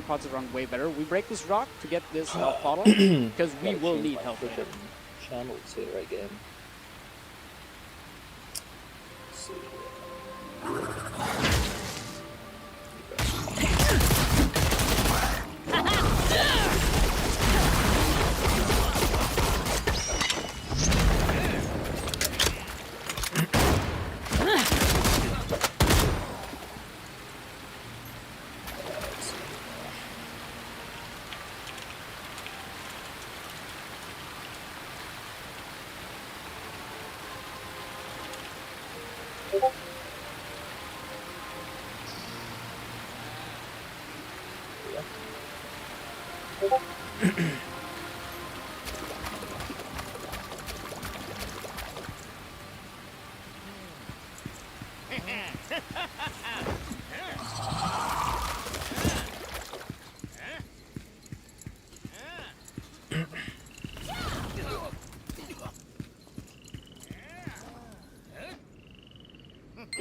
Pods run way better. We break this rock to get this bottle because we will need help. Channels here again.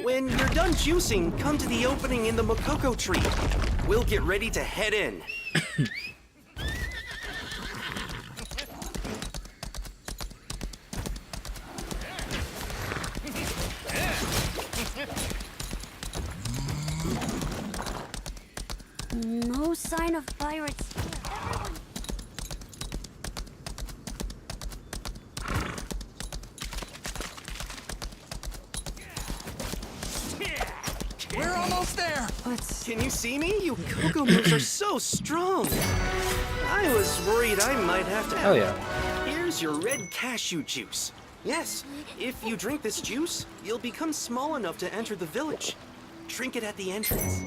When you're done juicing, come to the opening in the Makoko tree. We'll get ready to head in. No sign of pirates. We're almost there! Can you see me? You cocoa moves are so strong. I was worried I might have to... Oh yeah. Here's your red cashew juice. Yes, if you drink this juice, you'll become small enough to enter the village. Drink it at the entrance.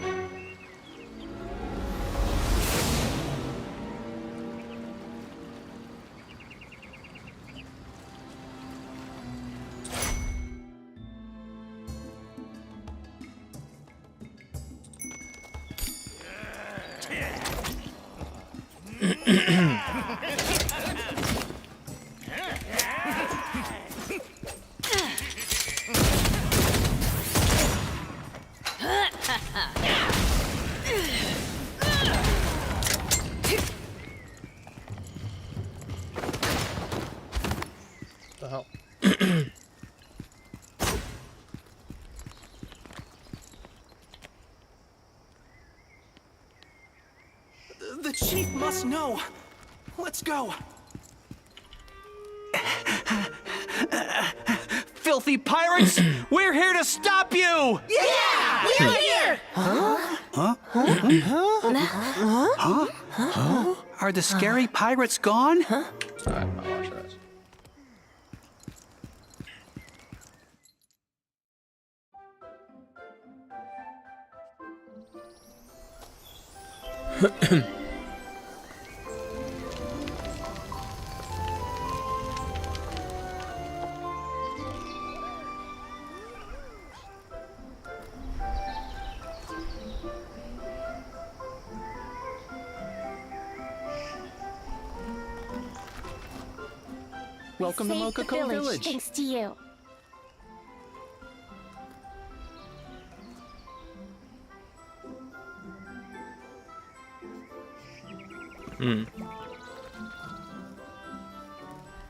The hell? The chief must know. Let's go. Filthy pirates! We're here to stop you! Yeah! We're here! Are the scary pirates gone? I'm not watching this. Welcome to Mokoko Village. Thanks to you.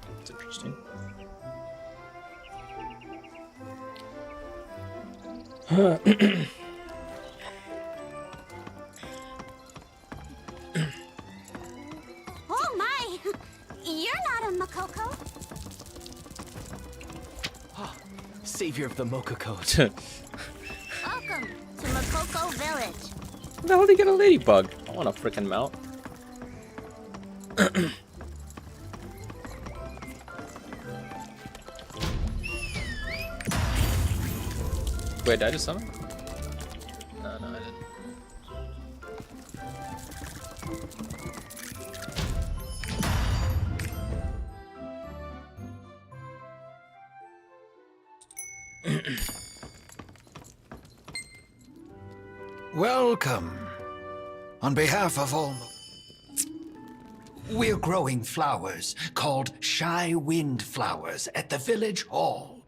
That's interesting. Oh my! You're not a Makoko. Savior of the Mokokos. Welcome to Makoko Village. How the hell did he get a ladybug? I want a freaking mount. Wait, did I just summon? No, I didn't. Welcome. On behalf of all... We're growing flowers called shy wind flowers at the village hall.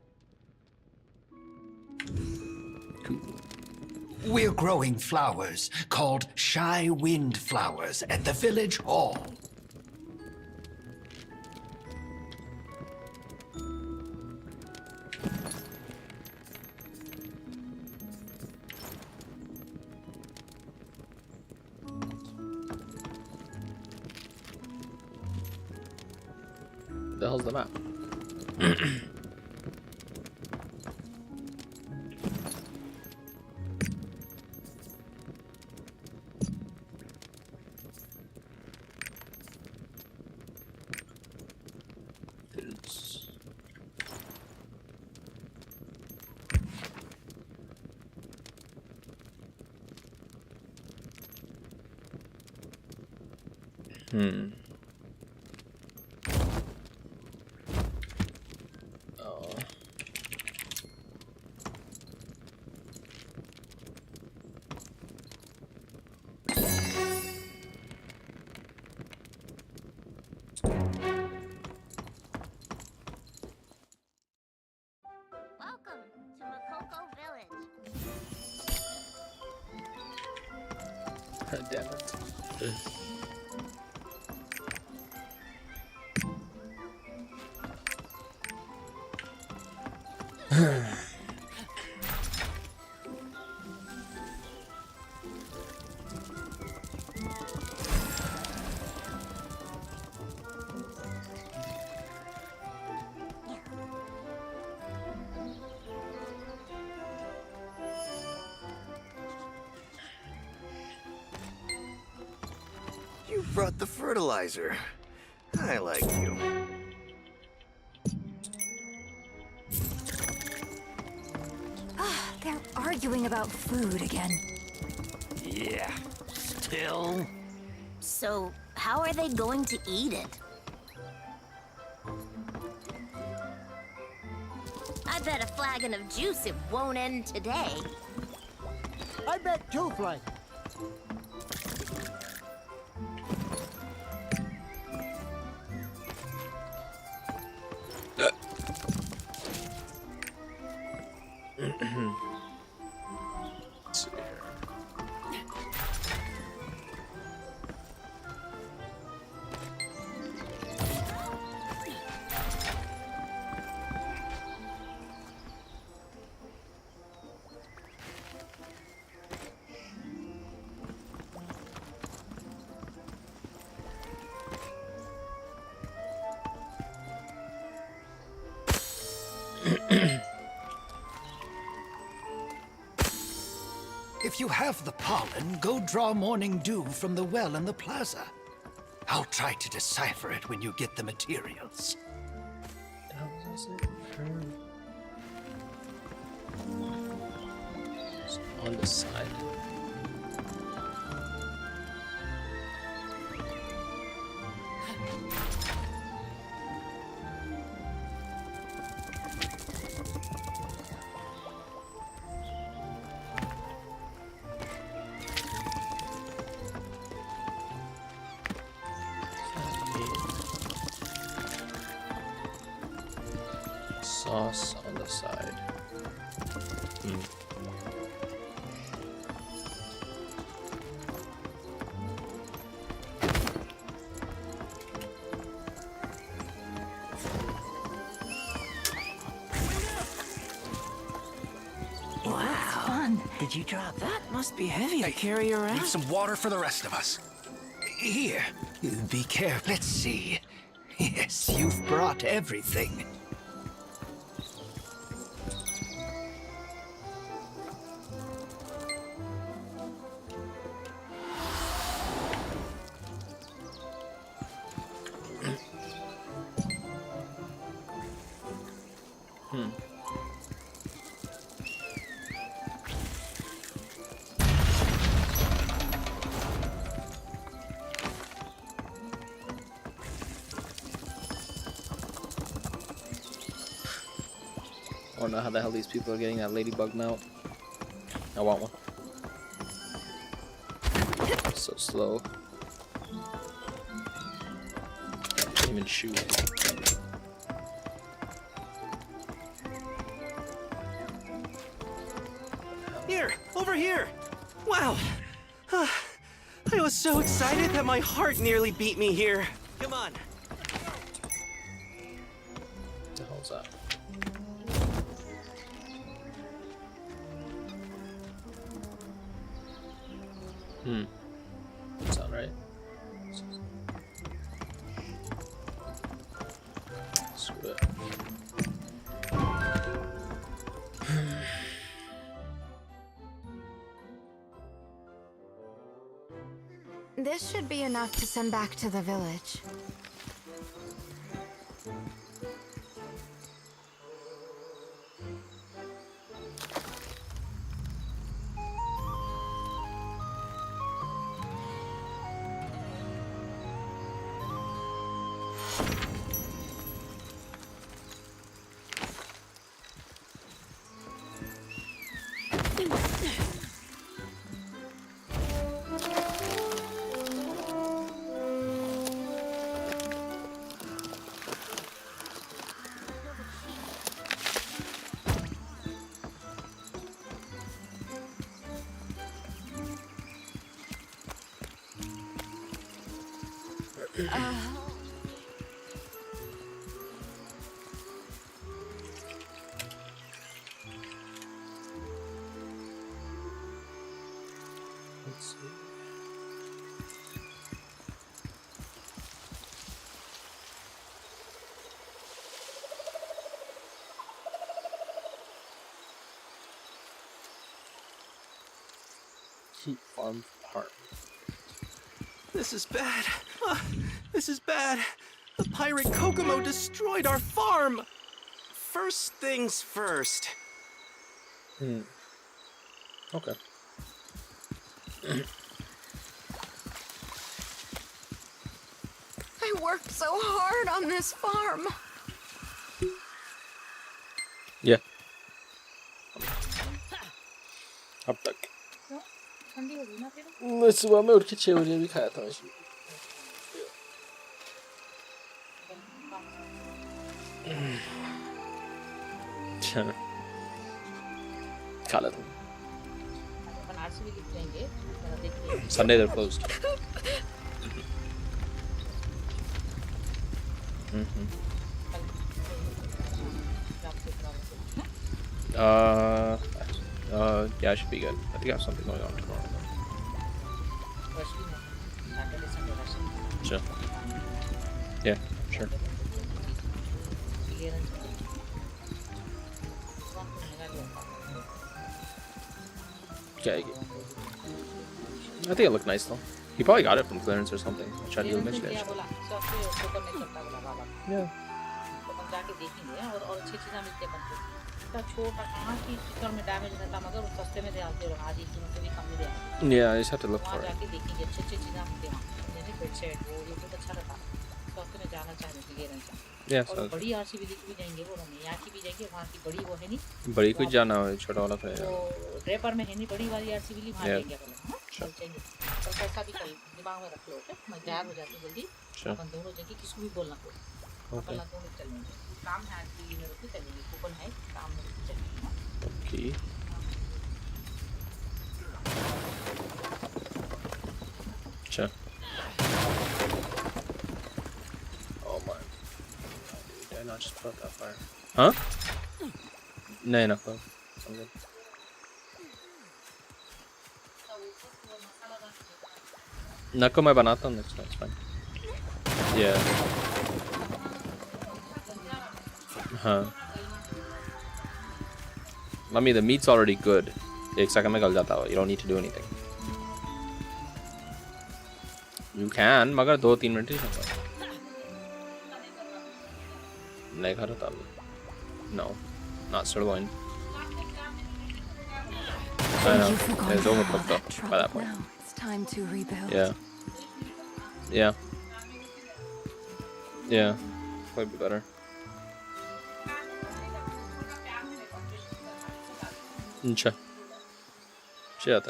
We're growing flowers called shy wind flowers at the village hall. What the hell's the map? Oh. Welcome to Makoko Village. Damn it. You brought the fertilizer. I like you. They're arguing about food again. Yeah. Still? So, how are they going to eat it? I bet a flagon of juice it won't end today. I bet 2 flags. Let's see here. you have the pollen, go draw morning dew from the well in the plaza. I'll try to decipher it when you get the materials. It's on the side. Sauce on the side. Wow. Did you drop that? Must be heavy to carry around. Need some water for the rest of us. Here. Be careful. Let's see. Yes, you've brought everything. I don't know how the hell these people are getting that ladybug mount. I want one. So slow. Can't even shoot. Here, over here. Wow. I was so excited that my heart nearly beat me here. Come on. What the hell's that? Sound right? Screw it. This should be enough to send back to the village. Let's see. Farm part. This is bad. This is bad. The pirate Kokomo destroyed our farm. First things first. Okay. I worked so hard on this farm. Yeah. Hop back. Let's vara med olika teorier vi kan ta oss. Kalla dem. Sunday they're closed. Yeah, I should be good. I think I have something going on tomorrow. Sure. Yeah, sure. Okay. I think it looked nice though. He probably got it from clearance or something. Shadi will mention it. Yeah. Yeah, I just have to look for it. Yeah, so बड़ी कुछ जाना है छोटा वाला फिर रेपर में है नहीं बड़ी वाली आरसीबी वहां लेंगे बोले चल चेंज और पैसा भी कल दिमाग में रख लो ओके मैं तैयार हो जाती जल्दी अपन दोनों जगह किसी को भी बोलना पड़े अपन दोनों चलेंगे काम है आरसीबी में रुके चलेंगे कूपन है काम में रुके चलेंगे ओके अच्छा oh my did I not just put that fire huh नहीं ना कोई I'm good Nako मैं बनाता हूँ next time, it's fine. Yeah. Huh. I mean, the meat's already good. एक सेकंड में गल जाता है. You don't need to do anything. You can, मगर 2-3 मिनट ही लगेगा. नहीं खा रहा था. No, not sirloin. I know. It's overcooked up by that point. It's time to rebuild. Yeah. Yeah. Yeah. Might be better. अच्छा. Shit.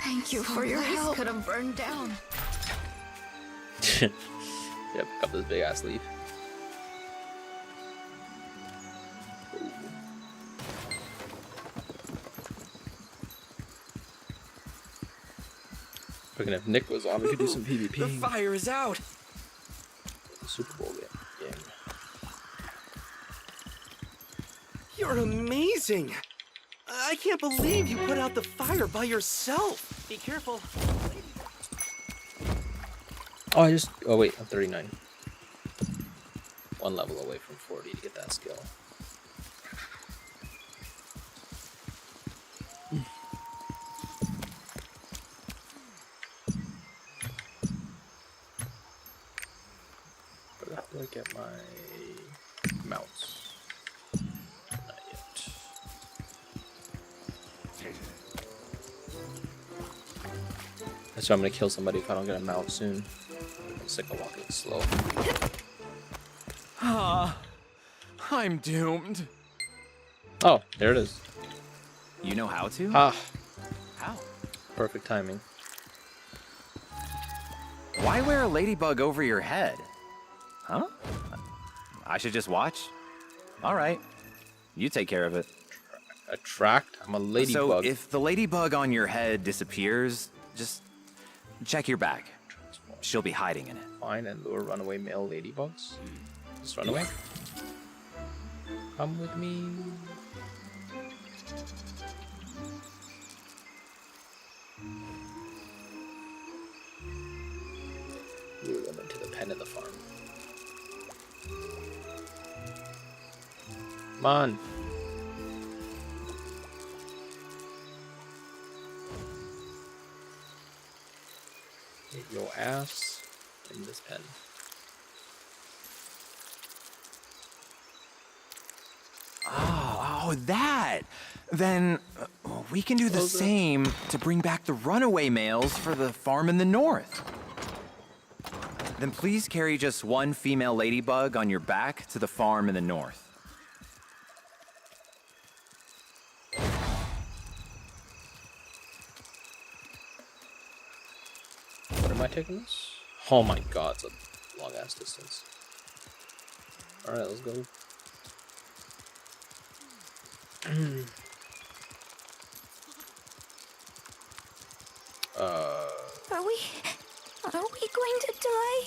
Thank you for your help. Could have burned down. Yeah, pick up this big ass leaf. Fucking if Nick was on, we could do some PvP. The fire is out. Super Bowl game. You're amazing. I can't believe you put out the fire by yourself. Be careful. Oh, oh wait, I'm 39. One level away from 40 to get that skill. But how do I get my mounts? Not yet. That's why I'm gonna kill somebody if I don't get a mount soon. I'm sick of walking slow. I'm doomed. Oh, there it is. You know how to? Ah, How? perfect timing. Why wear a ladybug over your head? Huh? I should just watch? Alright. You take care of it. Attract? I'm a ladybug. So, if the ladybug on your head disappears, just check your back. She'll be hiding in it. Find and lure runaway male ladybugs. Just run away. Come with me. Lure them into the pen in the farm. Come on. Get your ass in this pen. Oh, that! Then we can do the same to bring back the runaway males for the farm in the north. Then please carry just one female ladybug on your back to the farm in the north. What am I taking this? Oh my god, it's a long ass distance. Alright, let's go. Are we going to die?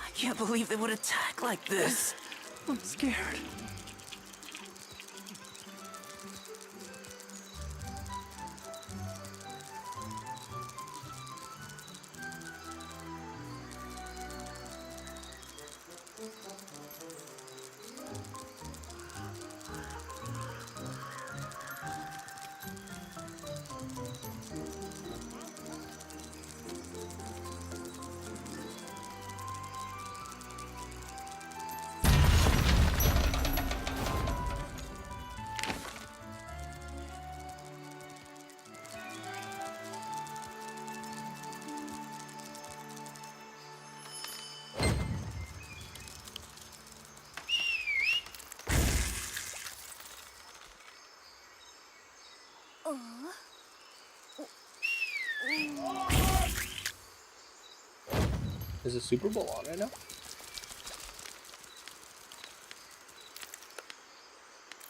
I can't believe they would attack like this. I'm scared. Is the Super Bowl on right now?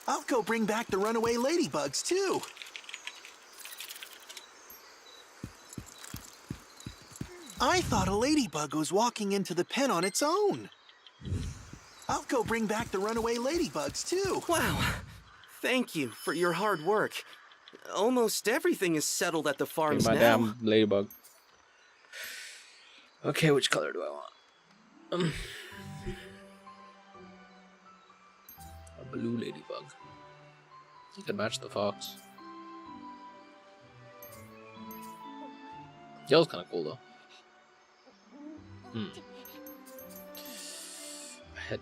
I'll go bring back the runaway ladybugs, too. I thought a ladybug was walking into the pen on its own. I'll go bring back the runaway ladybugs, too. Wow. Thank you for your hard work. Almost everything is settled at the farms my now. damn ladybug. Okay, which color do I want? A blue ladybug. You could match the fox. Yellow's kind of cool though. Head.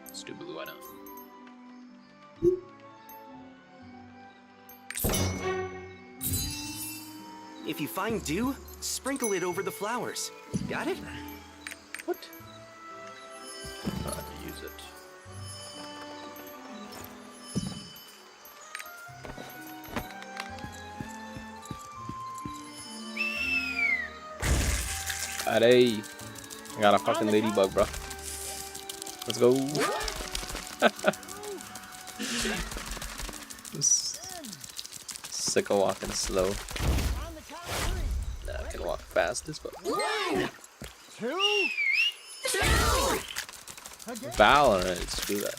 Let's do blue. Why not? If you find dew, sprinkle it over the flowers. Got it? What? I have to use it. Alright. I got a fucking ladybug, bro. Let's go. Sick of walking slow. Nah, I can walk fastest, but Valorant, screw that.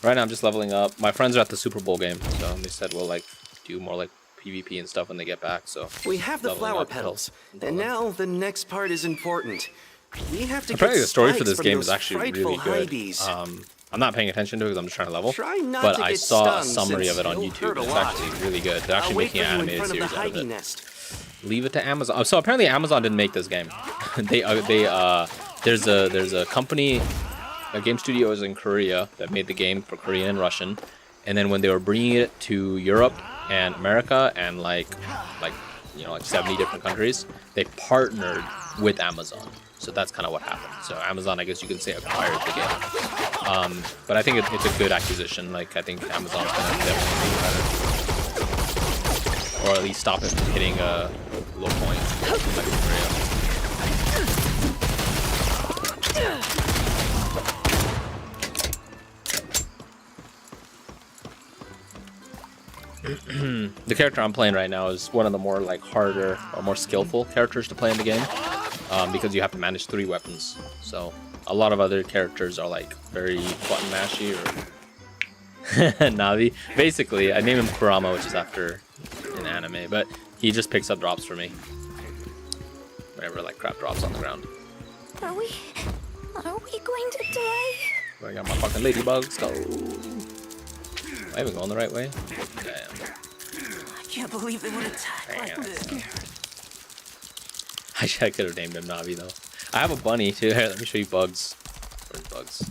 Right now I'm just leveling up. My friends are at the Super Bowl game, so they said we'll like do more like PvP and stuff when they get back. So we have the flower petals, and now the next part is important. We have to apparently get the story for spikes this from game those is actually really frightful good. hybees. I'm not paying attention to it because I'm just trying to level. Try not But to I get saw a stung, summary of since it on you'll YouTube. hurt a It's lot. actually really good. They're I'll actually wait making for an you in animated front of series the out of hybee it. nest. Leave it to Amazon. So apparently Amazon didn't make this game. There's a company, a game studio is in Korea that made the game for Korean and Russian, and then when they were bringing it to Europe and America and like 70 different countries, they partnered with Amazon. So that's kind of what happened. So Amazon, I guess you could say, acquired the game. But I think it's a good acquisition. Like I think Amazon's gonna definitely make it better, or at least stop it from hitting a low point like in Korea. The character I'm playing right now is one of the more like harder or more skillful characters to play in the game, because you have to manage 3 weapons. So a lot of other characters are like very button mashy or Navi. Basically, I named him Kurama, which is after an anime, but he just picks up drops for me whenever like crap drops on the ground. Are we going to die? I got my fucking ladybugs. Go. Am I even going the right way? Damn. I can't believe they would attack like this. I could have named him Navi though. I have a bunny too. Here, let me show you Bugs. Where's Bugs?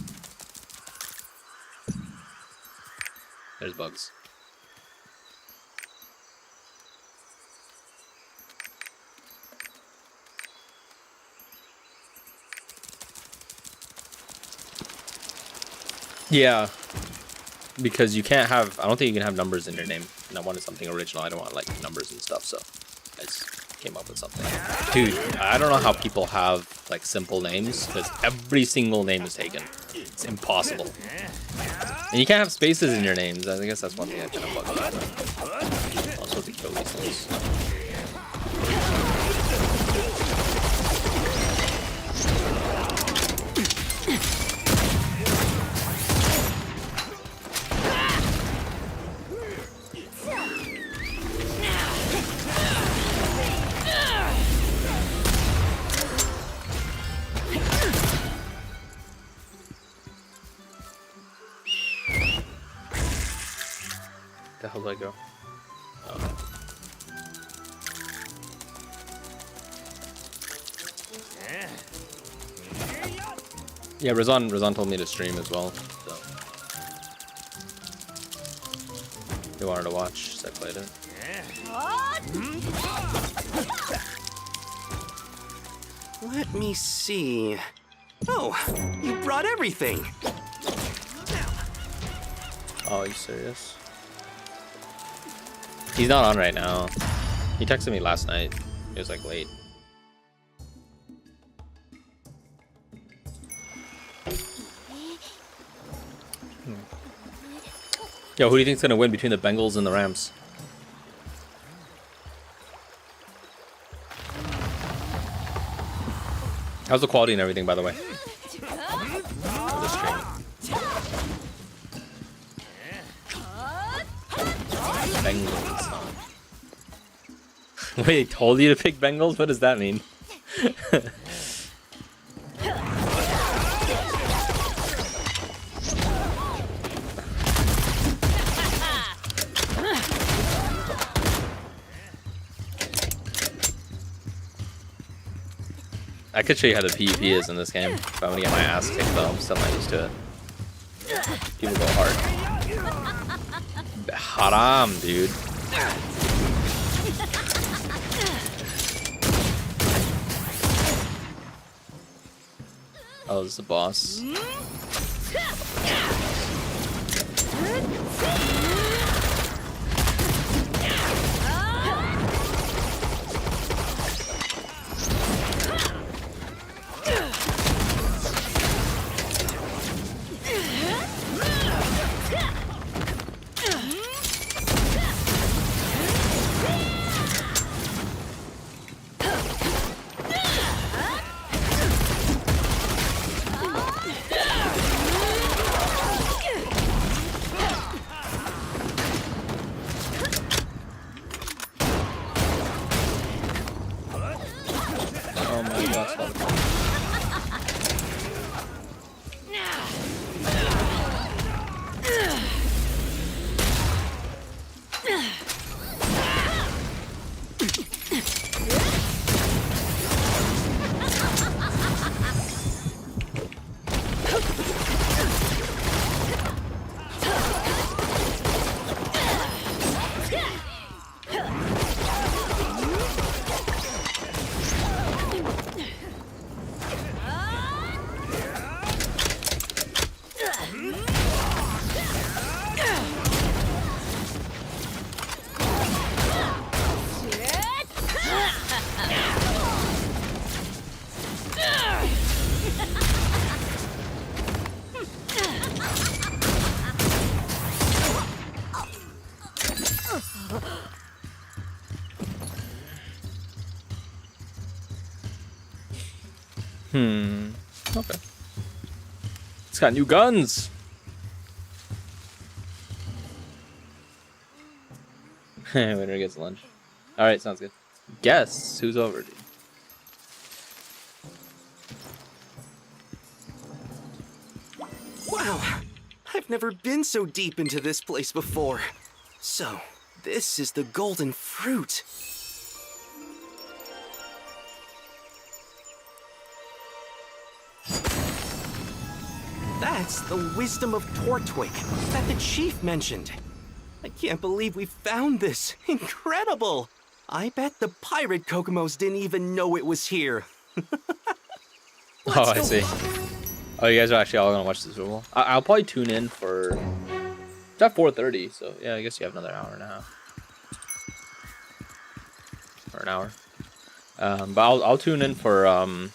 There's Bugs. Yeah, because you can't have, I don't think you can have numbers in your name, and I wanted something original. I don't want like numbers and stuff, so I just came up with something. Dude, I don't know how people have like simple names, because every single name is taken. It's impossible. And you can't have spaces in your names. I guess that's one thing I kind of bug me. I'm supposed to kill these things. The hell do I go? Oh. Yeah, Razan told me to stream as well, so he wanted to watch, so I played it. Let me see. Oh, you brought everything. Oh, are you serious? He's not on right now. He texted me last night. It was like late. Yo, who do you think's gonna win between the Bengals and the Rams? How's the quality and everything, by the way? Of the stream. Bengals. Wait, they told you to pick Bengals? What does that mean? I could show you how the PvP is in this game. If I'm gonna get my ass kicked though, I'm still not used to it. People go hard. Haram, dude. Oh, this is the boss. Oh my gosh. Okay. It's got new guns. Winner gets lunch. All right, sounds good. Guess who's over, dude? Wow, I've never been so deep into this place before. So, this is the golden fruit. That's the wisdom of Tortwig that the chief mentioned. I can't believe we found this. Incredible! I bet the pirate Kokomos didn't even know it was here. Oh, I see. Oh, you guys are actually all gonna watch this video. I'll probably tune in for. It's at 4:30, so yeah, I guess you have another hour and a half, or an hour. But I'll tune in for I'm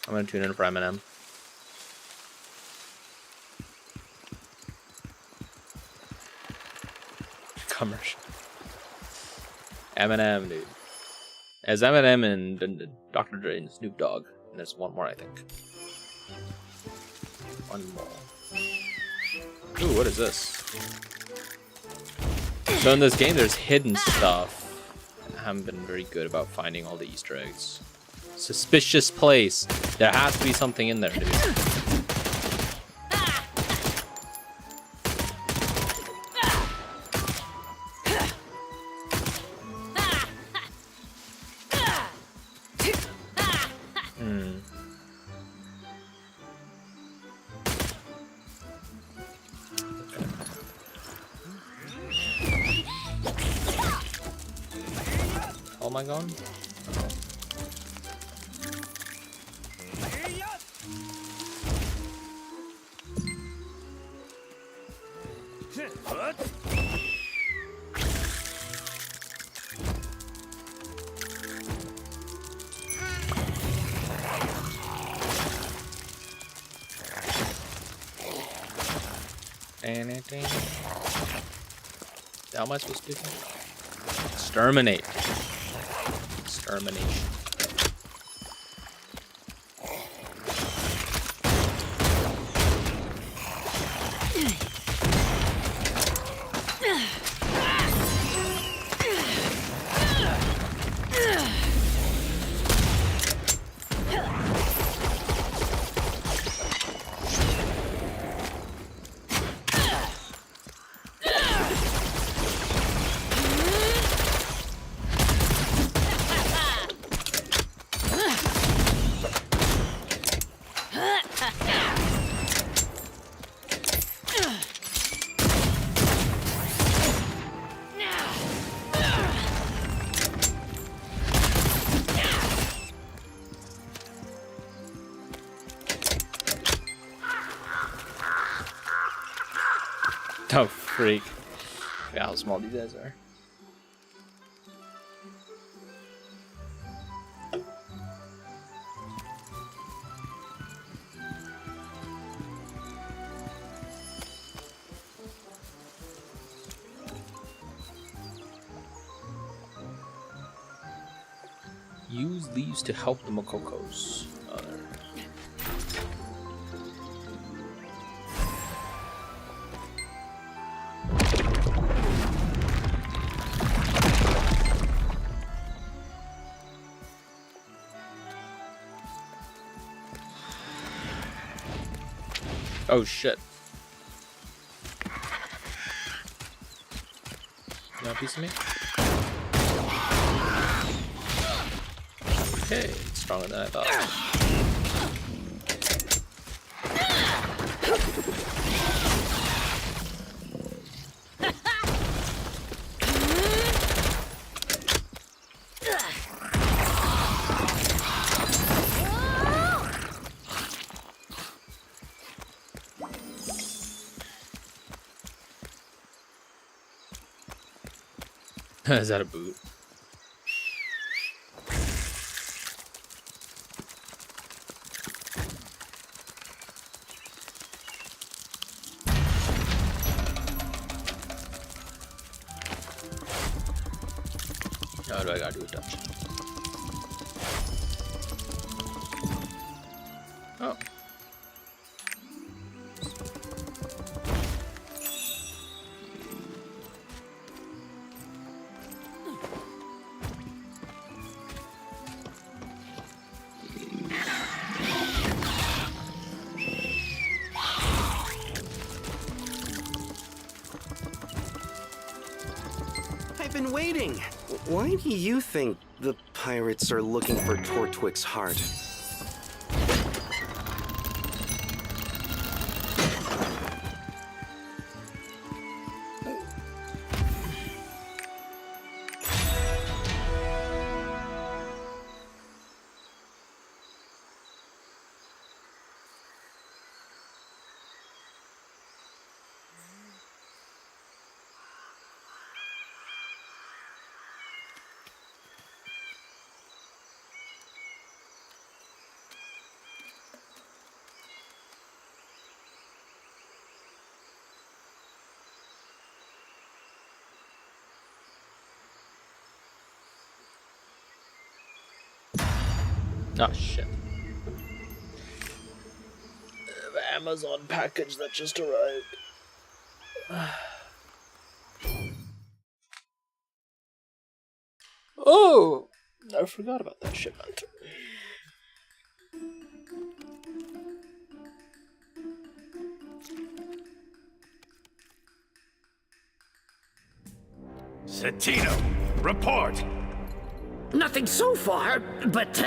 gonna tune in for Eminem. Commercial. Eminem, dude. As Eminem and Dr. Dre and Snoop Dogg. And there's one more, I think. One more. Ooh, what is this? So in this game, there's hidden stuff. I haven't been very good about finding all the Easter eggs. Suspicious place. There has to be something in there, dude. How am I going? How am I supposed to do that? Exterminate. Extermination. Oh, freak. Yeah, how small these guys are. Use these to help the Makokos. Oh shit. You want a piece of me? Okay, it's stronger than I thought. Is that a boot? How do I gotta do a dungeon? Oh. I've been waiting. Why do you think the pirates are looking for Tortwick's heart? Oh shit. The Amazon package that just arrived. Oh! I forgot about that shipment. Satino, report! Nothing so far, but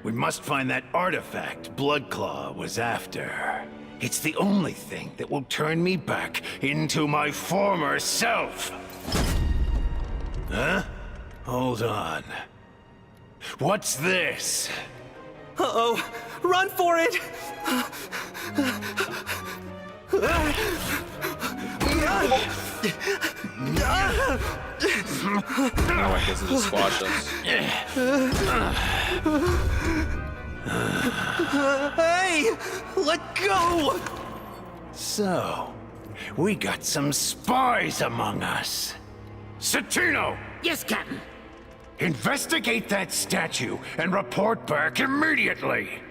we must find that artifact Bloodclaw was after. It's the only thing that will turn me back into my former self. Huh? Hold on. What's this? Uh-oh! Run for it! Oh, I guess it just squashed us. Hey! Let go! So, we got some spies among us. Satino! Yes, Captain. Investigate that statue and report back immediately.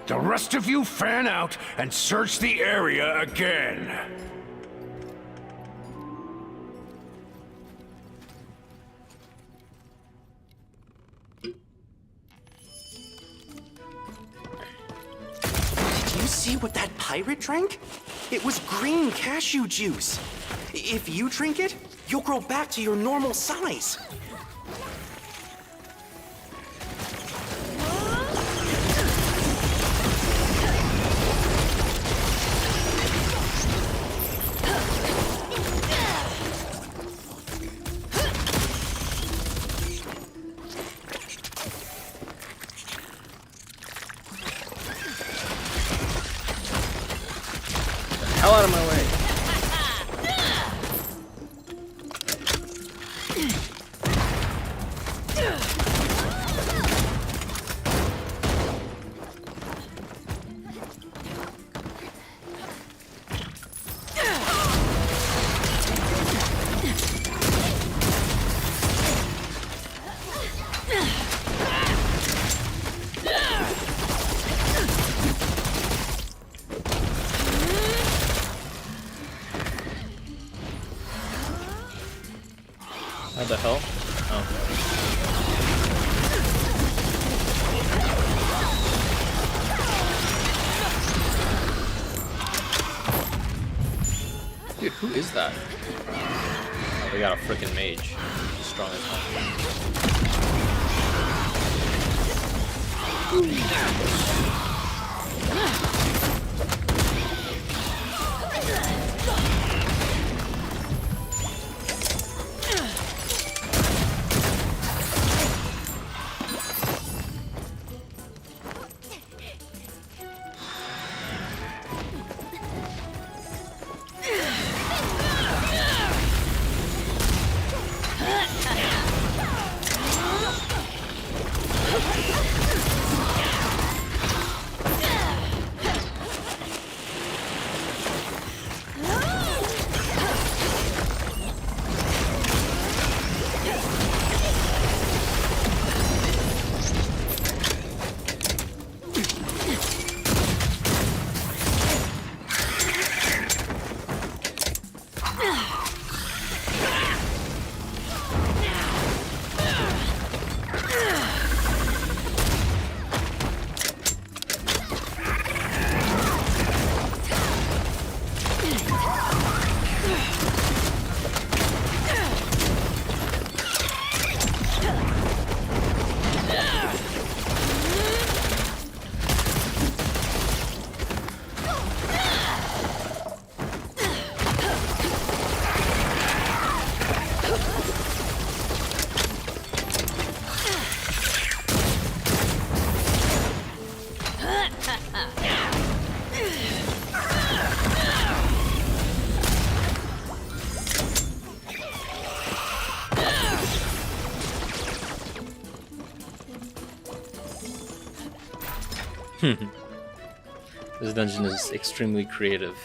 The rest of you fan out and search the area again. Did you see what that pirate drank? It was green cashew juice. If you drink it, you'll grow back to your normal size. Hell out of my way. What the hell? Oh. Dude, who is that? Oh, they got a freaking mage. Strong as hell. This dungeon is extremely creative.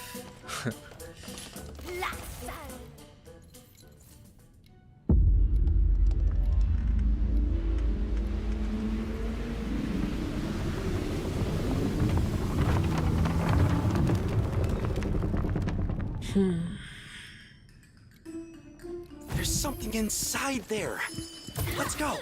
There's something inside there. Let's go.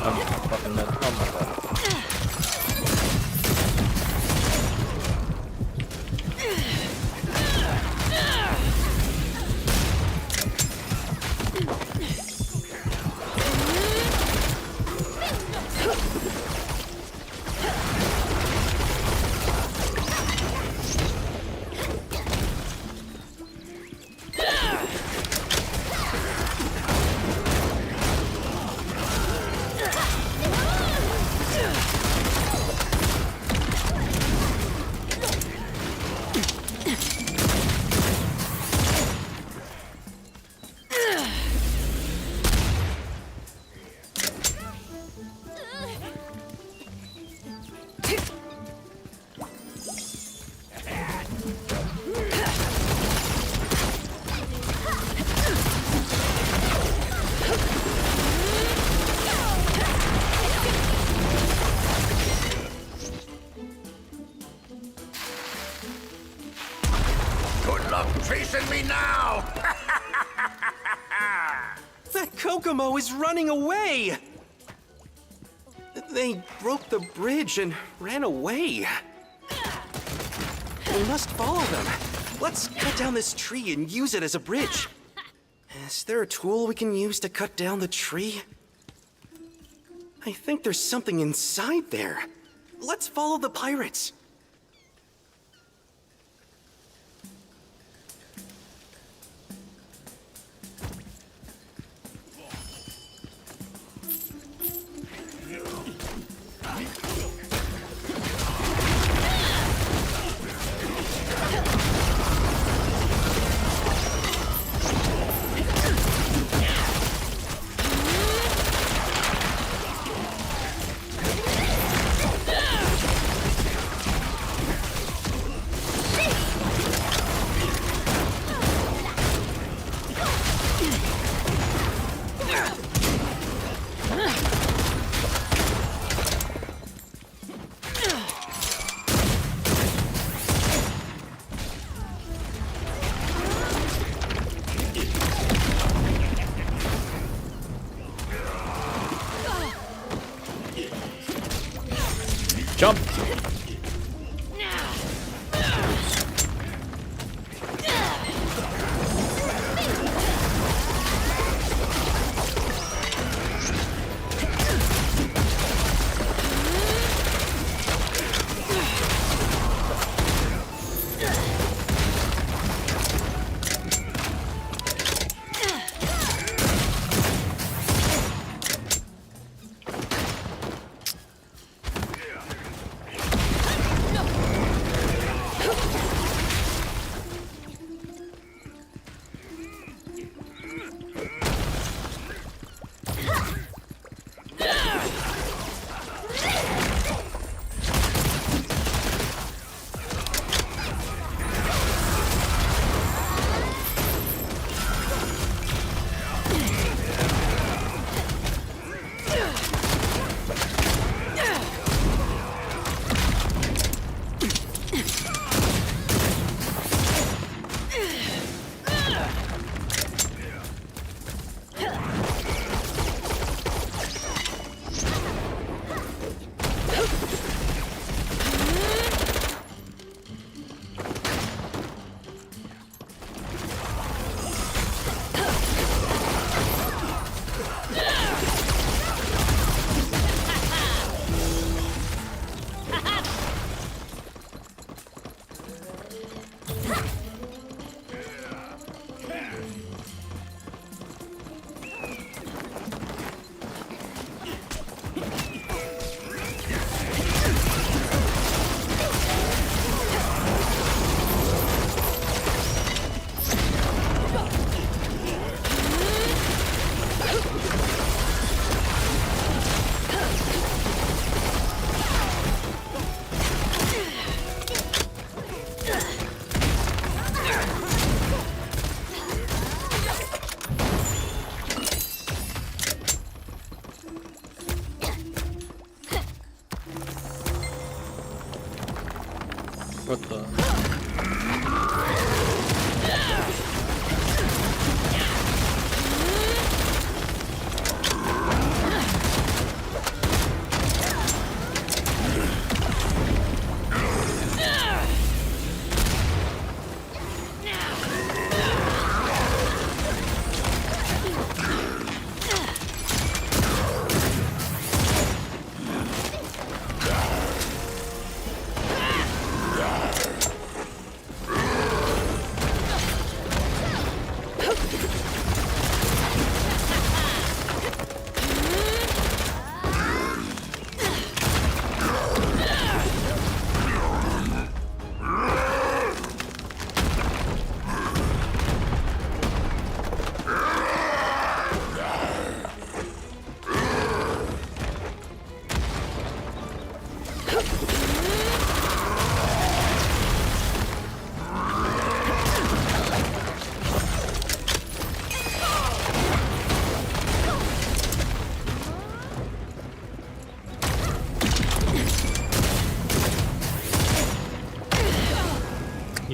I'm fucking mad. Oh my god. Good luck chasing me now! That Kokomo is running away! They broke the bridge and ran away. We must follow them. Let's cut down this tree and use it as a bridge. Is there a tool we can use to cut down the tree? I think there's something inside there. Let's follow the pirates. Jump! What the?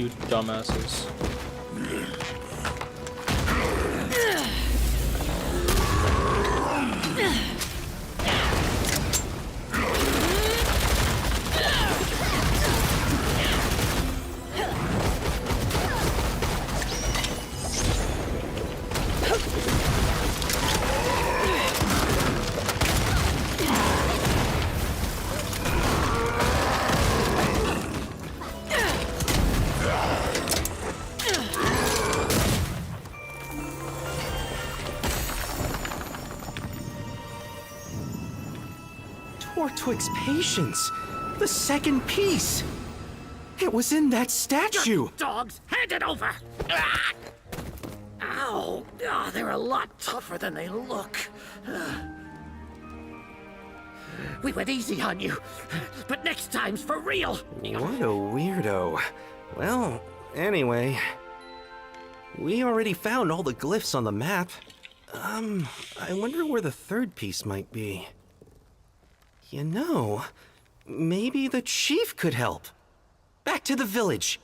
You dumbasses. Tortwig's patience. The second piece. It was in that statue. Dogs, hand it over! Ah! Ow! Oh, they're a lot tougher than they look. We went easy on you, but next time's for real. What a weirdo. Well, anyway, we already found all the glyphs on the map. I wonder where the third piece might be. You know, maybe the chief could help. Back to the village.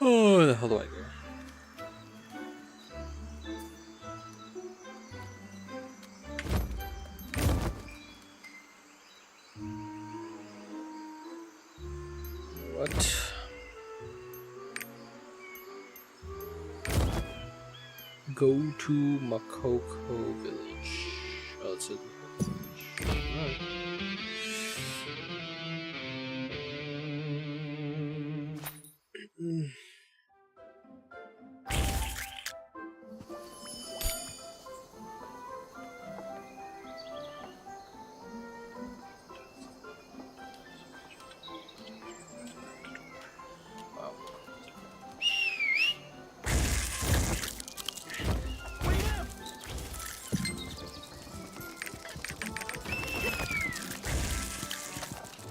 Oh, where the hell do I go? What? Go to Makoko village. Oh, it's a village. Alright.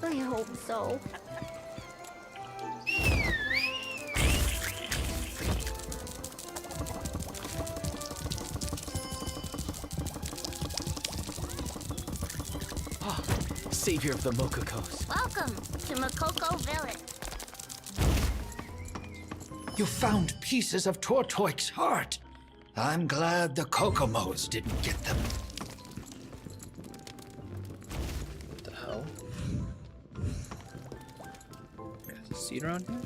I hope so. Savior of the Mokokos. Welcome to Makoko Village. You found pieces of Tortwig's heart. I'm glad the Kokomos didn't get them. What the hell? There's a seed around here?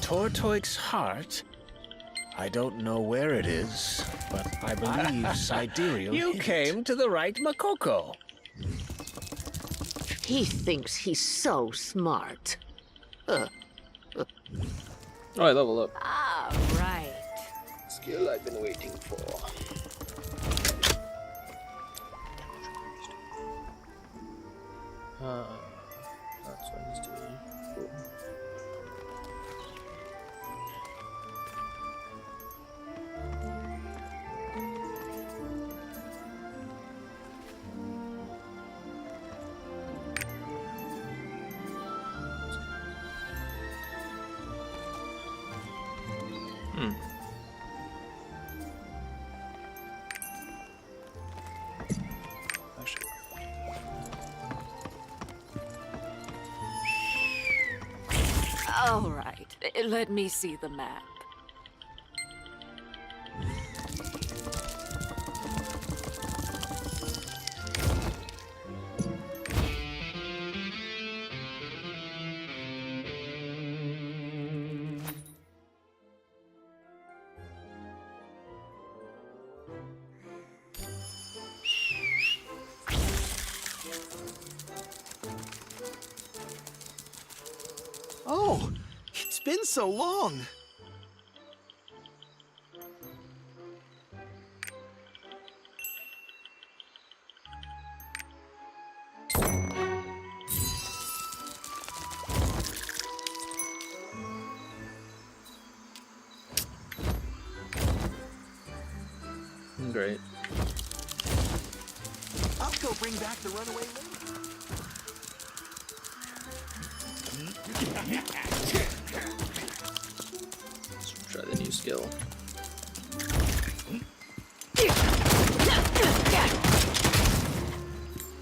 Tortoise's heart? I don't know where it is, but I believe Sidereal. You came to the right Makoko. He thinks he's so smart. Oh, I level up. All right. Skill I've been waiting for. That's what he's doing. Cool. All right. Let me see the map. Oh, it's been so long. Great. I'll go bring back the runaway lady. Let's try the new skill.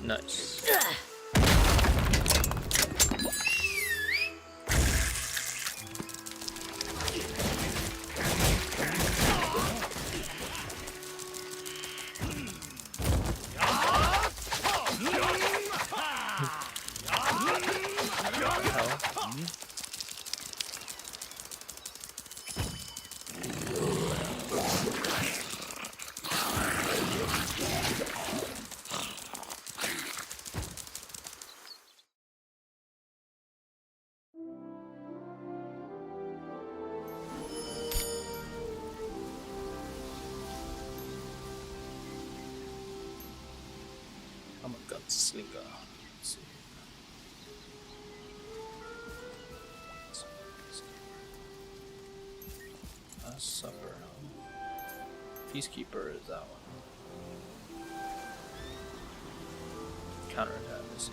Nice. I'm a gunslinger. Let's see. Last Supper. Peacekeeper is that one. Counterattack, let's see.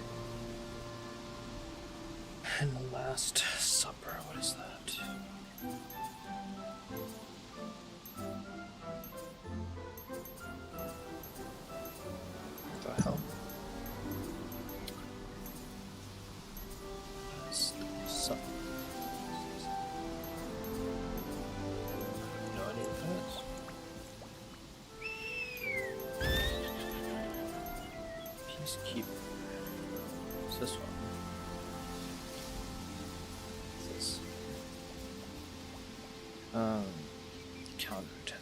And the Last Supper, what is that? What the hell? Last Supper. No idea what that is. Peacekeeper. What's this one? What's this? Counterattack.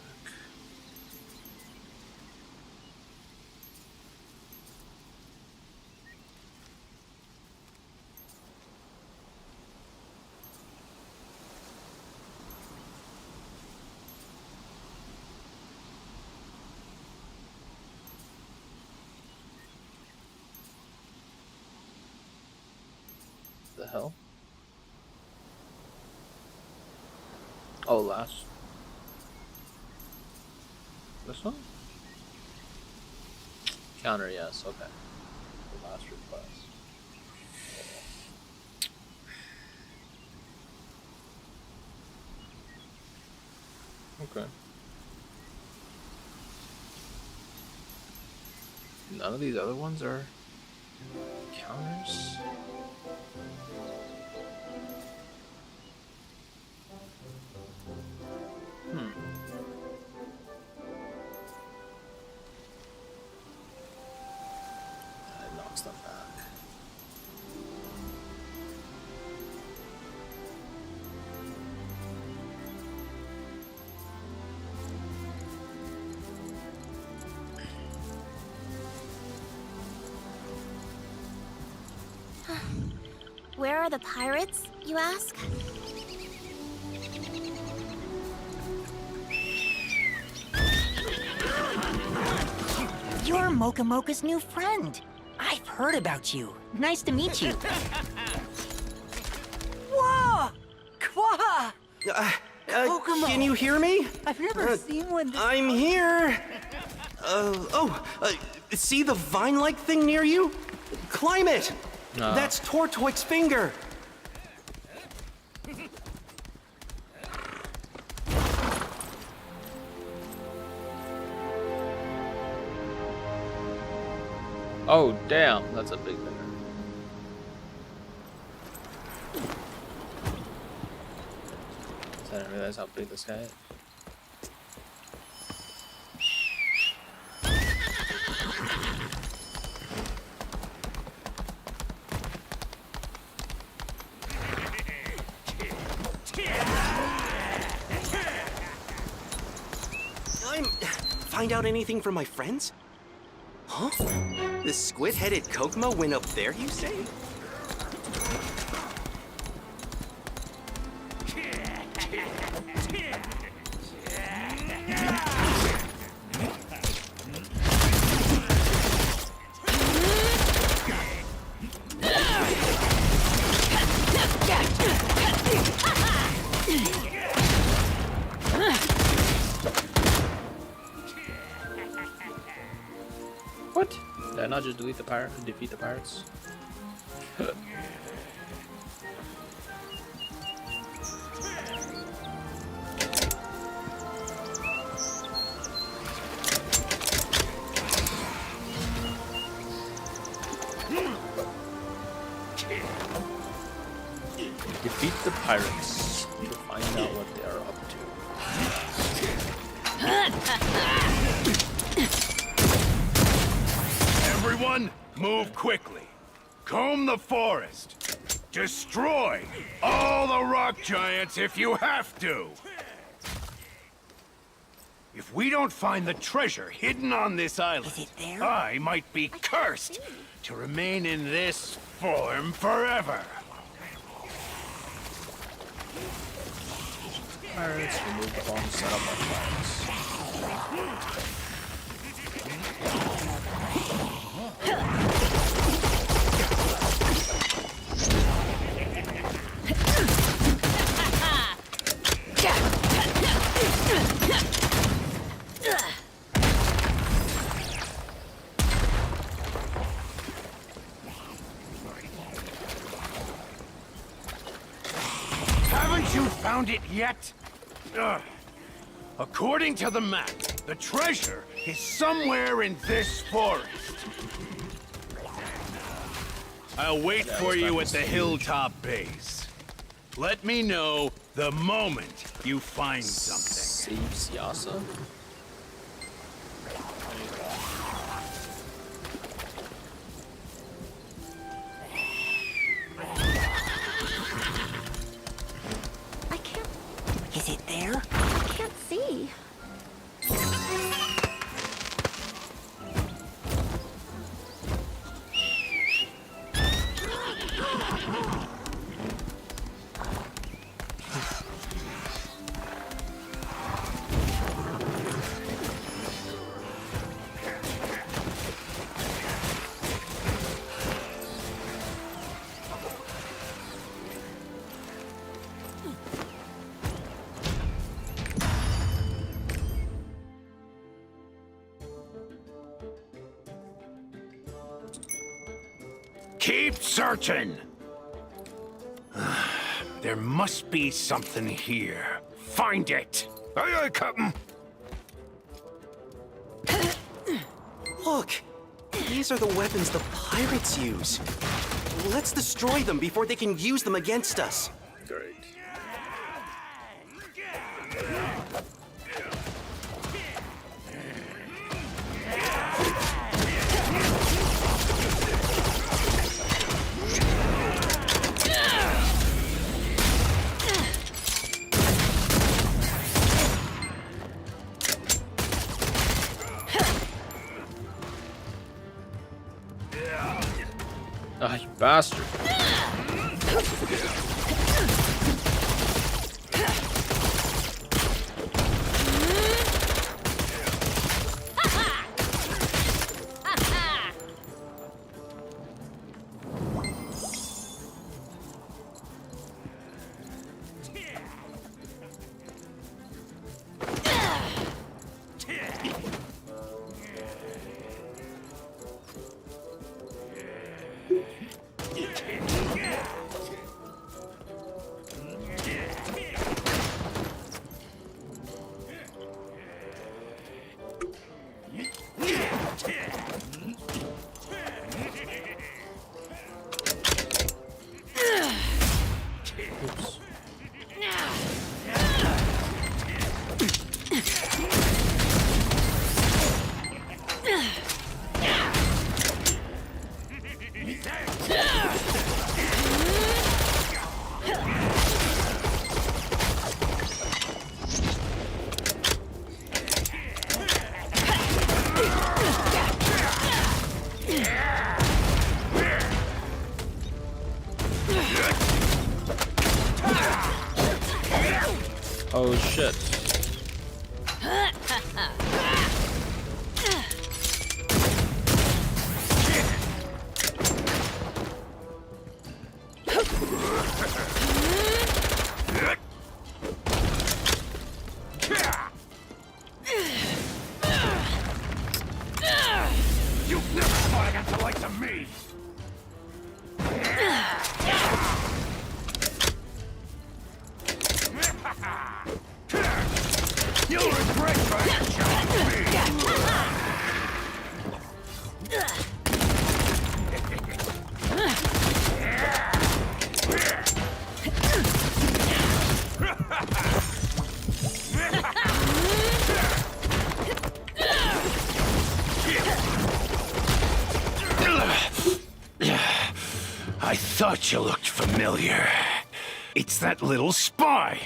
The hell? Oh, last. This one? Counter, yes, okay. The last request. Okay. None of these other ones are counters? It knocks them back. Where are the pirates, you ask? You're Mocha Mocha's new friend. I've heard about you. Nice to meet you. Whoa! Kwa! Can you hear me? I've never seen one this I'm here. See the vine-like thing near you? Climb it. No. That's Tortoise's finger. Oh damn, that's a big finger. I didn't realize how big this guy is. Find out anything from my friends? Huh? The squid-headed Kokomo went up there, you say? What? Did I not just defeat the pirates? Defeat the pirates to find out what they are up to. Everyone, move quickly. Comb the forest. Destroy all the rock giants if you have to. If we don't find the treasure hidden on this island, I might be cursed to remain in this form forever. Pirates, remove the bomb set up on pirates. Haven't you found it yet? Ugh. According to the map, the treasure is somewhere in this forest. I'll wait for you at the hilltop base. Let me know the moment you find something. Saves Yasa. Is it there? I can't see. Keep searching! There must be something here. Find it! Aye, aye, Captain! Look! These are the weapons the pirates use. Let's destroy them before they can use them against us. Great. Ah, you bastard. Oh shit. You've never fought against the likes of me! You'll regret trying to challenge me! I thought you looked familiar. It's that little spy.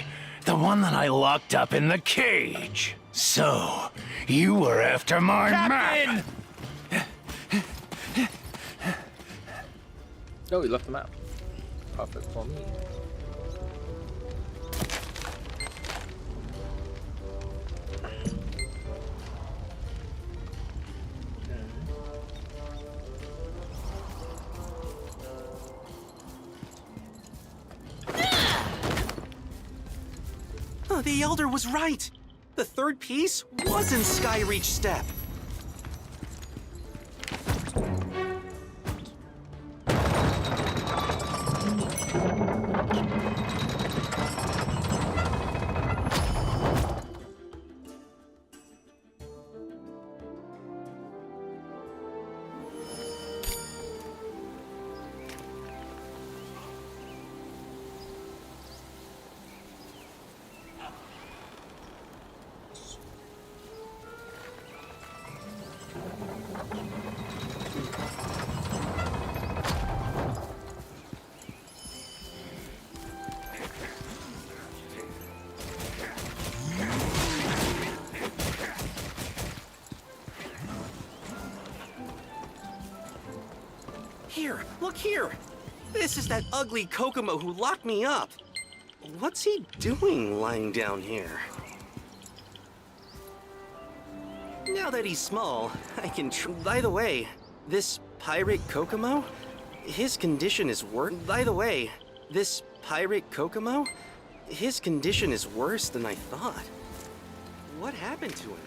The one that I locked up in the cage. So, you were after my map. Oh, he left the map. Perfect for me. Oh, the Elder was right. The third piece was in Skyreach Step. Here, look here. This is that ugly Kokomo who locked me up. What's he doing lying down here? Now that he's small, I can By the way, this pirate Kokomo, his condition is worse. By the way, this pirate Kokomo, his condition is worse than I thought. What happened to him?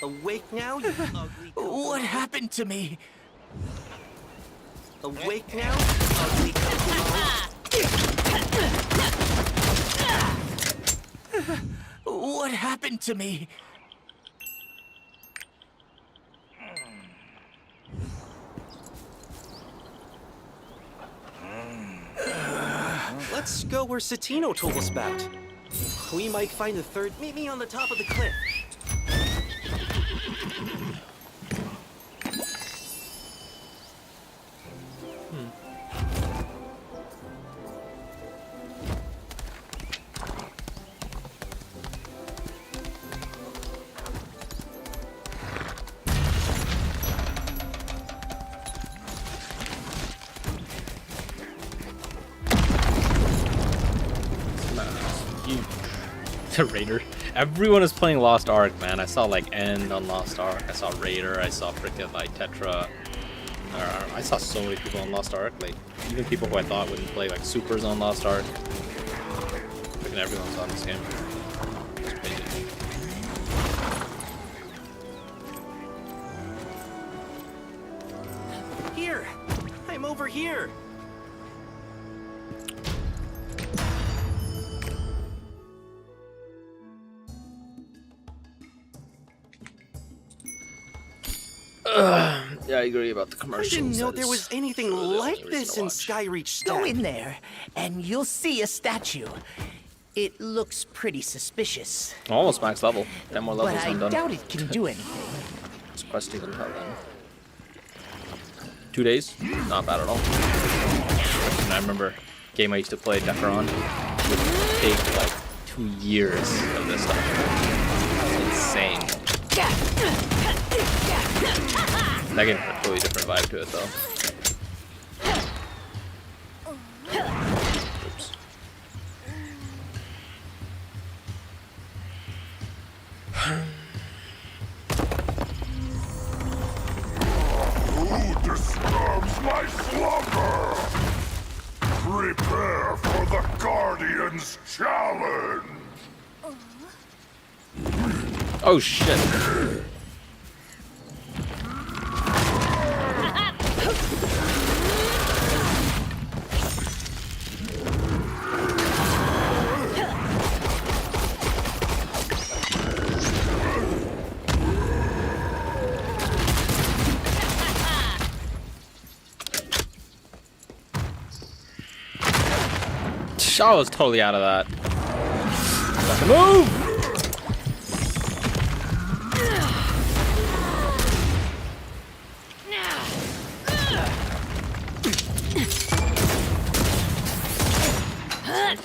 Awake now, you ugly Kokomo. What happened to me? Awake now, ugly Kokomo. What happened to me? Let's go where Satino told us about. We might find the third. Meet me on the top of the cliff. The Raider. Everyone is playing Lost Ark, man. I saw like End on Lost Ark. I saw Raider. I saw freaking like Tetra. I saw so many people on Lost Ark. Like even people who I thought wouldn't play, like Supers on Lost Ark. Freaking everyone's on this game. It's crazy. Here! I'm over here! Yeah, I agree about the I commercials. didn't know there was anything like this in Skyreach Stack. Go in there, and you'll see a statue. It looks pretty suspicious. Almost max level. 10 more levels But I undone. doubt it can do anything. It's questing until then. 2 days? Not bad at all. And I remember a game I used to play, Decaron, would take like 2 years of this stuff. That's insane. That game had a totally different vibe to it though. Oops. Who disturbs my slumber? Prepare for the Guardian's challenge! Oh shit. I was totally out of that. Fucking move!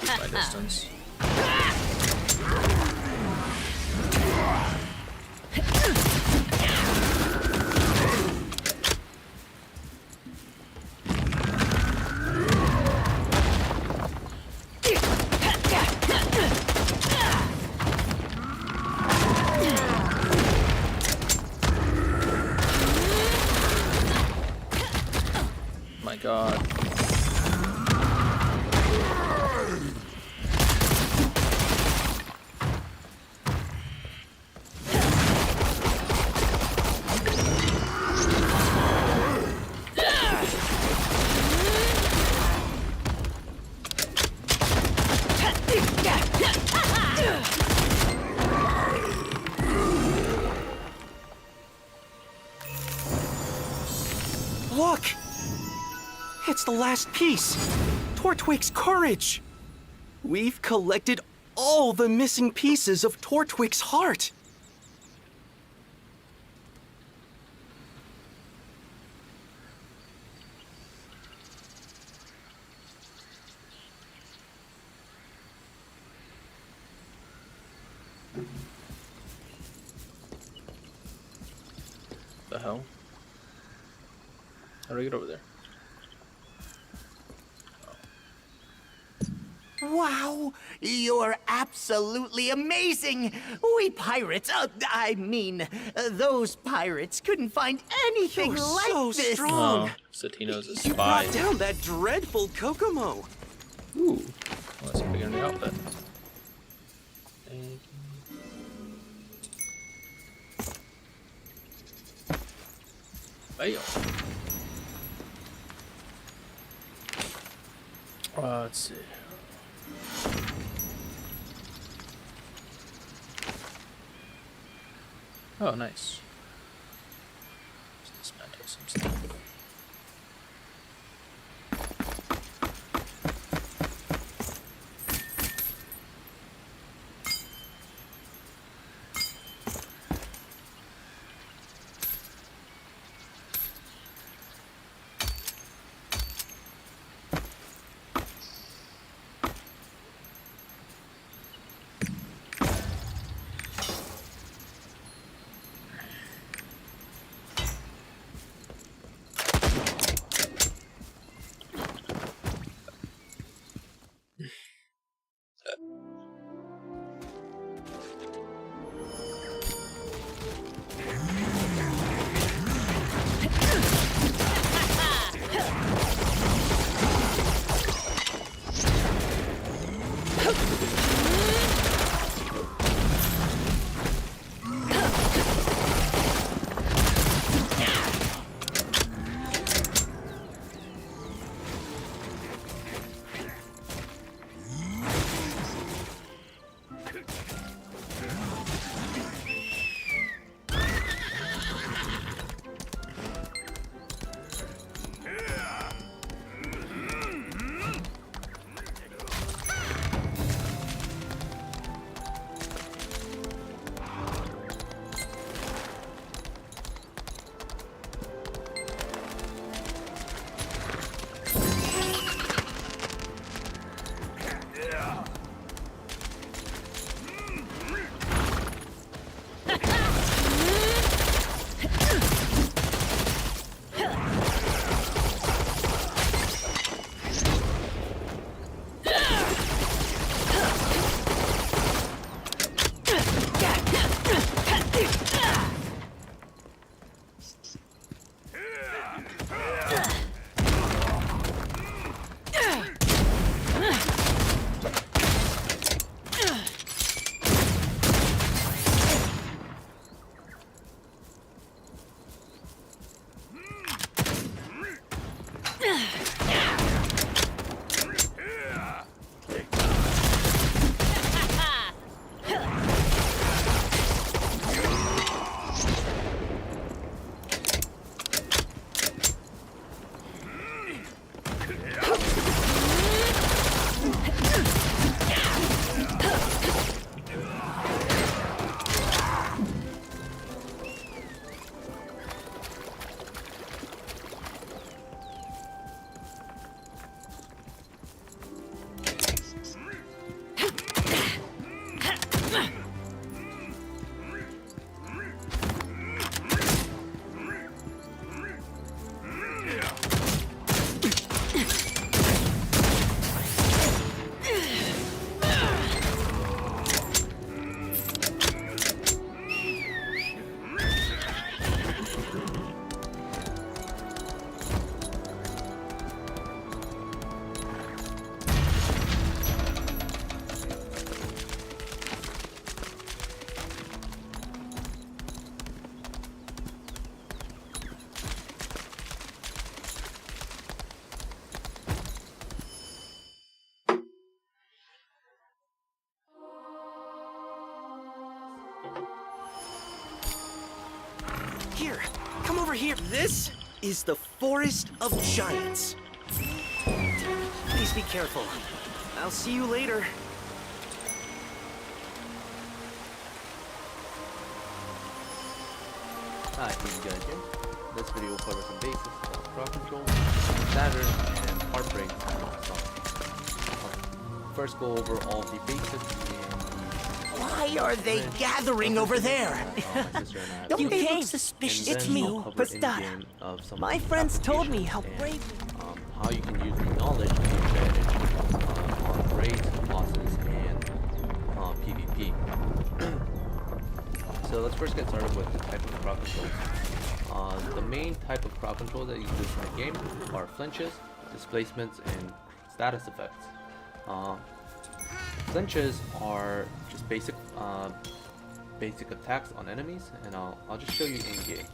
My distance. My God. Look! It's the last piece. Tortwig's courage. We've collected all the missing pieces of Tortwig's heart. The hell? How do I get over there? Wow, you're absolutely amazing. We pirates, those pirates couldn't find anything You're like so this. strong. Oh, Satino's a You spy. brought down that dreadful Kokomo. Ooh. Well, that's a bigger new outfit. Fail. Let's see. Oh, nice. This man takes some stuff. here. Come over here. This is the Forest of Giants. Please be careful. I'll see you later. Hi, these guys here. This video will cover some basics of crowd control, Saturn, and heartbreak songs. First, go over all the basics. Why are they gathering over there? Don't they look suspicious? It's me, Pastada. My friends told me how brave. How you can use the knowledge to your advantage on raids, bosses, and PvP. So let's first get started with the type of crowd controls. The main type of crowd control that exist in the game are flinches, displacements, and status effects. Flinches are just basic attacks on enemies, and I'll just show you in game.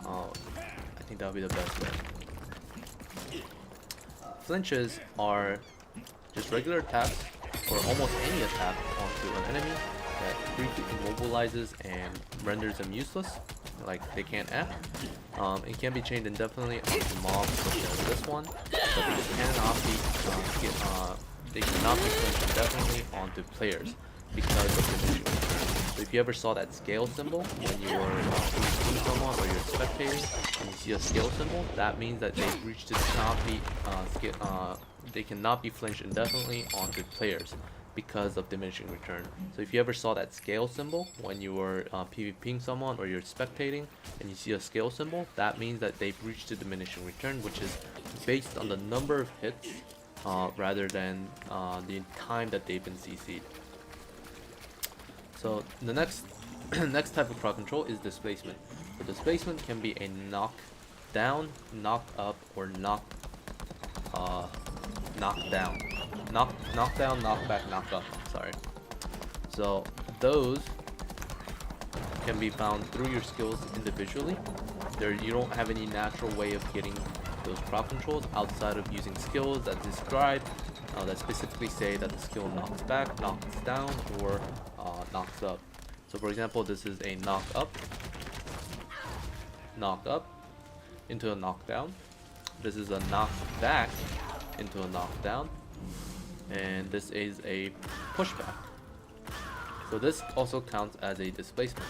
I think that'll be the best way. Flinches are just regular attacks, or almost any attack onto an enemy that briefly immobilizes and renders them useless, like they can't act. It can be chained indefinitely onto mobs such as this one, but they cannot be flinched indefinitely onto players because of diminishing return. So if you ever saw that scale symbol when you were PvPing someone or you're spectating and you see a scale symbol, that means that they've reached this they cannot be flinched indefinitely onto players because of diminishing return. So if you ever saw that scale symbol when you were PvPing someone or you're spectating and you see a scale symbol, that means that they've reached a diminishing return, which is based on the number of hits rather than the time that they've been CC'd. So the next type of crowd control is displacement. So displacement can be a knock down, knock up, or knock down. Knock down, knock back, knock up. Sorry. So those can be found through your skills individually. You don't have any natural way of getting those crowd controls outside of using skills that describe that specifically say that the skill knocks back, knocks down, or knocks up. So for example, this is a knock up into a knockdown. This is a knock back into a knockdown, and this is a pushback. So this also counts as a displacement.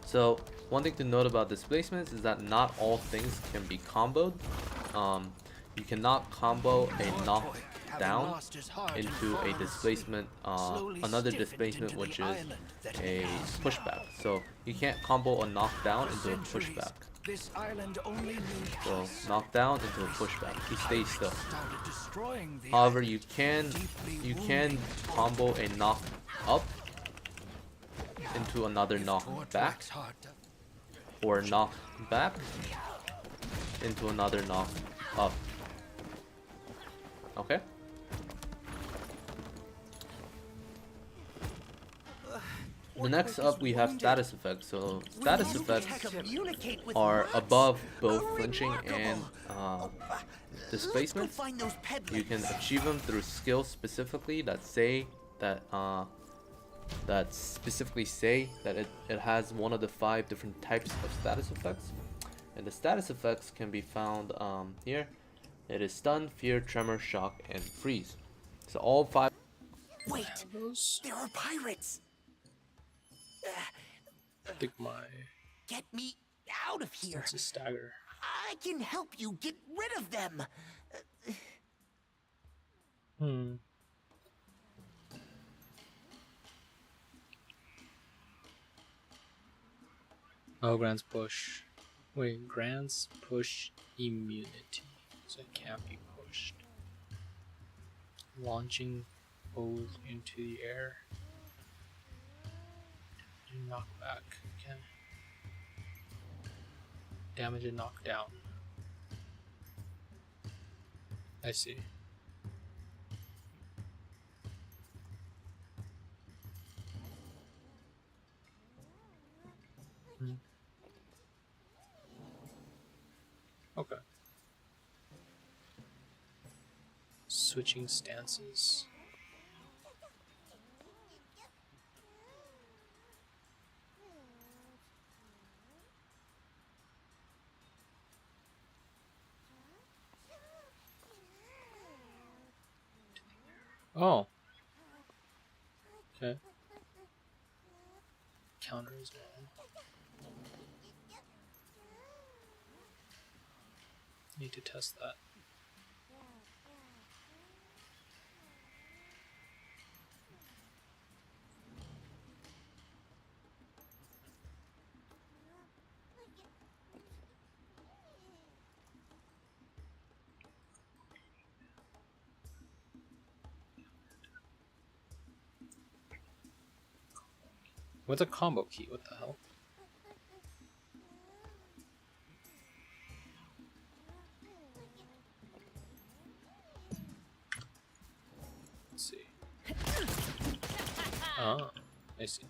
So one thing to note about displacements is that not all things can be comboed. You cannot combo a knock down into a displacement, another displacement, which is a pushback. So you can't combo a knockdown into a pushback. So knock down into a pushback. You stay still. However, you can combo a knock up into another knock back, or knock back into another knock up. Okay? The next up we have status effects. So status effects are above both flinching and displacement. You can achieve them through skills specifically that say that it has one of the 5 different types of status effects. And the status effects can be found here. It is stun, fear, tremor, shock, and freeze. So all 5. Wait, there are pirates. Get me out of here. That's a stagger. I can help you get rid of them. Oh, grants push. Wait, grants push immunity, so it can't be pushed. Launching both into the air. Knock back. Okay. Damage and knock down. I see. Okay. Switching stances. Oh. Okay. Counter as well. Need to test that. What's a combo key? What the hell? Let's see. Ah, I see.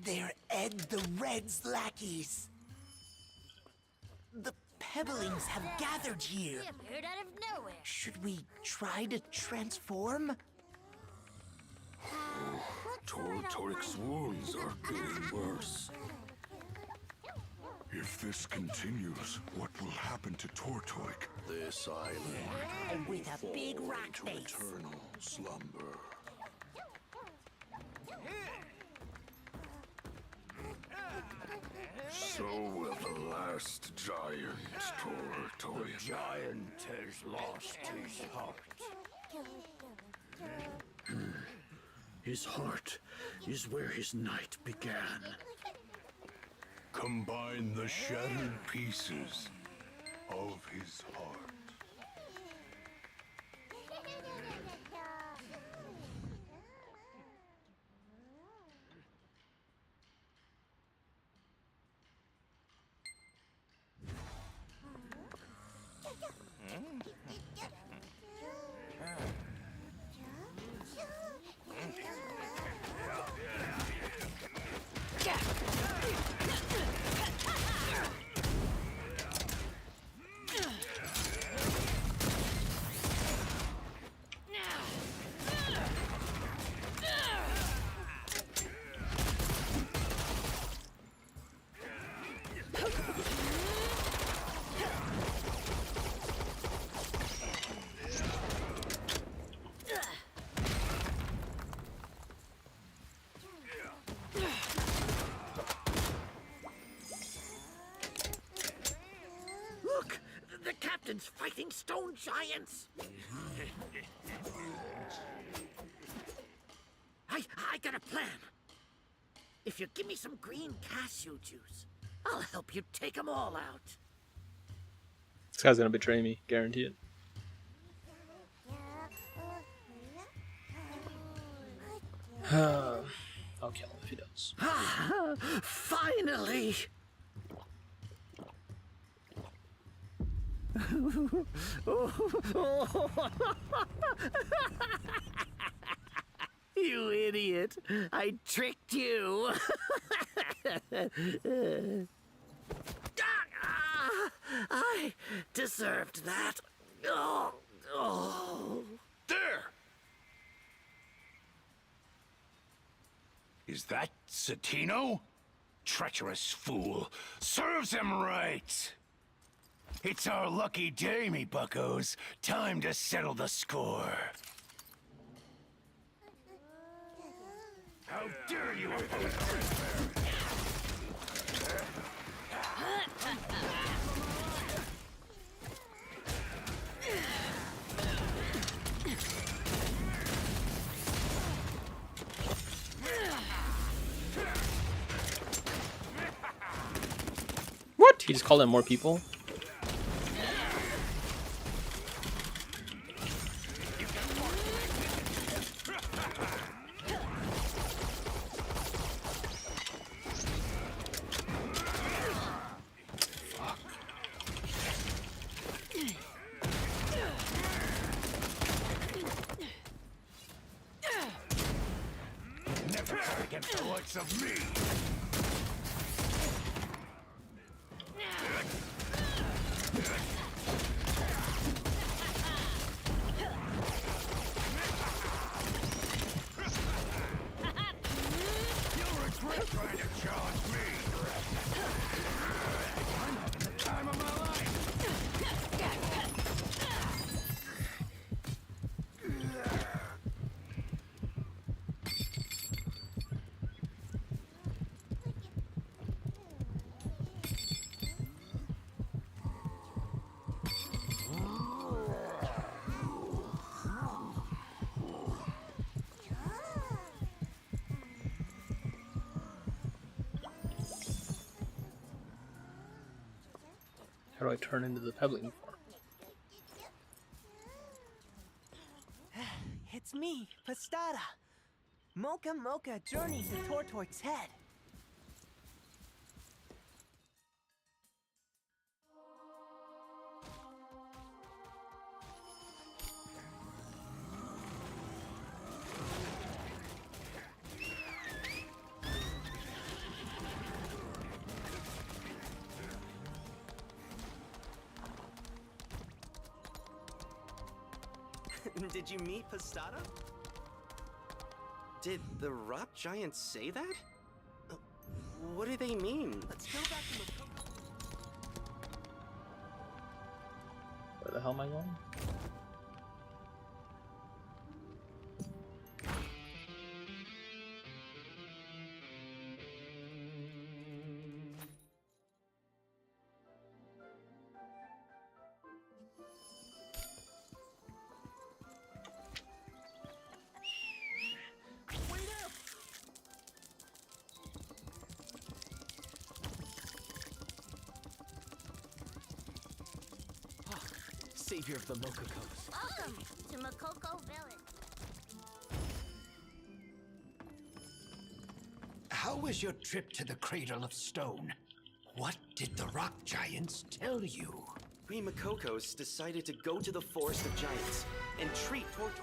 They're Ed the Red's lackeys. The Pebblings have gathered here. They appeared out of nowhere. Should we try to transform? Tortoric's wounds are getting worse. If this continues, what will happen to Tortoric? This island With a big rock into face. eternal slumber. So will the last giant, Tortoric. The giant has lost his heart. His heart is where his night began. Combine the shattered pieces of his heart. Look! The captain's fighting stone giants! I got a plan. If you give me some green cashew juice, I'll help you take them all out. This guy's gonna betray me, guarantee it. I'll kill him if he does. Finally! You idiot! I tricked you! I deserved that. There! Is that Satino? Treacherous fool. Serves him right. It's our lucky day, me buckos. Time to settle the score. How dare you oppose What? He just called in more people? Never fight against the likes of me. How do I turn into the pebbling form? It's me, Pastada. Mocha Mocha journey to Tortoise's head. Did you meet Pastada? Did the rock giants say that? What do they mean? Let's go back to Makoko. Where the hell am I going? Savior of the Mokokos. Welcome to Makoko Village. How was your trip to the Cradle of Stone? What did the rock giants tell you? We Makokos decided to go to the Forest of Giants and treat Tortoise.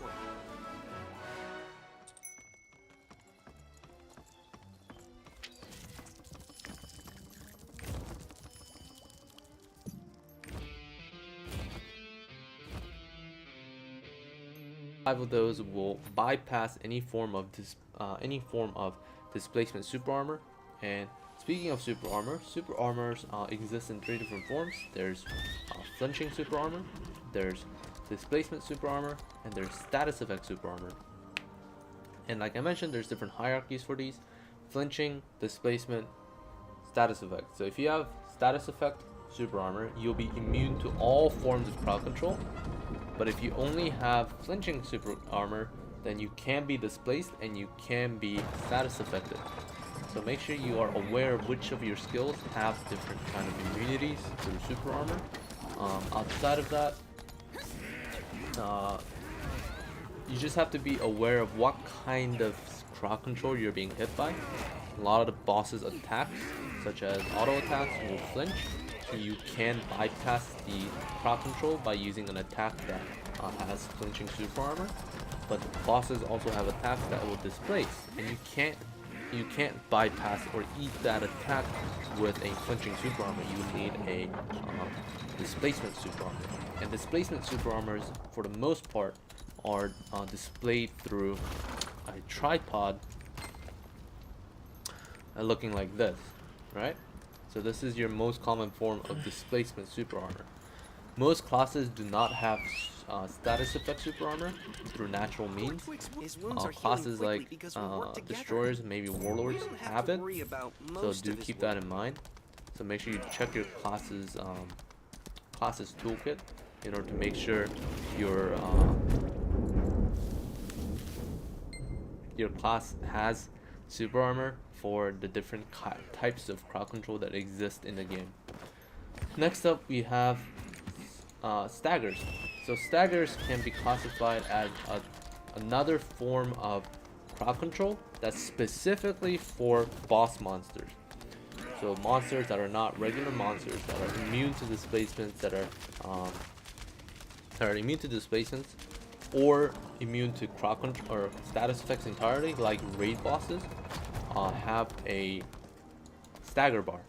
Five of those will bypass any form of displacement super armor. And speaking of super armors exist in 3 different forms. There's flinching super armor, there's displacement super armor, and there's status effect super armor. And like I mentioned, there's different hierarchies for these: flinching, displacement, status effect. So if you have status effect super armor, you'll be immune to all forms of crowd control. But if you only have flinching super armor, then you can be displaced and you can be status affected. So make sure you are aware of which of your skills have different kind of immunities through super armor. Outside of that, you just have to be aware of what kind of crowd control you're being hit by. A lot of the boss's attacks, such as auto attacks, will flinch. You can bypass the crowd control by using an attack that has flinching super armor, but bosses also have attacks that will displace, and you can't bypass or eat that attack with a flinching super armor. You need a displacement super armor, and displacement super armors for the most part are displayed through a tripod looking like this, right? So this is your most common form of displacement super armor. Most classes do not have status effect super armor through natural means. Classes like destroyers, maybe warlords have it, so do keep that in mind. So make sure you check your class's toolkit in order to make sure your class has super armor for the different types of crowd control that exist in the game. Next up, we have staggers. So staggers can be classified as another form of crowd control that's specifically for boss monsters. So monsters that are not regular monsters, that are immune to displacements, or immune to crowd control or status effects entirely, like raid bosses. Have a stagger bar.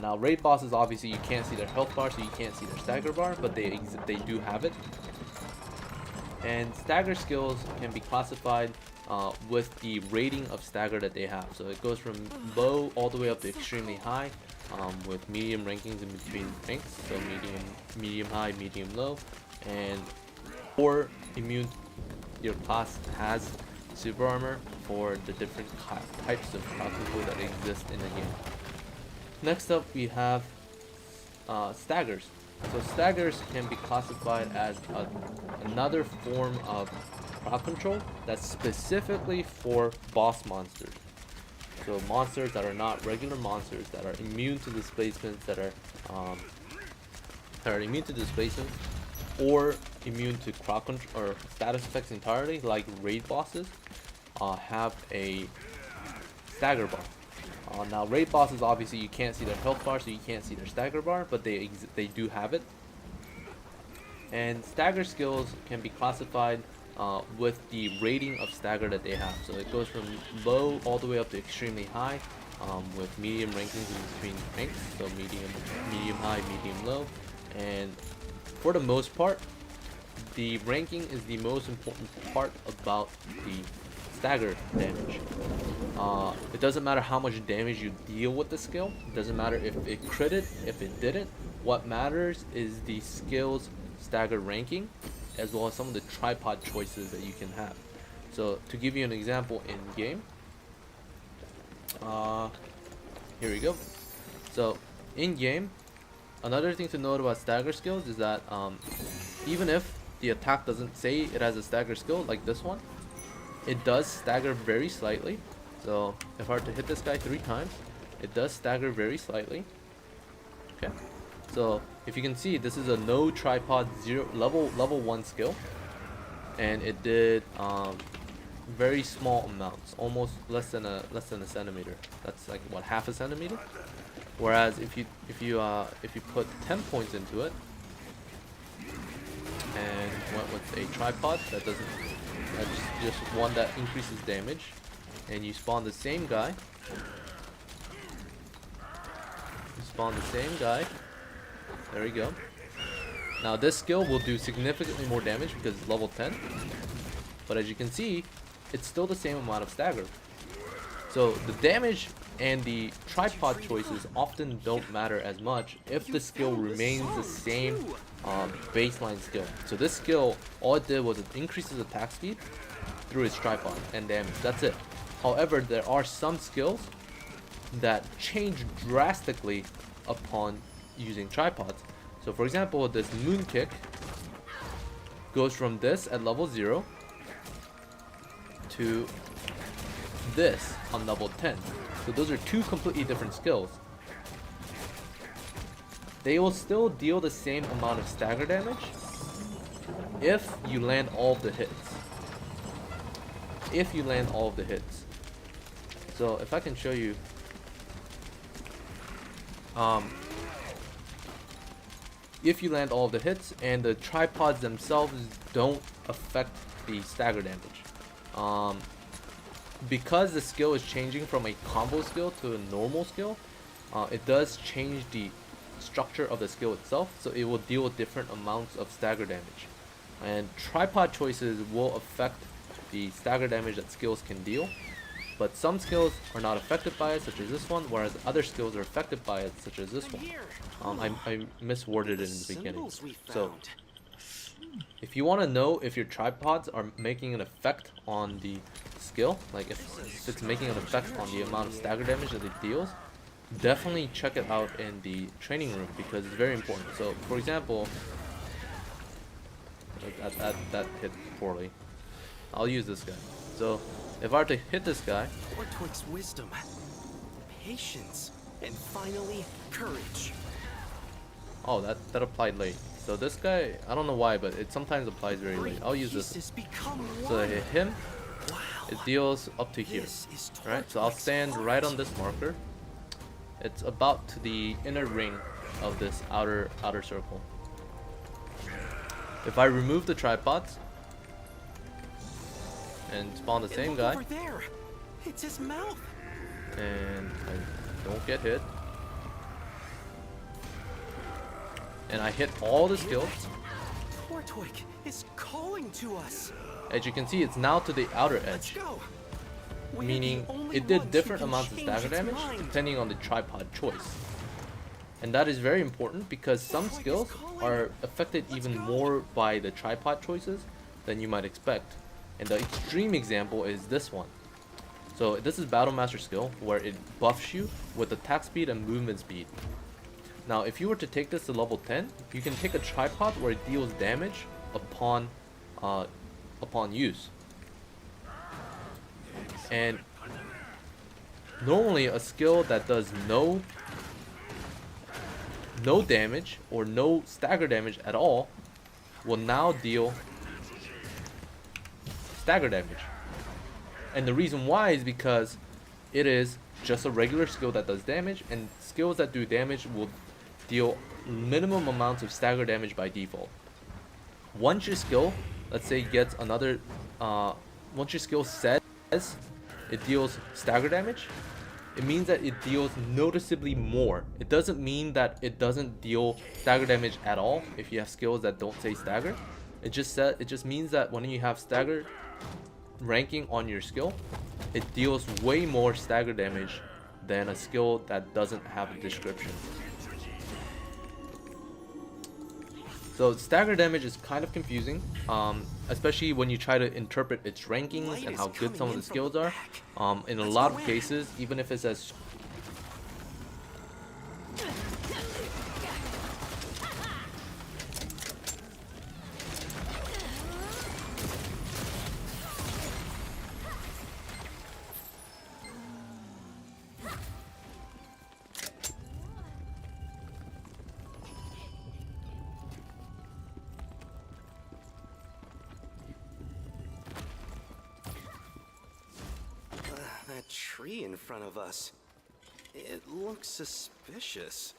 Now raid bosses, obviously you can't see their health bar, so you can't see their stagger bar, but they do have it. And stagger skills can be classified with the rating of stagger that they have. So it goes from low all the way up to extremely high, with medium rankings in between ranks. So medium high, medium low, and or immune. Your class has super armor for the different types of crowd control that exist in the game. Next up, we have staggers. So staggers can be classified as another form of crowd control that's specifically for boss monsters. So monsters that are not regular monsters, that are immune to displacements, that are that are immune to displacement or immune to crowd control or status effects entirely, like raid bosses, have a stagger bar. Now raid bosses, obviously you can't see their health bar, so you can't see their stagger bar, but they do have it. And stagger skills can be classified with the rating of stagger that they have. So it goes from low all the way up to extremely high, with medium rankings in between ranks. So medium high, medium low. And for the most part, the ranking is the most important part about the stagger damage. It doesn't matter how much damage you deal with the skill. It doesn't matter if it critted, if it didn't. What matters is the skill's stagger ranking, as well as some of the tripod choices that you can have. So to give you an example in game, here we go. So in game, another thing to note about stagger skills is that even if the attack doesn't say it has a stagger skill like this one, it does stagger very slightly. So if I were to hit this guy 3 times, it does stagger very slightly. Okay, so if you can see, this is a no tripod level 1 skill, and it did very small amounts, almost less than a centimeter. That's like what, half a centimeter. Whereas if you put 10 points into it and went with a tripod that doesn't, just one that increases damage, and you spawn the same guy, there we go. Now this skill will do significantly more damage because it's level 10, but as you can see, it's still the same amount of stagger. So the damage and the tripod choices often don't matter as much if the skill remains the same baseline skill. So this skill, all it did was it increases attack speed through its tripod and damage. That's it. However, there are some skills that change drastically upon using tripods. So for example, this moon kick goes from this at level 0 to this on level 10. So those are 2 completely different skills. They will still deal the same amount of stagger damage if you land all of the hits. So if I can show you, if you land all of the hits, and the tripods themselves don't affect the stagger damage. Because the skill is changing from a combo skill to a normal skill, it does change the structure of the skill itself, so it will deal with different amounts of stagger damage. And tripod choices will affect the stagger damage that skills can deal, but some skills are not affected by it, such as this one, whereas other skills are affected by it, such as this one. I misworded it in the beginning. So if you want to know if your tripods are making an effect on the skill, like if it's making an effect on the amount of stagger damage that it deals, definitely check it out in the training room, because it's very important. So for example, that hit poorly. I'll use this guy. So if I were to hit this guy, Ortwig's wisdom, patience, and finally courage. Oh, that applied late. So this guy, I don't know why, but it sometimes applies very late. I'll use this. So I hit him. It deals up to here. Right? So I'll stand right on this marker. It's about to the inner ring of this outer circle. If I remove the tripods and spawn the same guy, it's his mouth, and I don't get hit, and I hit all the skills, Ortwig is calling to us. as you can see, it's now to the outer edge, meaning it did different amounts of stagger damage depending on the tripod choice. And that is very important because some skills are affected even more by the tripod choices than you might expect. And the extreme example is this one. So this is Battle Master skill, where it buffs you with attack speed and movement speed. Now if you were to take this to level 10, you can take a tripod where it deals damage upon use. And normally a skill that does no no damage or no stagger damage at all will now deal stagger damage. And the reason why is because it is just a regular skill that does damage, and skills that do damage will deal minimum amounts of stagger damage by default. Once your skill, let's say, gets another, once your skill says it deals stagger damage, it means that it deals noticeably more. It doesn't mean that it doesn't deal stagger damage at all if you have skills that don't say stagger. It just means that when you have stagger ranking on your skill, it deals way more stagger damage than a skill that doesn't have a description. So stagger damage is kind of confusing, especially when you try to interpret its rankings and how good some of the skills are. In a lot of cases, even if it says that tree in front of us. It looks suspicious.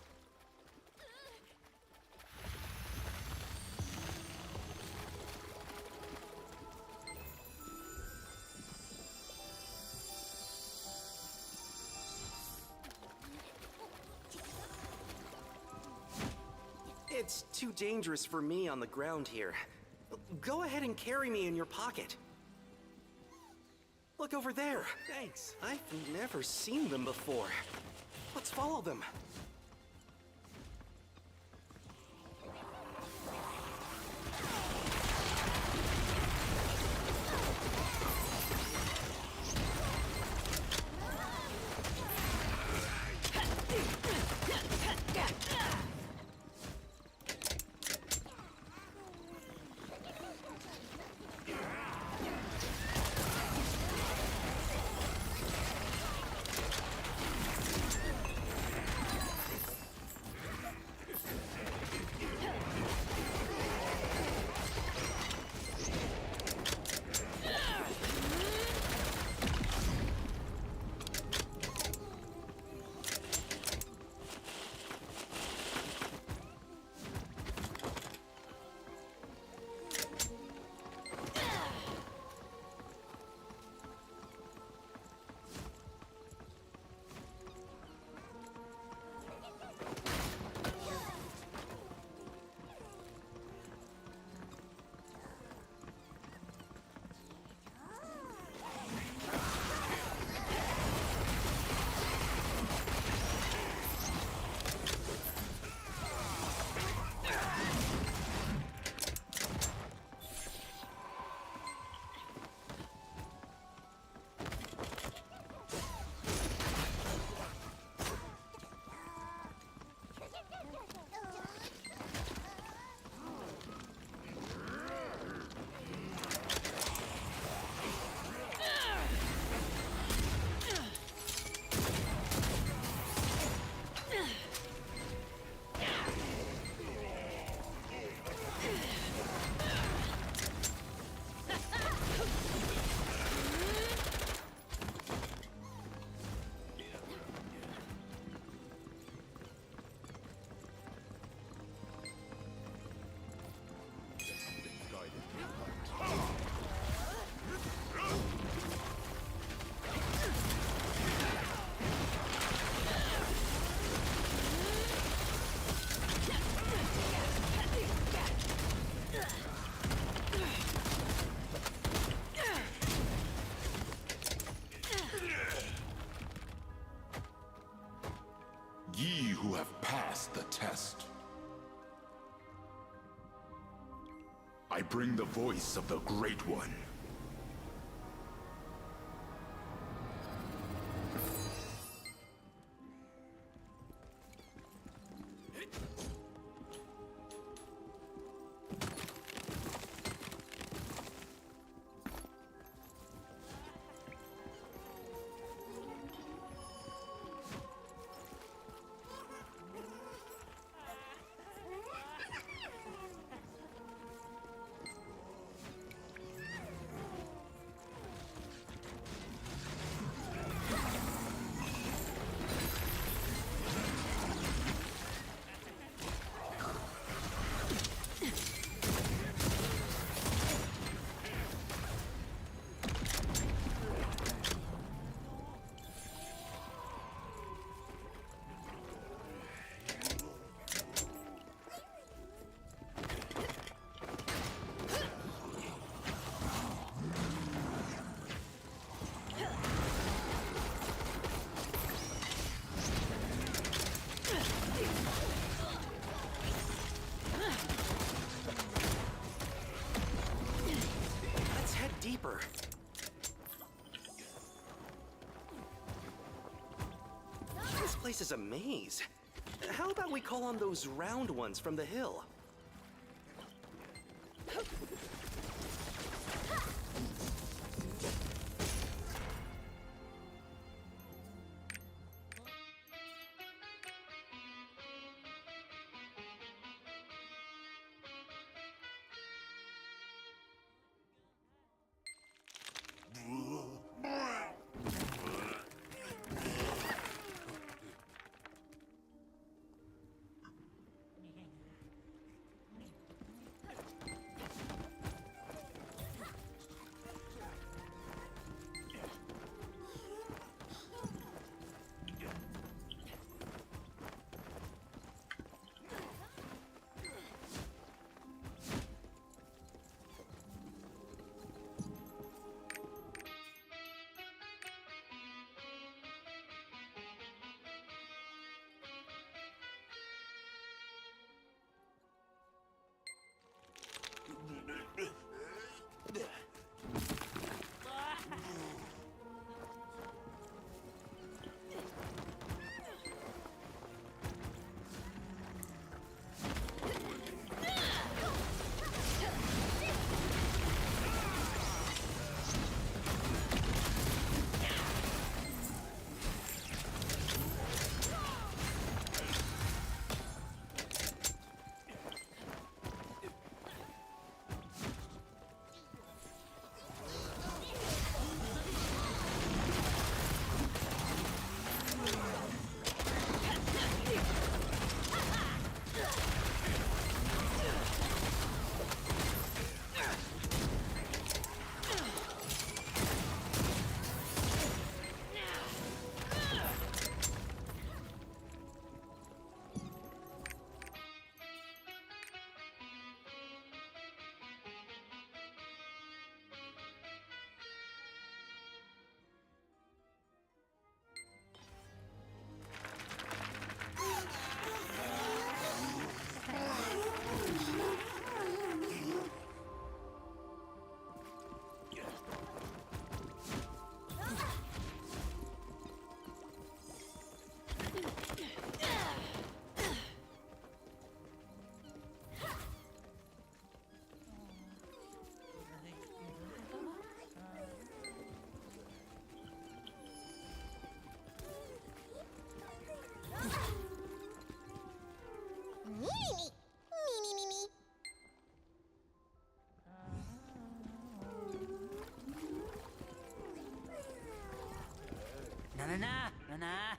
It's too dangerous for me on the ground here. Go ahead and carry me in your pocket. Look over there. Thanks. I've never seen them before. Let's follow them. Ye who have passed the test. I bring the voice of the Great One. deeper. This place is a maze. How about we call on those round ones from the hill? Na.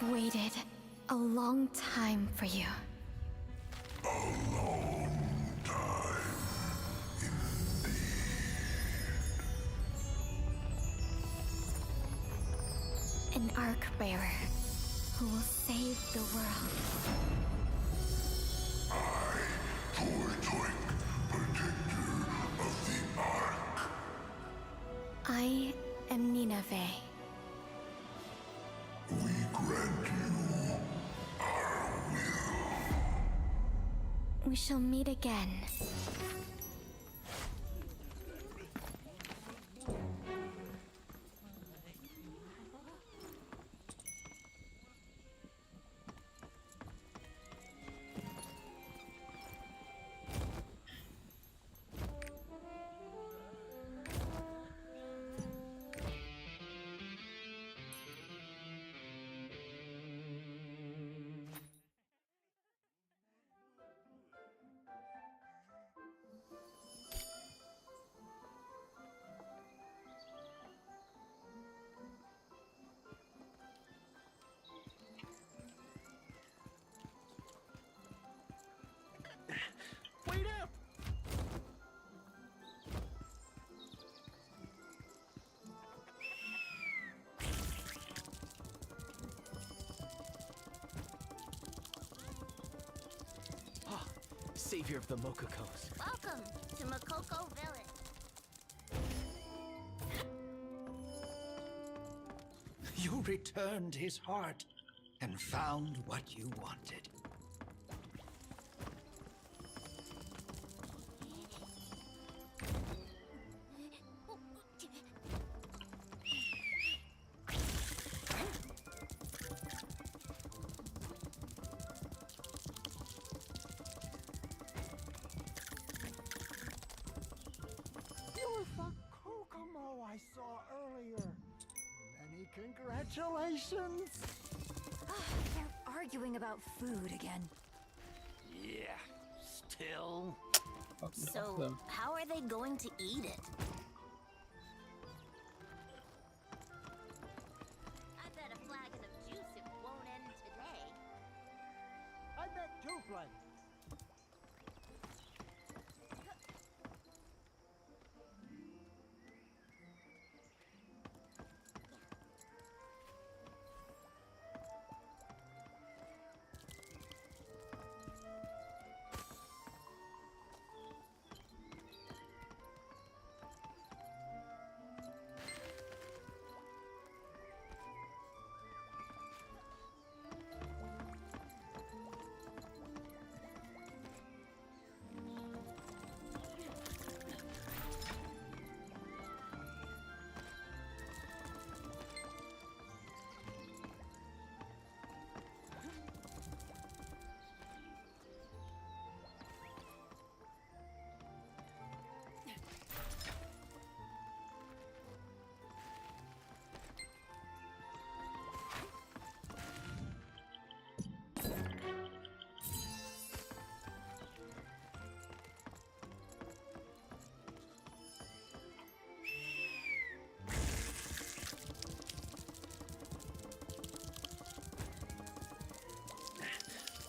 I've waited a long time for you. An arc bearer who will save the world. I am Nineveh. We grant you our will. We shall meet again. Wait up! Ah, savior of the Mokokos. Welcome to Makoko Village. You returned his heart and found what you wanted. You're the Kokomo I saw earlier. Many congratulations. They're arguing about food again. Yeah, still. So, how are they going to eat it? I bet a flagon of juice it won't end today. I bet 2 flights.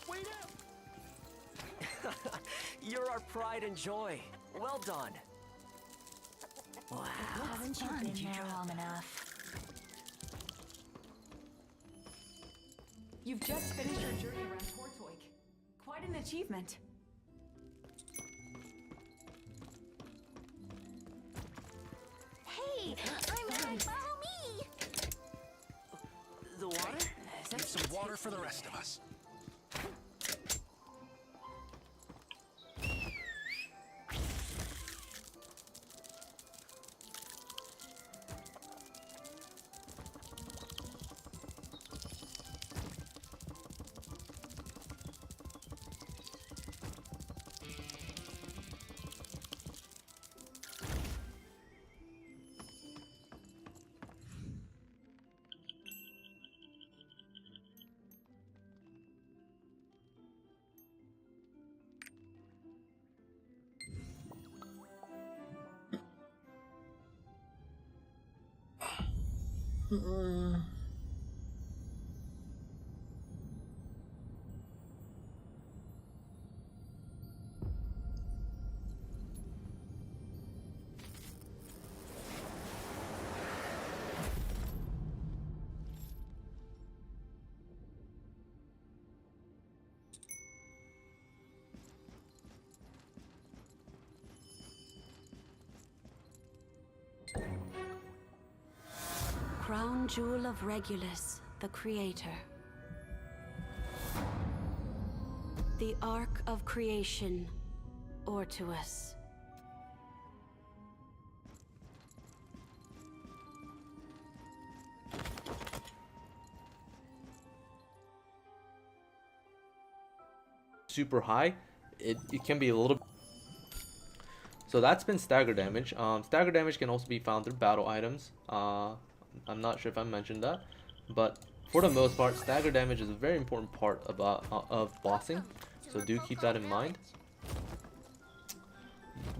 Wait up! You're our pride and joy. Well done. Wow. Haven't you been there long enough? You've just finished your journey around Tortoik. Quite an achievement. Hey, I'm ready. Follow me. The water? Need some water for the rest of us. crown jewel of Regulus, the Creator. The Ark of Creation, Ortuus. Super high, it can be a little. So that's been stagger damage. Stagger damage can also be found through battle items. I'm not sure if I mentioned that, but for the most part, stagger damage is a very important part of bossing. So do keep that in mind.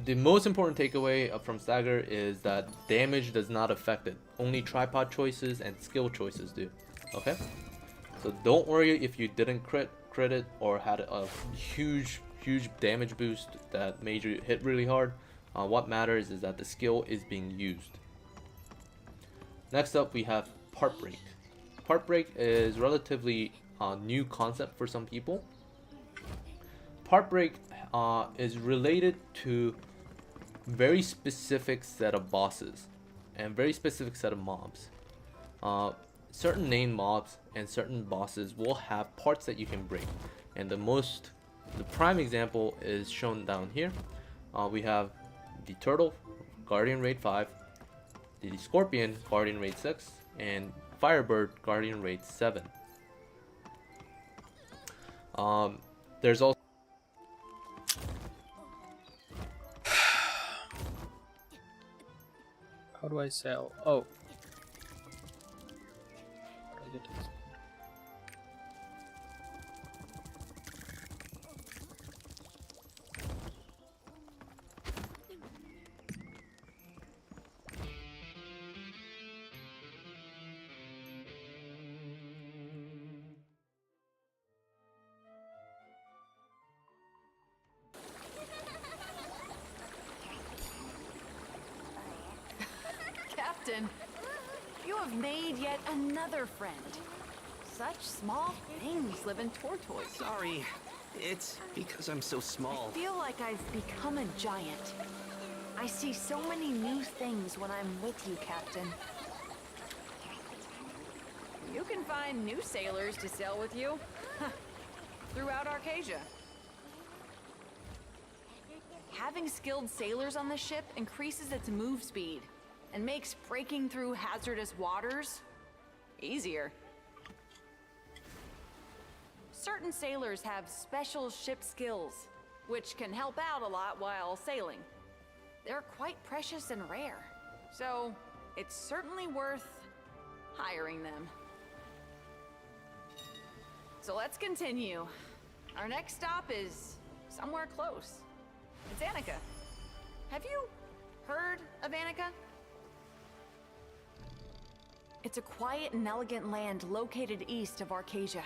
The most important takeaway from stagger is that damage does not affect it. Only tripod choices and skill choices do. Okay? So don't worry if you didn't crit it or had a huge damage boost that made you hit really hard. What matters is that the skill is being used. Next up we have part break. Part break is relatively new concept for some people. Part break is related to very specific set of bosses and very specific set of mobs. Certain named mobs and certain bosses will have parts that you can break, and the prime example is shown down here. We have the turtle, Guardian Raid 5, the scorpion, Guardian Raid 6, and Firebird, Guardian Raid 7. There's also how do I sell? Oh. How do I get to this? Captain, you have made yet another friend. Such small things live in Tortoise. Sorry, it's because I'm so small. I feel like I've become a giant. I see so many new things when I'm with you, Captain. You can find new sailors to sail with you throughout Arcasia. Having skilled sailors on the ship increases its move speed and makes breaking through hazardous waters easier. Certain sailors have special ship skills, which can help out a lot while sailing. They're quite precious and rare, so it's certainly worth hiring them. So let's continue. Our next stop is somewhere close. It's Annika. Have you heard of Annika? It's a quiet and elegant land located east of Arcasia.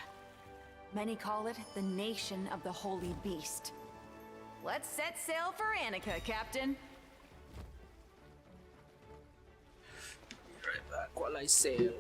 Many call it the Nation of the Holy Beast. Let's set sail for Annika, Captain. Right back while I sail.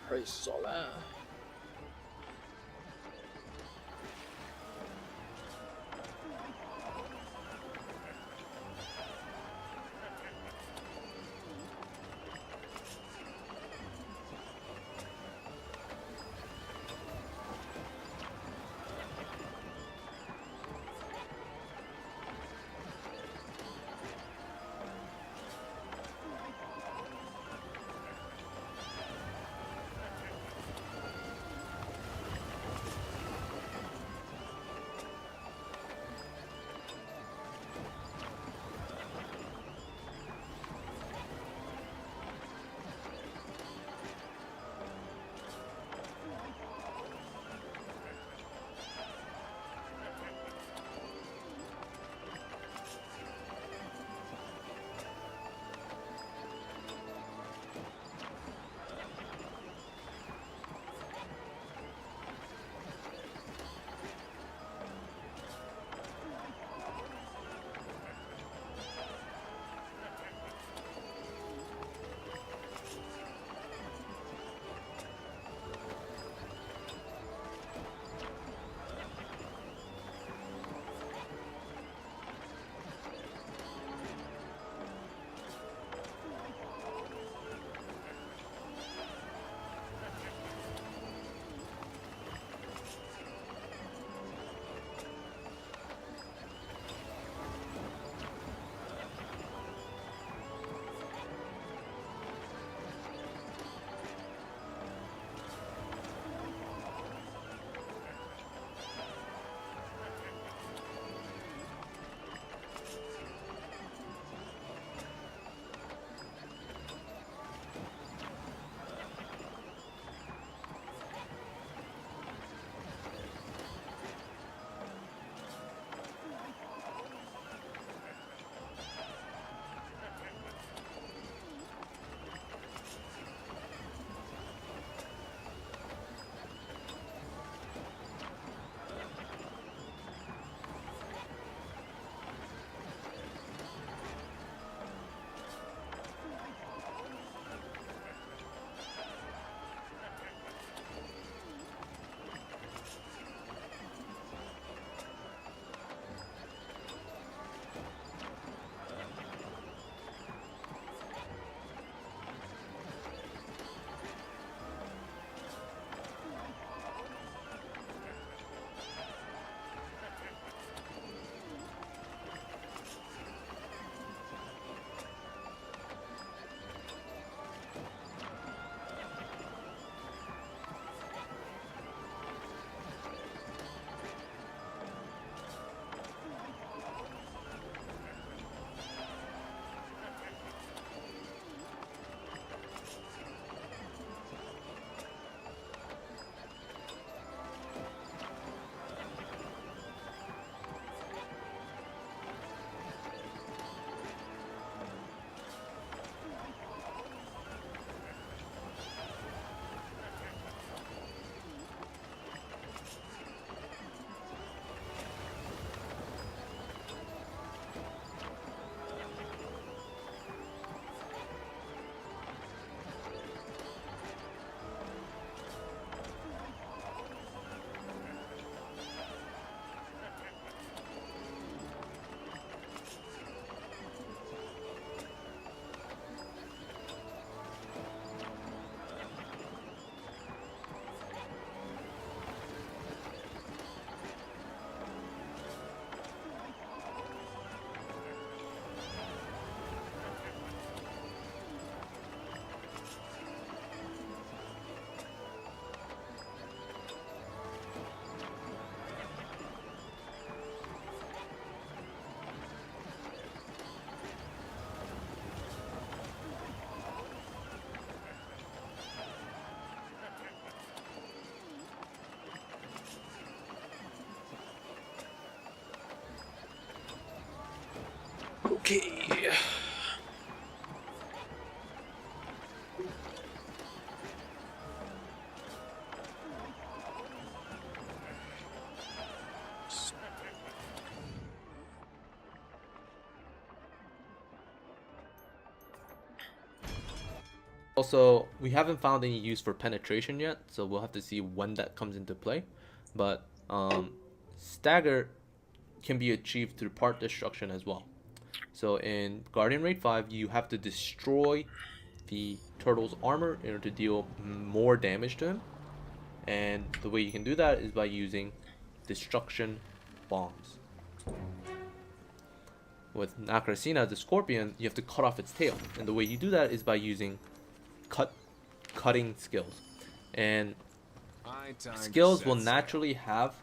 price all that. Okay. Also, we haven't found any use for penetration yet, so we'll have to see when that comes into play. But stagger can be achieved through part destruction as well. So in Guardian Raid 5, you have to destroy the turtle's armor in order to deal more damage to him. And the way you can do that is by using destruction bombs. With Nakrasina, the scorpion, you have to cut off its tail. And the way you do that is by using cutting skills. And skills will naturally have,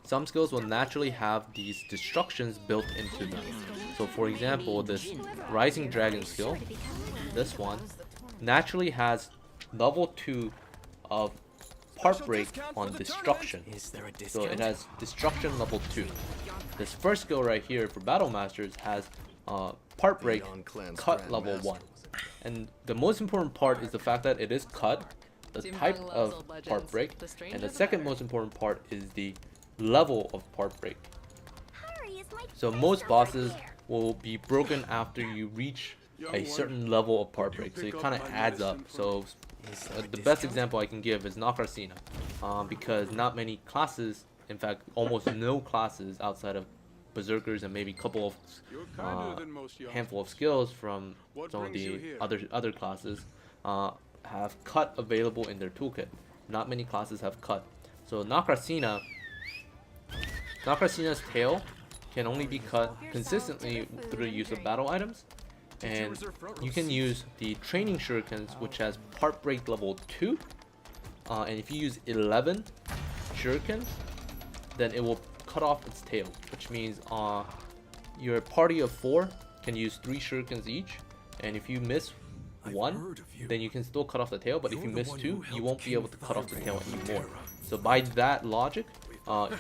some skills will naturally have these destructions built into them. So for example, this Rising Dragon skill, this one, naturally has level 2 of part break on destruction. So it has destruction level 2. This first skill right here for Battle Masters has part break cut level 1. And the most important part is the fact that it is cut, the type of part break, and the second most important part is the level of part break. So most bosses will be broken after you reach a certain level of part break, so it kind of adds up. So the best example I can give is Nakrasina, because not many classes, in fact almost no classes outside of Berserkers and maybe a couple of handful of skills from some of the other classes have cut available in their toolkit. Not many classes have cut. So Nakrasina's tail can only be cut consistently through the use of battle items, and you can use the training shurikens, which has part break level 2, and if you use 11 shurikens, then it will cut off its tail, which means your party of 4 can use 3 shurikens each, and if you miss 1, then you can still cut off the tail, but if you miss 2, you won't be able to cut off the tail anymore. So by that logic,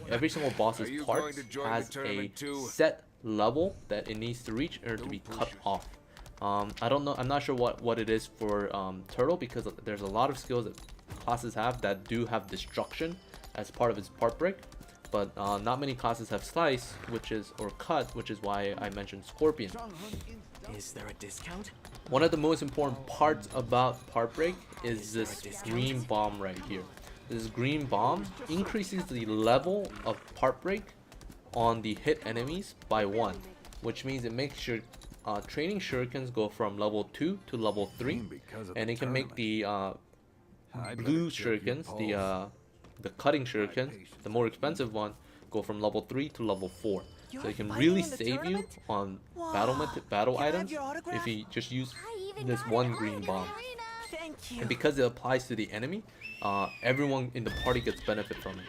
every single boss's parts has a set level that it needs to reach in order to be cut off. I don't know, I'm not sure what it is for Turtle, because there's a lot of skills that classes have that do have destruction as part of its part break, but not many classes have slice, or cut, which is why I mentioned Scorpion. Is there a discount? One of the most important parts about part break is this green bomb right here. This green bomb increases the level of part break on the hit enemies by 1, which means it makes your training shurikens go from level 2 to level 3, and it can make the blue shurikens, the cutting shurikens, the more expensive one, go from level 3 to level 4. So it can really save you on battle items if you just use this one green bomb. And because it applies to the enemy, everyone in the party gets benefit from it.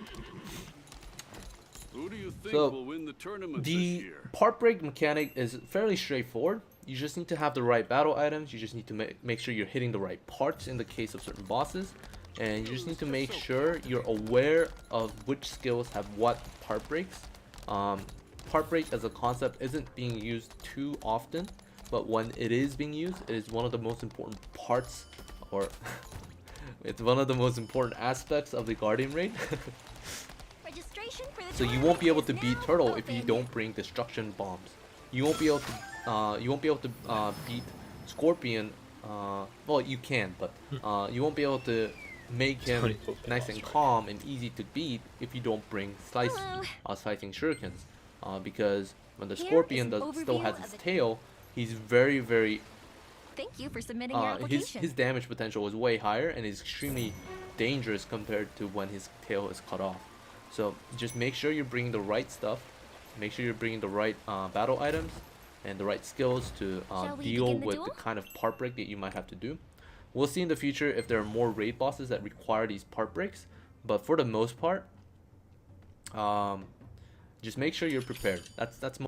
Who do you think So will win the tournament the this year? part break mechanic is fairly straightforward. You just need to have the right battle items. You just need to make sure you're hitting the right parts in the case of certain bosses, and you just need to make sure you're aware of which skills have what part breaks. Part break as a concept isn't being used too often, but when it is being used, it is one of the most important parts, or it's one of the most important aspects of the Guardian Raid. So you won't be able to beat Turtle if you don't bring destruction bombs. You won't be able to beat Scorpion. Well, you can, but you won't be able to make him nice and calm and easy to beat if you don't bring slicing shurikens. Because when the Scorpion still has his tail, he's very Thank you for submitting your application. his damage potential is way higher and is extremely dangerous compared to when his tail is cut off. So just make sure you're bringing the right stuff, make sure you're bringing the right battle items and the right skills to deal with the kind of part break that you might have to do. We'll see in the future if there are more raid bosses that require these part breaks, but for the most part, just make sure you're prepared. That's more.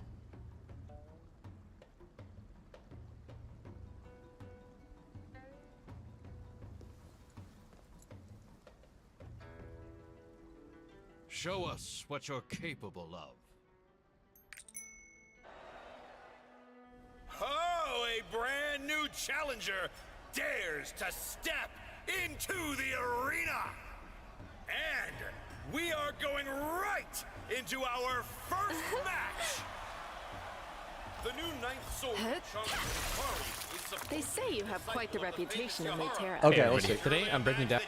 Show us what you're capable of. Oh, a brand new challenger dares to step into the arena. And we are going right into our first match. They say you have quite the reputation in Latera. Okay, let's see. Today I'm breaking down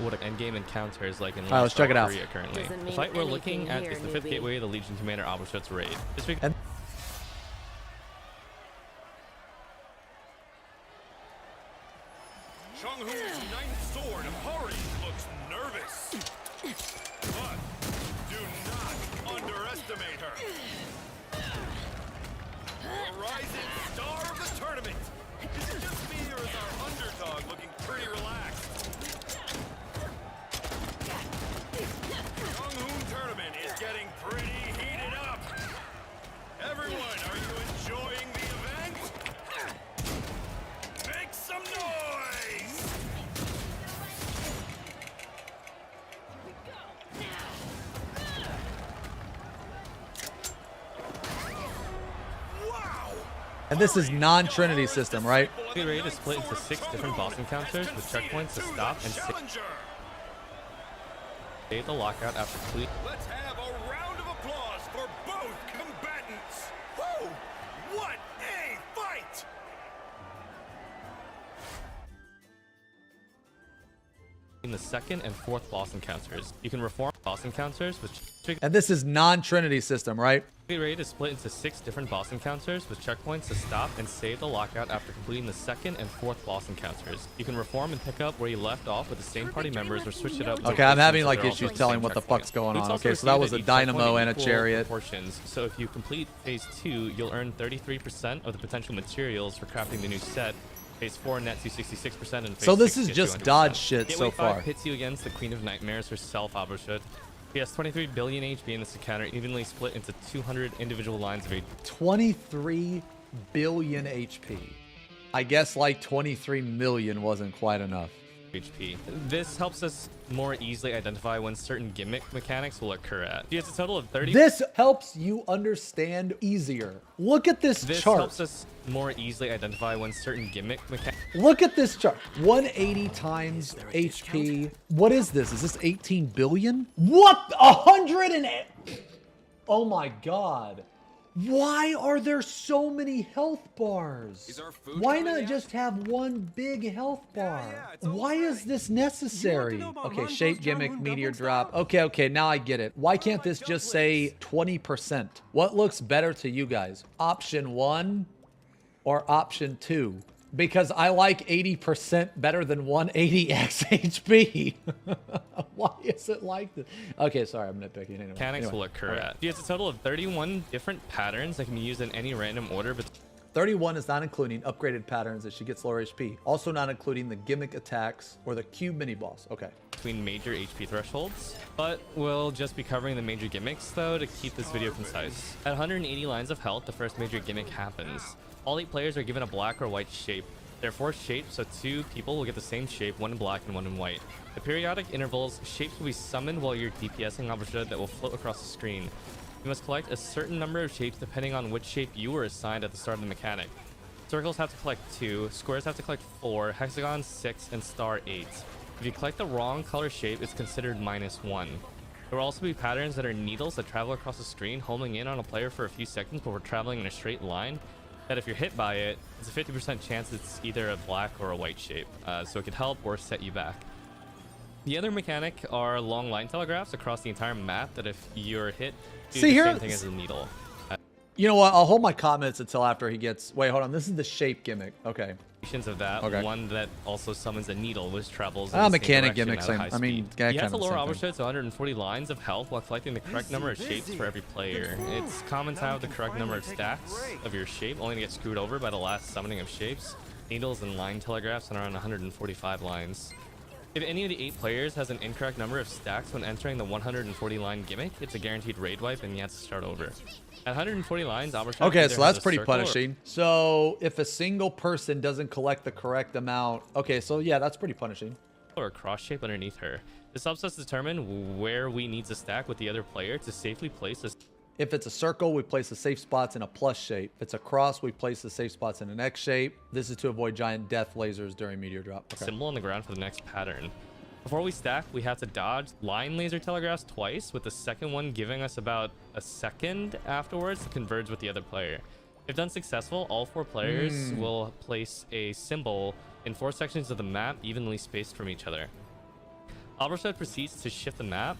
what an endgame encounter is like in let's check it out. Korea currently. The fight we're looking at is the 5th gateway of the Legion Commander Albert's raid. This week. Chong-Hu's ninth sword, Hurry, looks nervous. But do not underestimate her. The rising star of the tournament. Is it just me or is our underdog looking pretty relaxed? Chong-Hun tournament is getting pretty heated up. Everyone, are you enjoying the event? Make some noise! And this is non-Trinity system, right? The raid is split into 6 different boss encounters with checkpoints to stop and save the lockout after complete. Let's have a round of applause for both combatants. Woo! What a fight! In the 2nd and 4th boss encounters, you can reform boss encounters with. And this is non-Trinity system, right? The raid is split into 6 different boss encounters with checkpoints to stop and save the lockout after completing the 2nd and 4th boss encounters. You can reform and pick up where you left off with the same party members or switch it up. Okay, I'm having like issues telling what the fuck's going on. Okay, so that was a dynamo and a chariot. Portions. So if you complete phase 2, you'll earn 33% of the potential materials for crafting the new set. Phase 4 nets you 66% and phase so this 6 is gets you just 100%. dodge shit Gateway so 5 far. hits you against the Queen of Nightmares herself, Abershut. He has 23 billion HP in this encounter, evenly split into 200 individual lines of HP. 23 billion HP. I guess like 23 million wasn't quite enough. HP. This helps us more easily identify when certain gimmick mechanics will occur at. He has a total of 30. This helps you understand easier. Look at this This chart. helps us more easily identify when certain gimmick mechanics. Look at this chart. 180 times HP. What is this? Is this 18 billion? What? 100 and... Oh my god. Why are there so many health bars? Why not just have one big health bar? Why is this necessary? Okay, shape gimmick, meteor drop. Okay, now I get it. Why can't this just say 20%? What looks better to you guys? Option 1 or option 2? Because I like 80% better than 180x HP. Why is it like this? Okay, sorry, I'm nitpicking. Anyway. Mechanics will occur at. He has a total of 31 different patterns that can be used in any random order. But 31 is not including upgraded patterns as she gets lower HP. Also not including the gimmick attacks or the cube mini boss. Okay. Between major HP thresholds. But we'll just be covering the major gimmicks though to keep this video concise. At 180 lines of health, the first major gimmick happens. All 8 players are given a black or white shape. There are 4 shapes, so 2 people will get the same shape, 1 in black and 1 in white. At periodic intervals, shapes will be summoned while you're DPSing Abershut that will float across the screen. You must collect a certain number of shapes depending on which shape you were assigned at the start of the mechanic. Circles have to collect 2, squares have to collect 4, hexagons 6, and star 8. If you collect the wrong color shape, it's considered -1. There will also be patterns that are needles that travel across the screen, homing in on a player for a few seconds before traveling in a straight line. That if you're hit by it, it's a 50% chance it's either a black or a white shape, so it could help or set you back. The other mechanic are long line telegraphs across the entire map that if you're hit, do the same thing as a needle. You know what? I'll hold my comments until after he gets... Wait, hold on. This is the shape gimmick. Okay. Of that, okay. One that also summons a needle, which travels. Mechanic gimmicks. I mean, you have to lower Abershut to 140 lines of health while collecting the correct number of shapes for every player. It's common to have the correct number of stacks of your shape, only to get screwed over by the last summoning of shapes. Needles and line telegraphs are around 145 lines. If any of the 8 players has an incorrect number of stacks when entering the 140 line gimmick, it's a guaranteed raid wipe and you have to start over. At 140 lines, Abershut okay, so that's pretty punishing. So if a single person doesn't collect the correct amount, okay, so yeah, that's pretty punishing. Or a cross shape underneath her. This helps us determine where we need to stack with the other player to safely place this. If it's a circle, we place the safe spots in a plus shape. If it's a cross, we place the safe spots in an X shape. This is to avoid giant death lasers during meteor drop. Okay. Symbol on the ground for the next pattern. Before we stack, we have to dodge line laser telegraphs twice, with the second one giving us about a second afterwards to converge with the other player. If done successful, all 4 players will place a symbol in 4 sections of the map evenly spaced from each other. Albershot proceeds to shift the map,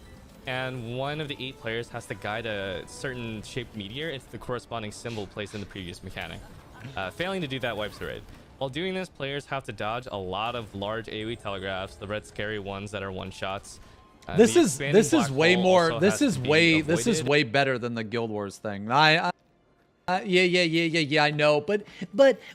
and one of the 8 players has to guide a certain shaped meteor into the corresponding symbol placed in the previous mechanic. Failing to do that wipes the raid. While doing this, players have to dodge a lot of large AoE telegraphs, the red scary ones that are one-shots. This is way more. This is way better than the Guild Wars thing. Yeah, I know, but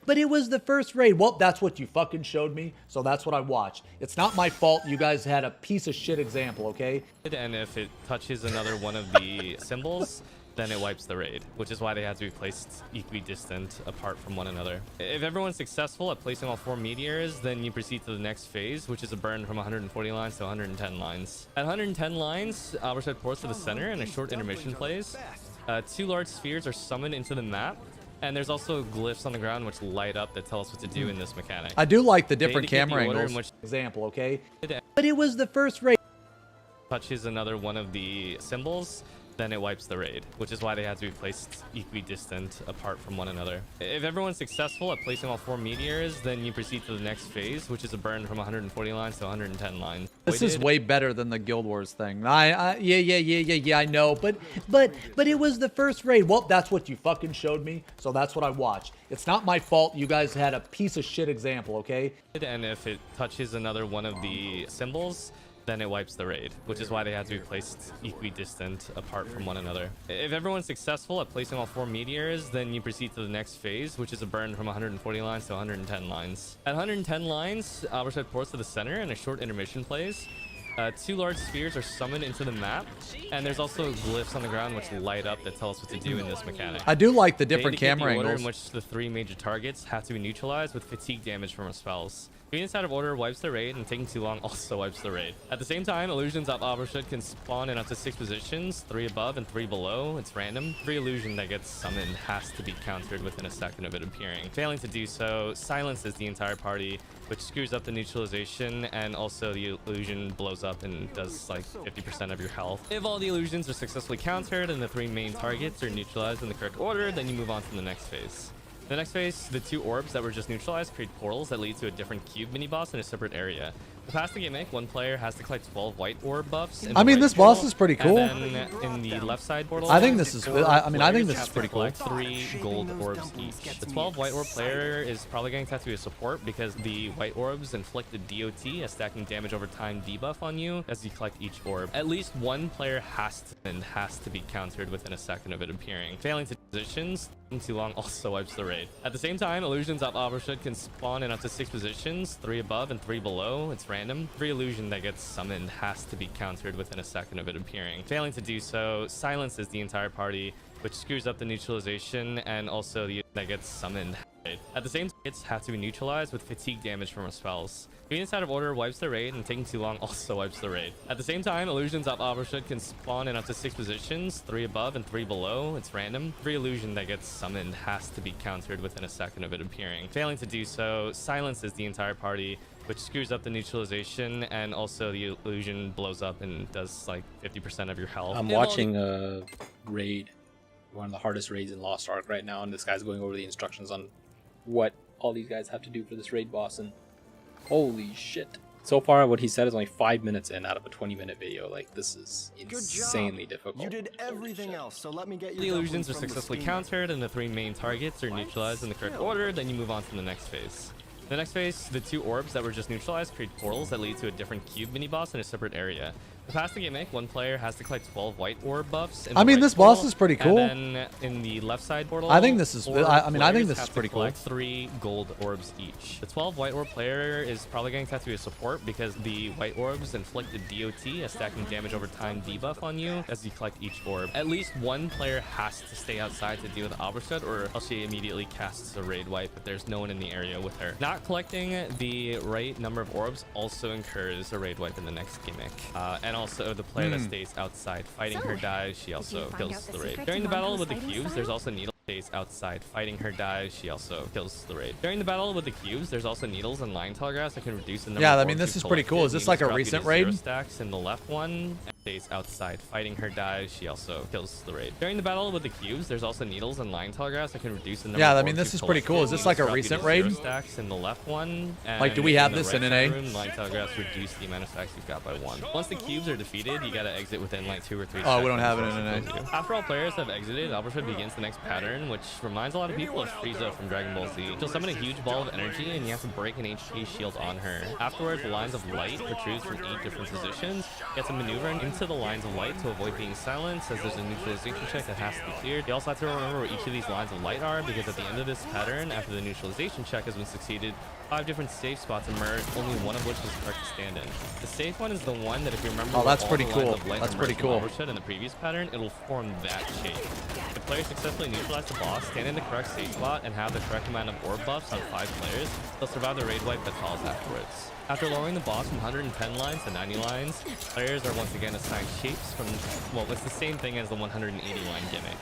it was the first raid. Well, that's what you fucking showed me, so that's what I watched. It's not my fault you guys had a piece of shit example, okay? And if it touches another one of the symbols, then it wipes the raid, which is why they have to be placed equidistant apart from one another. If everyone's successful at placing all 4 meteors, then you proceed to the next phase, which is a burn from 140 lines to 110 lines. At 110 lines, Albershot pours to the center and a short intermission plays. 2 large spheres are summoned into the map, and there's also glyphs on the ground which light up that tell us what to do in this mechanic. I do like the different camera angles example, okay? But it was the first raid. Touches another one of the symbols, then it wipes the raid, which is why they have to be placed equidistant apart from one another. If everyone's successful at placing all 4 meteors, then you proceed to the next phase, which is a burn from 140 lines to 110 lines. This is way better than the Guild Wars thing. Yeah, I know, but it was the first raid. Well, that's what you fucking showed me, so that's what I watched. It's not my fault you guys had a piece of shit example, okay? And if it touches another one of the symbols, then it wipes the raid, which is why they have to be placed equidistant apart from one another. If everyone's successful at placing all 4 meteors, then you proceed to the next phase, which is a burn from 140 lines to 110 lines. At 110 lines, Albershot pours to the center and a short intermission plays. 2 large spheres are summoned into the map, and there's also glyphs on the ground which light up that tell us what to do in this mechanic. I do like the different camera order angles. In which the 3 major targets have to be neutralized with fatigue damage from our spells. Being inside of order wipes the raid, and taking too long also wipes the raid. At the same time, illusions of Albershot can spawn in up to 6 positions, 3 above and 3 below. It's random. Every illusion that gets summoned has to be countered within a second of it appearing. Failing to do so silences the entire party, which screws up the neutralization, and also the illusion blows up and does like 50% of your health. If all the illusions are successfully countered and the 3 main targets are neutralized in the correct order, then you move on to the next phase. In the next phase, the 2 orbs that were just neutralized create portals that lead to a different cube mini-boss in a separate area. To pass the gimmick, 1 player has to collect 12 white orb buffs. I mean, this boss is pretty cool. And then in the left side portal, I think this is. I think this is pretty cool. 3 gold orbs each. The 12 white orb player is probably going to have to be a support because the white orbs inflict a DOT, a stacking damage over time debuff on you as you collect each orb. At least 1 player has to be countered within a second of it appearing. Failing to positions, too long also wipes the raid. At the same time, illusions of Albershot can spawn in up to 6 positions, 3 above and 3 below. It's random. Every illusion that gets summoned has to be countered within a second of it appearing. Failing to do so silences the entire party, which screws up the neutralization, and also the that gets summoned. At the same time, hits have to be neutralized with fatigue damage from our spells. Being inside of order wipes the raid, and taking too long also wipes the raid. At the same time, illusions of Albershot can spawn in up to 6 positions, 3 above and 3 below. It's random. Every illusion that gets summoned has to be countered within a second of it appearing. Failing to do so silences the entire party, which screws up the neutralization, and also the illusion blows up and does like 50% of your health. I'm watching a raid, one of the hardest raids in Lost Ark right now, and this guy's going over the instructions on what all these guys have to do for this raid boss, and holy shit. So far, what he said is only 5 minutes in out of a 20-minute video. Like, this is insanely difficult. You did everything else, so let me get your the illusions are successfully countered, and the 3 main targets are neutralized in the correct order, then you move on to the next phase. In the next phase, the 2 orbs that were just neutralized create portals that lead to a different cube mini-boss in a separate area. To pass the gimmick, 1 player has to collect 12 white orb buffs. I mean, this boss is pretty cool. And then in the left side portal, I think this is. I think this is pretty cool. 3 gold orbs each. The 12 white orb player is probably going to have to be a support because the white orbs inflict a DOT, a stacking damage over time debuff on you as you collect each orb. At least 1 player has to stay outside to deal with Albershot, or else she immediately casts a raid wipe if there's no one in the area with her. Not collecting the right number of orbs also incurs a raid wipe in the next gimmick. And also the player that stays outside fighting her dies, she also kills the raid. During the battle with the cubes, there's also needle Stays outside fighting her dive. She also kills the raid. During the battle with the cubes, there's also needles and line telegraphs that can reduce the number Yeah, of I mean, orbs this you is pretty cool. Is collected. this like a Needles drop you recent to 0 raid? stacks in the left one. Stays outside fighting her dive. She also kills the raid. During the battle with the cubes, there's also needles and line telegraphs that can reduce the number Yeah, of I mean, orbs this you is pretty cool. Is collected. this like a Needles drop you recent to raid? 0 stacks in the left one. Like, do we have in the this in right NA? room, line telegraphs reduce the amount of stacks you've got by 1. Once the cubes are defeated, you gotta exit within like 2 or 3 Oh, we don't seconds. have it in NA. After all players have exited, Alberta begins the next pattern, which reminds a lot of people of Frieza from Dragon Ball Z. She'll summon a huge ball of energy, and you have to break an HP shield on her. Afterwards, the lines of light protrudes from 8 different positions. You have to maneuver into the lines of light to avoid being silenced, as there's a neutralization check that has to be cleared. You also have to remember where each of these lines of light are, because at the end of this pattern, after the neutralization check has been succeeded, 5 different safe spots emerge, only one of which is correct to stand in. The safe one is the one that if you remember, Oh, that's all pretty the lines cool. of light That's pretty emerge from cool. Overshoot in the previous pattern, it'll form that shape. If players successfully neutralize the boss, stand in the correct safe spot, and have the correct amount of orb buffs on 5 players, they'll survive the raid wipe that follows afterwards. After lowering the boss from 110 lines to 90 lines, players are once again assigned shapes from, well, it's the same thing as the 180 line gimmick.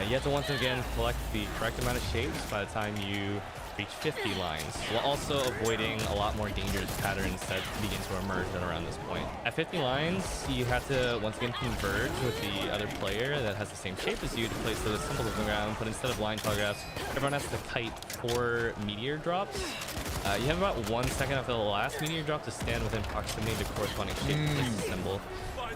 You have to once again collect the correct amount of shapes by the time you reach 50 lines, while also avoiding a lot more dangerous patterns that begin to emerge at around this point. At 50 lines, you have to once again converge with the other player that has the same shape as you to place the symbols on the ground, but instead of line telegraphs, everyone has to kite 4 meteor drops. You have about 1 second after the last meteor drop to stand within proximity to the corresponding shape to place the symbol.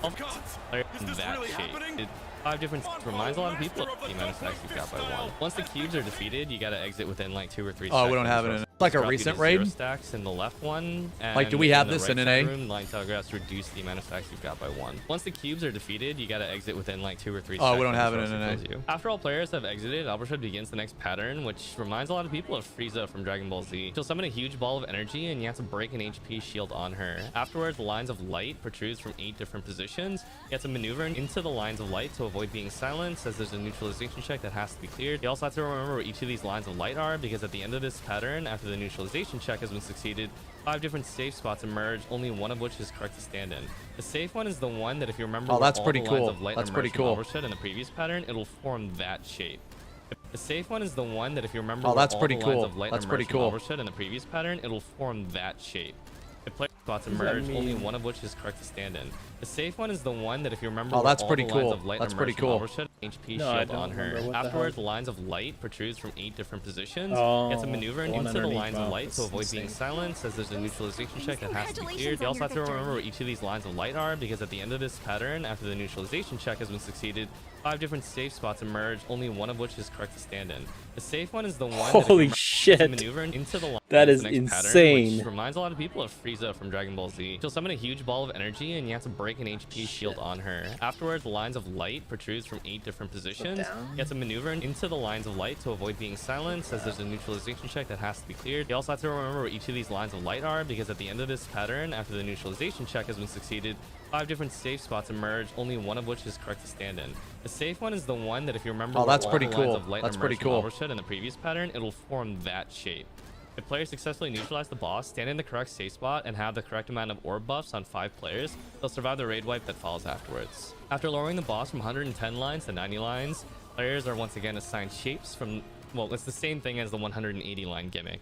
All players in that shape. 5 different reminds a lot of people of the amount of stacks you've got by 1. Once the cubes are defeated, you gotta exit within like 2 or 3 seconds. Oh, we don't have it in like a Drop you recent to 0 raid? stacks in the left one. Like, do we have the this in right NA? room, line telegraphs reduce the amount of stacks you've got by 1. Once the cubes are defeated, you gotta exit within like 2 or 3 seconds. Oh, we don't have it in before NA. kills you. After all players have exited, Alberta begins the next pattern, which reminds a lot of people of Frieza from Dragon Ball Z. She'll summon a huge ball of energy, and you have to break an HP shield on her. Afterwards, the lines of light protrudes from 8 different positions. You have to maneuver into the lines of light to avoid being silenced, as there's a neutralization check that has to be cleared. You also have to remember where each of these lines of light are, because at the end of this pattern, after the neutralization check has been succeeded, 5 different safe spots emerge, only one of which is correct to stand in. The safe one is the one that if you remember, Oh, where that's all pretty the lines cool. of light That's emerge pretty from cool. Overshoot in the previous pattern, it'll form that shape. The safe one is the one that if you remember, Oh, where that's all pretty the lines cool. of light That's emerge pretty from cool. Overshoot in the previous pattern, it'll form that shape. If player spots What does that emerge, only mean? one of which is correct to stand in. The safe one is the one that if you remember, Oh, where that's all pretty the lines cool. of light That's emerge pretty from cool. Overshoot, HP No, I shield don't on her. remember. What the Afterwards, hell? the lines of light protrudes from 8 different positions. Oh, you have to maneuver the one into the underneath. lines of Wow, light to that's avoid being insane. silenced, as there's a neutralization check that has to be cleared. Congratulations You on also your have to remember victory. where each of these lines of light are, because at the end of this pattern, after the neutralization check has been succeeded, 5 different safe spots emerge, only one of which is correct to stand in. The safe one is the one that if you Holy remember, shit. to maneuver into the line That of is the next pattern, insane. which reminds a lot of people of Frieza from Dragon Ball Z. She'll summon a huge ball of energy, and you have to break an HP shield on her. Afterwards, the lines of light protrudes from 8 different positions. You have to maneuver into the lines of light to avoid being silenced, as there's a neutralization check that has to be cleared. You also have to remember where each of these lines of light are, because at the end of this pattern, after the neutralization check has been succeeded, 5 different safe spots emerge, only one of which is correct to stand in. The safe one is the one that if you remember, Oh, where that's all pretty the lines cool. of light That's emerge pretty from cool. Overshoot in the previous pattern, it'll form that shape. If players successfully neutralize the boss, stand in the correct safe spot, and have the correct amount of orb buffs on 5 players, they'll survive the raid wipe that follows afterwards. After lowering the boss from 110 lines to 90 lines, players are once again assigned shapes from, well, it's the same thing as the 180 line gimmick.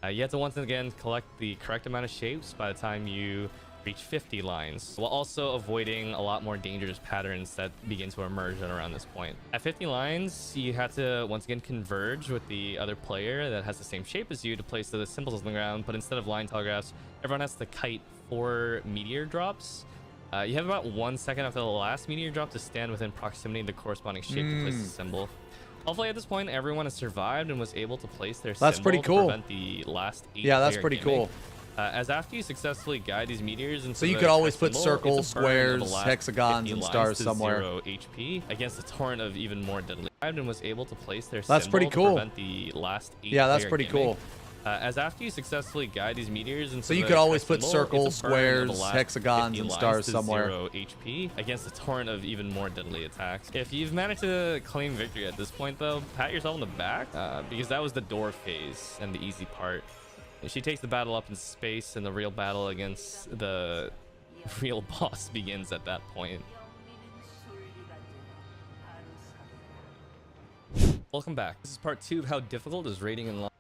You have to once again collect the correct amount of shapes by the time you reach 50 lines, while also avoiding a lot more dangerous patterns that begin to emerge at around this point. At 50 lines, you have to once again converge with the other player that has the same shape as you to place the symbols on the ground, but instead of line telegraphs, everyone has to kite 4 meteor drops. You have about 1 second after the last meteor drop to stand within proximity of the corresponding shape to place the symbol. Hopefully at this point, everyone has survived and was able to place their That's symbol pretty to cool. prevent the last 8 Yeah, that's player pretty gimmick. cool. As after you successfully guide these meteors into So you the could always correct put symbol, circles, it's a burn of the squares, last hexagons, 50 and lines stars to somewhere. 0 HP against a torrent of even more deadly. And was able to place their That's symbol pretty to cool. prevent the last 8 Yeah, that's player pretty gimmick. cool. As after you successfully guide these meteors into So you the could always correct put symbol, circles, it's a burn of the squares, last hexagons, 50 and lines stars to somewhere. 0 HP against a torrent of even more deadly attacks. If you've managed to claim victory at this point, though, pat yourself on the back, because that was the door phase and the easy part. She takes the battle up in space, and the real battle against the real boss begins at that point. Welcome back. This is part 2 of how difficult is raiding in Lost.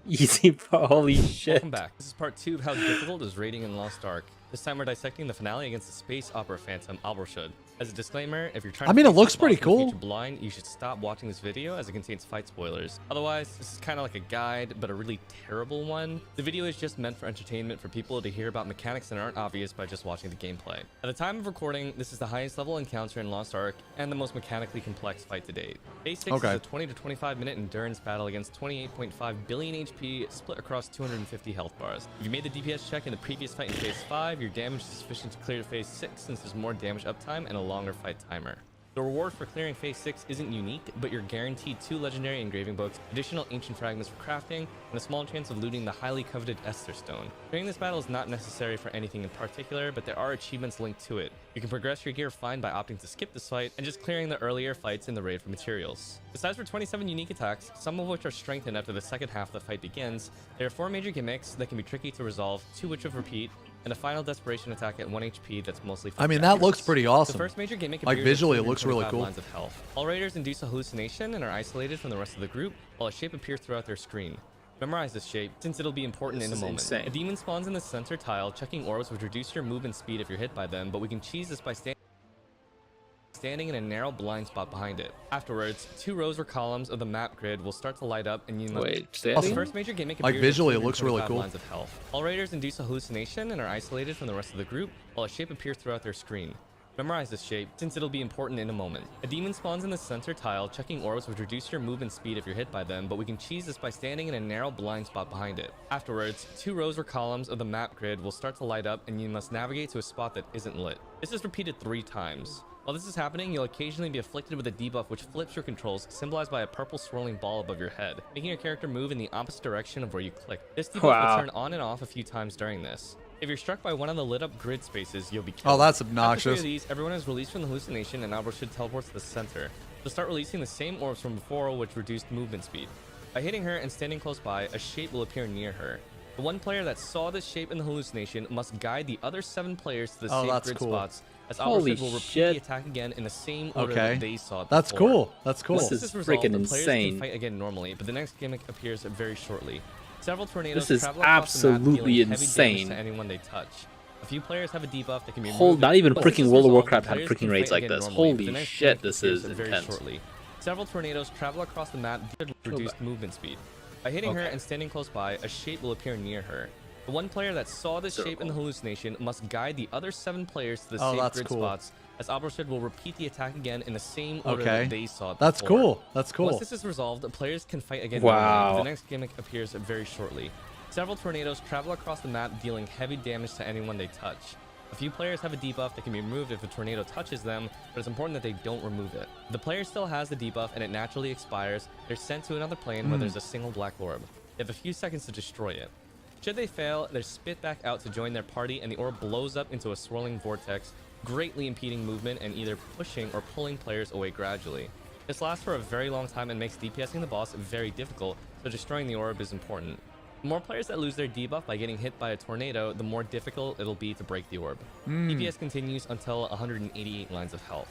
Easy, bro. Holy shit. Welcome back. This is part 2 of how difficult is raiding in Lost Ark. This time we're dissecting the finale against the space opera phantom Alborshud. As a disclaimer, if you're trying I mean, to it looks pretty future cool. blind, you should stop watching this video as it contains fight spoilers. Otherwise, this is kind of like a guide, but a really terrible one. The video is just meant for entertainment for people to hear about mechanics that aren't obvious by just watching the gameplay. At the time of recording, this is the highest level encounter in Lost Ark and the most mechanically complex fight to date. Phase 6 is a 20 to 25 minute endurance battle against 28.5 billion HP split across 250 health bars. If you made the DPS check in the previous fight in Phase 5, your damage is sufficient to clear Phase 6 since there's more damage uptime and a longer fight timer. The reward for clearing Phase 6 isn't unique, but you're guaranteed 2 legendary engraving books, additional ancient fragments for crafting, and a small chance of looting the highly coveted Esther Stone. Clearing this battle is not necessary for anything in particular, but there are achievements linked to it. You can progress your gear fine by opting to skip this fight and just clearing the earlier fights in the raid for materials. Besides for 27 unique attacks, some of which are strengthened after the second half of the fight begins, there are 4 major gimmicks that can be tricky to resolve, 2 which of repeat, and a final desperation attack at 1 HP that's mostly I mean, that looks pretty awesome. The first major gimmick Like appears visually, at it looks really 225 cool. lines of health. All raiders induce a hallucination and are isolated from the rest of the group, while a shape appears throughout their screen. Memorize this shape, since it'll be important in a moment. Insane. A demon spawns in the center tile, checking orbs which reduce your movement speed if you're hit by them, but we can cheese this by standing in a narrow blind spot behind it. Afterwards, 2 rows or columns of the map grid will start to light up and you must... The first major gimmick Like appears at visually, it looks really 225 cool. lines of health. All raiders induce a hallucination and are isolated from the rest of the group, while a shape appears throughout their screen. Memorize this shape, since it'll be important in a moment. A demon spawns in the center tile, checking orbs which reduce your movement speed if you're hit by them, but we can cheese this by standing in a narrow blind spot behind it. Afterwards, 2 rows or columns of the map grid will start to light up and you must navigate to a spot that isn't lit. This is repeated 3 times. While this is happening, you'll occasionally be afflicted with a debuff which flips your controls, symbolized by a purple swirling ball above your head, making your character move in the opposite direction of where you click. This debuff will turn on and off a few times during this. If you're struck by one of the lit up grid spaces, you'll be killed. Oh, that's After obnoxious. 3 of these, everyone is released from the hallucination and Alborshud teleports to the center. She'll start releasing the same orbs from before which reduced movement speed. By hitting her and standing close by, a shape will appear near her. The one player that saw this shape in the hallucination must guide the other 7 players to the same grid spots, as Alborshud will repeat the attack again in the same order that they saw it That's before. cool. That's cool. Once This this is is resolved, freaking the players insane. can fight again normally, but the next gimmick appears very shortly. Several tornadoes This is travel across the map, absolutely dealing heavy damage insane. to anyone they touch. A few players have a debuff that can be Whole, not even but freaking once World of this Warcraft had resolved, freaking players raids can like fight this. again normally, but the Holy next shit, gimmick this appears is very intense. shortly. Several tornadoes travel across the map due to reduced movement speed. By hitting her and standing close by, a shape will appear near her. The one player that saw this shape in the hallucination must guide the other 7 players to the same grid spots, as Alborshud will repeat the attack again in the same order that they saw it That's before. cool. That's cool. Once this is resolved, players can fight again Wow. normally, but the next gimmick appears very shortly. Several tornadoes travel across the map, dealing heavy damage to anyone they touch. A few players have a debuff that can be removed if a tornado touches them, but it's important that they don't remove it. If the player still has the debuff and it naturally expires, they're sent to another plane where there's a single black orb. They have a few seconds to destroy it. Should they fail, they're spit back out to join their party and the orb blows up into a swirling vortex, greatly impeding movement and either pushing or pulling players away gradually. This lasts for a very long time and makes DPSing the boss very difficult, so destroying the orb is important. The more players that lose their debuff by getting hit by a tornado, the more difficult it'll be to break the orb. DPS continues until 188 lines of health.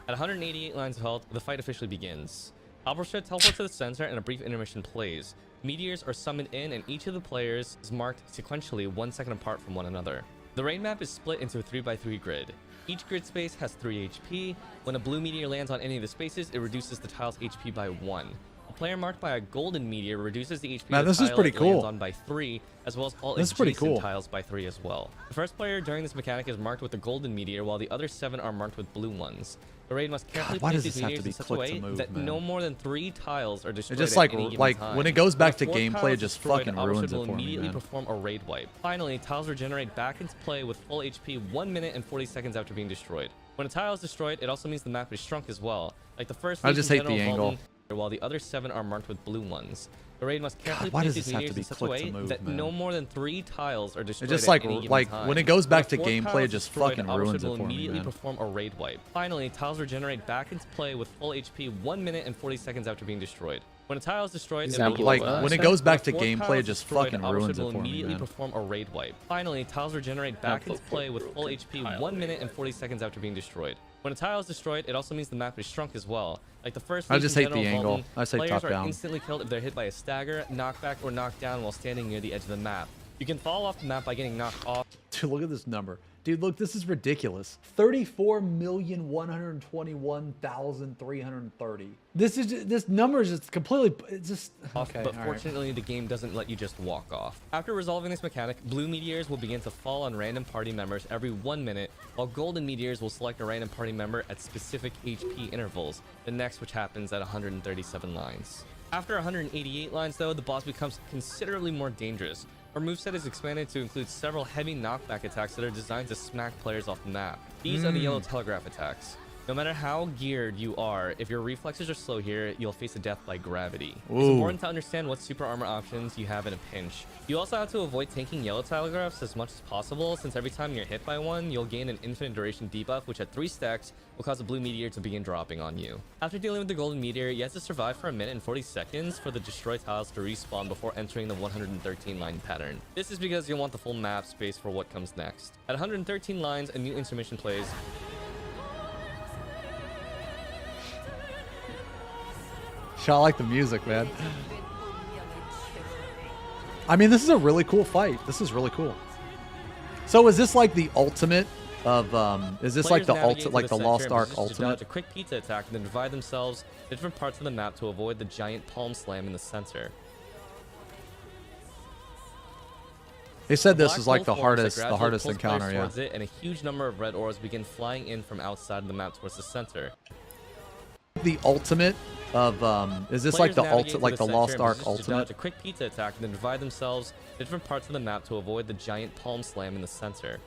At 188 lines of health, the fight officially begins. Alborshud teleports to the center and a brief intermission plays. Meteors are summoned in and each of the players is marked sequentially 1 second apart from one another. The raid map is split into a 3x3 grid. Each grid space has 3 HP. When a blue meteor lands on any of the spaces, it reduces the tile's HP by 1. A player marked by a golden meteor reduces the HP Man, of the this is tile pretty it lands cool. on by 3, as well as all This is pretty adjacent cool. tiles by 3 as well. The first player during this mechanic is marked with the golden meteor, while the other 7 are marked with blue ones. The raid must carefully why place does these this have to meteors be in such a click to way move, that man? no more than 3 tiles are destroyed. It's just at like any given like time. when it goes back to When a fourth gameplay, tile it is just destroyed, fucking Alborshud ruins it will for me, immediately man. perform a raid wipe. Finally, tiles regenerate back into play with full HP 1 minute and 40 seconds after being destroyed. When a tile is destroyed, it also means the map is shrunk as well. Like the first I just Legion hate the General angle. Vulcan, while the other 7 are marked with blue ones. The raid must carefully why place does these this have to meteors be in such a click way to move, that man? no more than 3 tiles are destroyed. It just at any given time. when it goes back to When a fourth gameplay, tile it is just destroyed, fucking Alborshud ruins it will for me, immediately man. perform a raid wipe. Finally, tiles regenerate back into play with full HP 1 minute and 40 seconds after being destroyed. When a tile is destroyed, Example Like of when it that. goes back to when a fourth gameplay, tile it is just destroyed, fucking Alborshud ruins it will for me, immediately man. perform a raid wipe. Finally, tiles regenerate back into play with full HP 1 minute and 40 seconds after being destroyed. When a tile is destroyed, it also means the map is shrunk as well. Like the first I league just in hate the general angle. Vaulton, I say players top are down. instantly killed if they're hit by a stagger, knockback, or knockdown while standing near the edge of the map. You can fall off the map by getting knocked off. Dude, look at this number. Dude, look, this is ridiculous. 34,121,330. This number is just completely, it's just, okay. But fortunately, the game doesn't let you just walk off. After resolving this mechanic, blue meteors will begin to fall on random party members every 1 minute, while golden meteors will select a random party member at specific HP intervals, the next which happens at 137 lines. After 188 lines though, the boss becomes considerably more dangerous. Our moveset is expanded to include several heavy knockback attacks that are designed to smack players off the map. These are the yellow telegraph attacks. No matter how geared you are, if your reflexes are slow here, you'll face a death by gravity. It's important to understand what super armor options you have in a pinch. You also have to avoid tanking yellow telegraphs as much as possible, since every time you're hit by one, you'll gain an infinite duration debuff, which at 3 stacks will cause a blue meteor to begin dropping on you. After dealing with the golden meteor, you have to survive for 1 minute and 40 seconds for the destroyed tiles to respawn before entering the 113 line pattern. This is because you'll want the full map space for what comes next. At 113 lines, a new intermission plays. I like the music, man. I mean, this is a really cool fight. This is really cool. So is this like the ultimate of, is this like the ultimate, like the Lost Ark ultimate? A quick pizza attack and then divide themselves in different parts of the map to avoid the giant palm slam in the center. They said this is like the hardest encounter, yeah. It, and a huge number of red orbs begin flying in from outside of the map towards the center. The ultimate of, is this like the ultimate, like the Lost Ark ultimate? A quick pizza attack and then divide themselves in different parts of the map to avoid the giant palm slam in the center.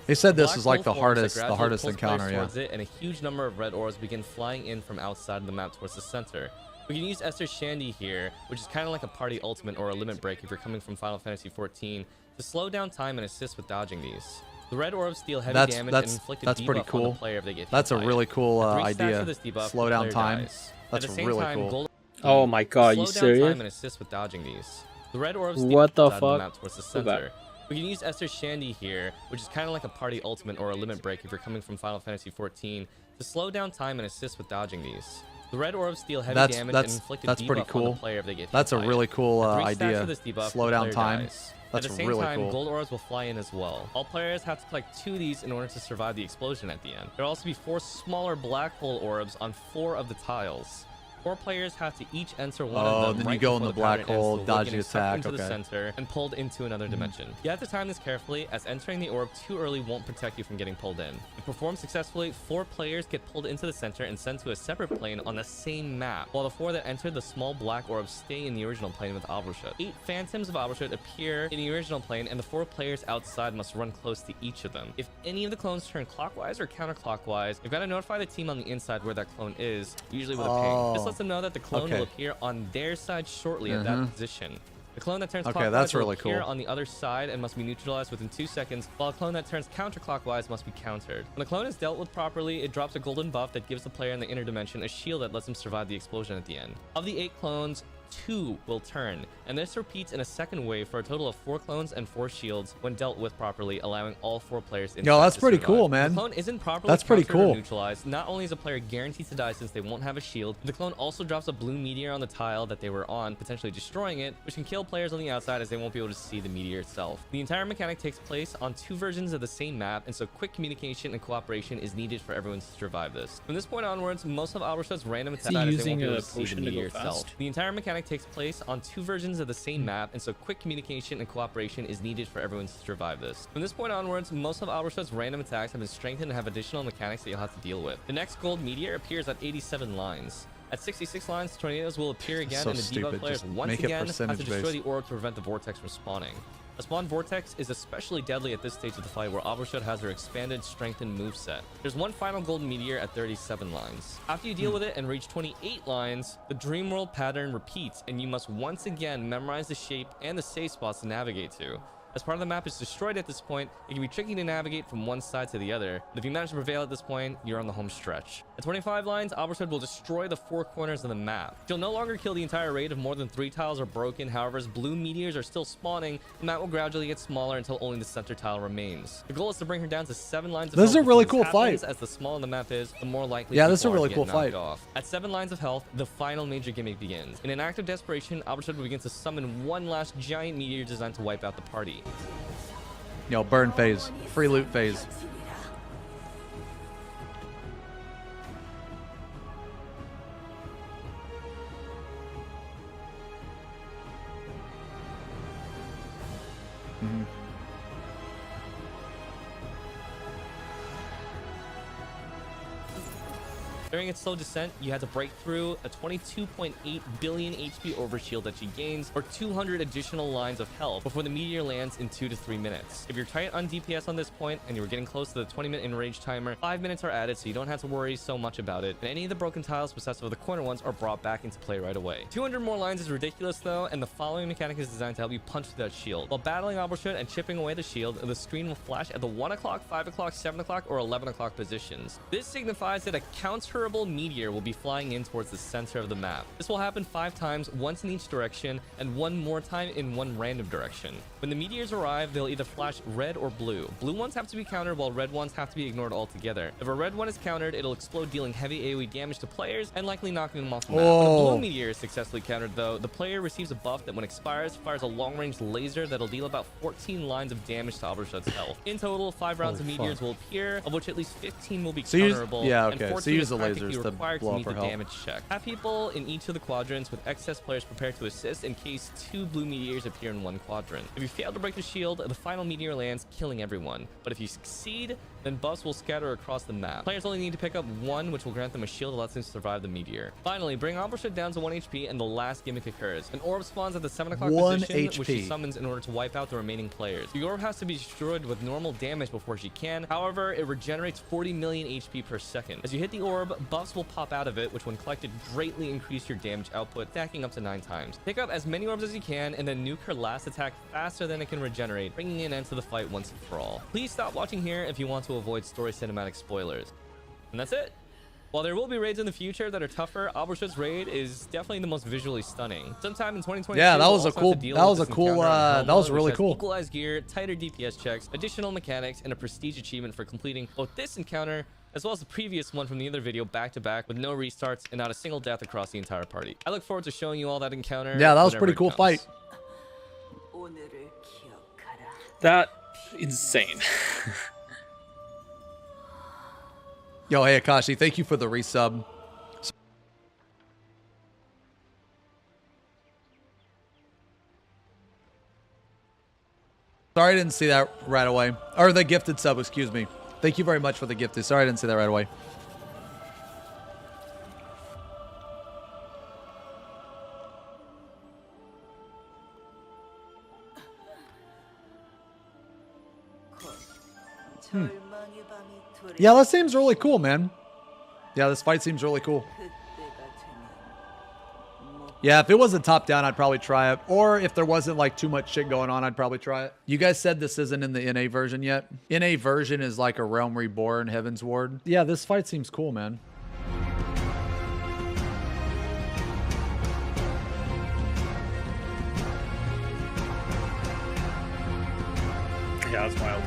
They said this is like the hardest encounter, yeah. It, and a huge number of red orbs begin flying in from outside of the map towards the center. We can use Esther's Shandy here, which is kind of like a party ultimate or a limit break if you're coming from Final Fantasy XIV, to slow down time and assist with dodging these. The red orbs deal heavy damage and inflict a debuff on the player if they get hit That's a by really it. cool At 3 stacks idea. of this debuff, Slow the down player time. dies. That's At the same really time, cool. gold Oh my god, you slow down serious? time and assist with dodging these. The red orbs What the outside fuck? the map towards the center. We can use Esther's Shandy here, which is kind of like a party ultimate or a limit break if you're coming from Final Fantasy XIV, to slow down time and assist with dodging these. The red orbs deal heavy damage and inflict a debuff on the player if they get hit That's a by really it. cool At 3 stacks idea. of this debuff, Slow the down player time. dies. That's At the same really time, cool. gold orbs will fly in as well. All players have to collect 2 of these in order to survive the explosion at the end. There will also be 4 smaller black hole orbs on 4 of the tiles. 4 players have to each enter one of them. Then right you go in before the black pattern ends, hole, so dodge getting the sucked attack, into the okay. center and pulled into another dimension. You have to time this carefully, as entering the orb too early won't protect you from getting pulled in. If performed successfully, 4 players get pulled into the center and sent to a separate plane on the same map, while the 4 that enter the small black orbs stay in the original plane with Albrashut. 8 phantoms of Albrashut appear in the original plane, and the 4 players outside must run close to each of them. If any of the clones turn clockwise or counterclockwise, you've got to notify the team on the inside where that clone is, usually with a ping. This lets them know that the clone will appear on their side shortly at that position. The clone that turns clockwise that's will really appear cool. on the other side and must be neutralized within 2 seconds, while a clone that turns counterclockwise must be countered. When the clone is dealt with properly, it drops a golden buff that gives the player in the inner dimension a shield that lets them survive the explosion at the end. Of the 8 clones, 2 will turn, and this repeats in a second wave for a total of 4 clones and 4 shields when dealt with properly, allowing all 4 players inside Yo, that's to pretty survive. cool, If man. the clone isn't properly That's pretty countered or cool. neutralized, not only is a player guaranteed to die since they won't have a shield, the clone also drops a blue meteor on the tile that they were on, potentially destroying it, which can kill players on the outside as they won't be able to see the meteor itself. The entire mechanic takes place on 2 versions of the same map, and so quick communication and cooperation is needed for everyone to survive this. From this point onwards, most of Albrashut's random attacks as they won't be able to see the meteor itself. The entire mechanic takes place on 2 versions of the same map, and so quick communication and cooperation is needed for everyone to survive this. From this point onwards, most of Albrashut's random attacks have been strengthened and have additional mechanics that you'll have to deal with. The next gold meteor appears at 87 lines. At 66 lines, tornadoes will appear again, and the debuff players once again have to destroy the orb to prevent the vortex from spawning. A spawn vortex is especially deadly at this stage of the fight, where Albrashut has her expanded, strengthened moveset. There's one final golden meteor at 37 lines. After you deal with it and reach 28 lines, the Dream World pattern repeats, and you must once again memorize the shape and the safe spots to navigate to. As part of the map is destroyed at this point, it can be tricky to navigate from one side to the other, but if you manage to prevail at this point, you're on the home stretch. At 25 lines, Albershot will destroy the 4 corners of the map. She'll no longer kill the entire raid if more than 3 tiles are broken. However, as blue meteors are still spawning, the map will gradually get smaller until only the center tile remains. The goal is to bring her down to 7 lines of This is health a really before cool happens, fight. as the smaller the map is, the more likely Yeah, this is a people are really to cool get knocked fight. off. At 7 lines of health, the final major gimmick begins. In an act of desperation, Albershot will begin to summon one last giant meteor designed to wipe out the party. Yo, burn phase. Free loot phase. Mhm. During its slow descent, you had to break through a 22.8 billion HP overshield that she gains, or 200 additional lines of health before the meteor lands in 2 to 3 minutes. If you're tight on DPS on this point and you were getting close to the 20-minute enrage timer, 5 minutes are added so you don't have to worry so much about it, and any of the broken tiles possessed of the corner ones are brought back into play right away. 200 more lines is ridiculous though, and the following mechanic is designed to help you punch through that shield. While battling Albershot and chipping away the shield, the screen will flash at the 1 o'clock, 5 o'clock, 7 o'clock, or 11 o'clock positions. This signifies that a counterable meteor will be flying in towards the center of the map. This will happen 5 times, once in each direction, and 1 more time in 1 random direction. When the meteors arrive, they'll either flash red or blue. Blue ones have to be countered, while red ones have to be ignored altogether. If a red one is countered, it'll explode, dealing heavy AoE damage to players and likely knocking them off the map. When a blue meteor is successfully countered though, the player receives a buff that when expires, fires a long-range laser that'll deal about 14 lines of damage to Albershot's health. In total, 5 rounds of meteors will appear, of which at least 15 will be counterable, yeah, and okay. 14 So use is the practically lasers to required to blow meet up the her health. damage check. Have people in each of the quadrants with excess players prepared to assist in case 2 blue meteors appear in 1 quadrant. If you fail to break the shield, the final meteor lands, killing everyone. But if you succeed, then buffs will scatter across the map. Players only need to pick up 1, which will grant them a shield that lets them survive the meteor. Finally, bring Albershot down to 1 HP and the last gimmick occurs. An orb spawns at the 7 o'clock 1 position, which she HP. summons in order to wipe out the remaining players. The orb has to be destroyed with normal damage before she can. However, it regenerates 40 million HP per second. As you hit the orb, buffs will pop out of it, which when collected greatly increase your damage output, stacking up to 9 times. Pick up as many orbs as you can and then nuke her last attack faster than it can regenerate, bringing an end to the fight once and for all. Please stop watching here if you want to avoid story cinematic spoilers. And that's it. While there will be raids in the future that are tougher, Albershot's raid is definitely the most visually stunning. Sometime in 2022, Yeah, that was we'll a also cool. have to deal That with was a this cool. encounter on Hell That was Mode, really which has cool. Equalized gear, tighter DPS checks, additional mechanics, and a prestige achievement for completing both this encounter as well as the previous one from the other video back to back with no restarts and not a single death across the entire party. I look forward to showing you all that encounter. Yeah, that was a whenever pretty it cool comes. fight. That insane. Yo, hey Akashi, thank you for the resub. Sorry I didn't see that right away. Or the gifted sub, excuse me. Thank you very much for the gifted. Sorry I didn't see that right away. Yeah, that seems really cool, man. Yeah, this fight seems really cool. Yeah, if it wasn't top down, I'd probably try it. Or if there wasn't like too much shit going on, I'd probably try it. You guys said this isn't in the NA version yet. NA version is like a Realm Reborn, Heaven's Ward. Yeah, this fight seems cool, man. Yeah, that's wild.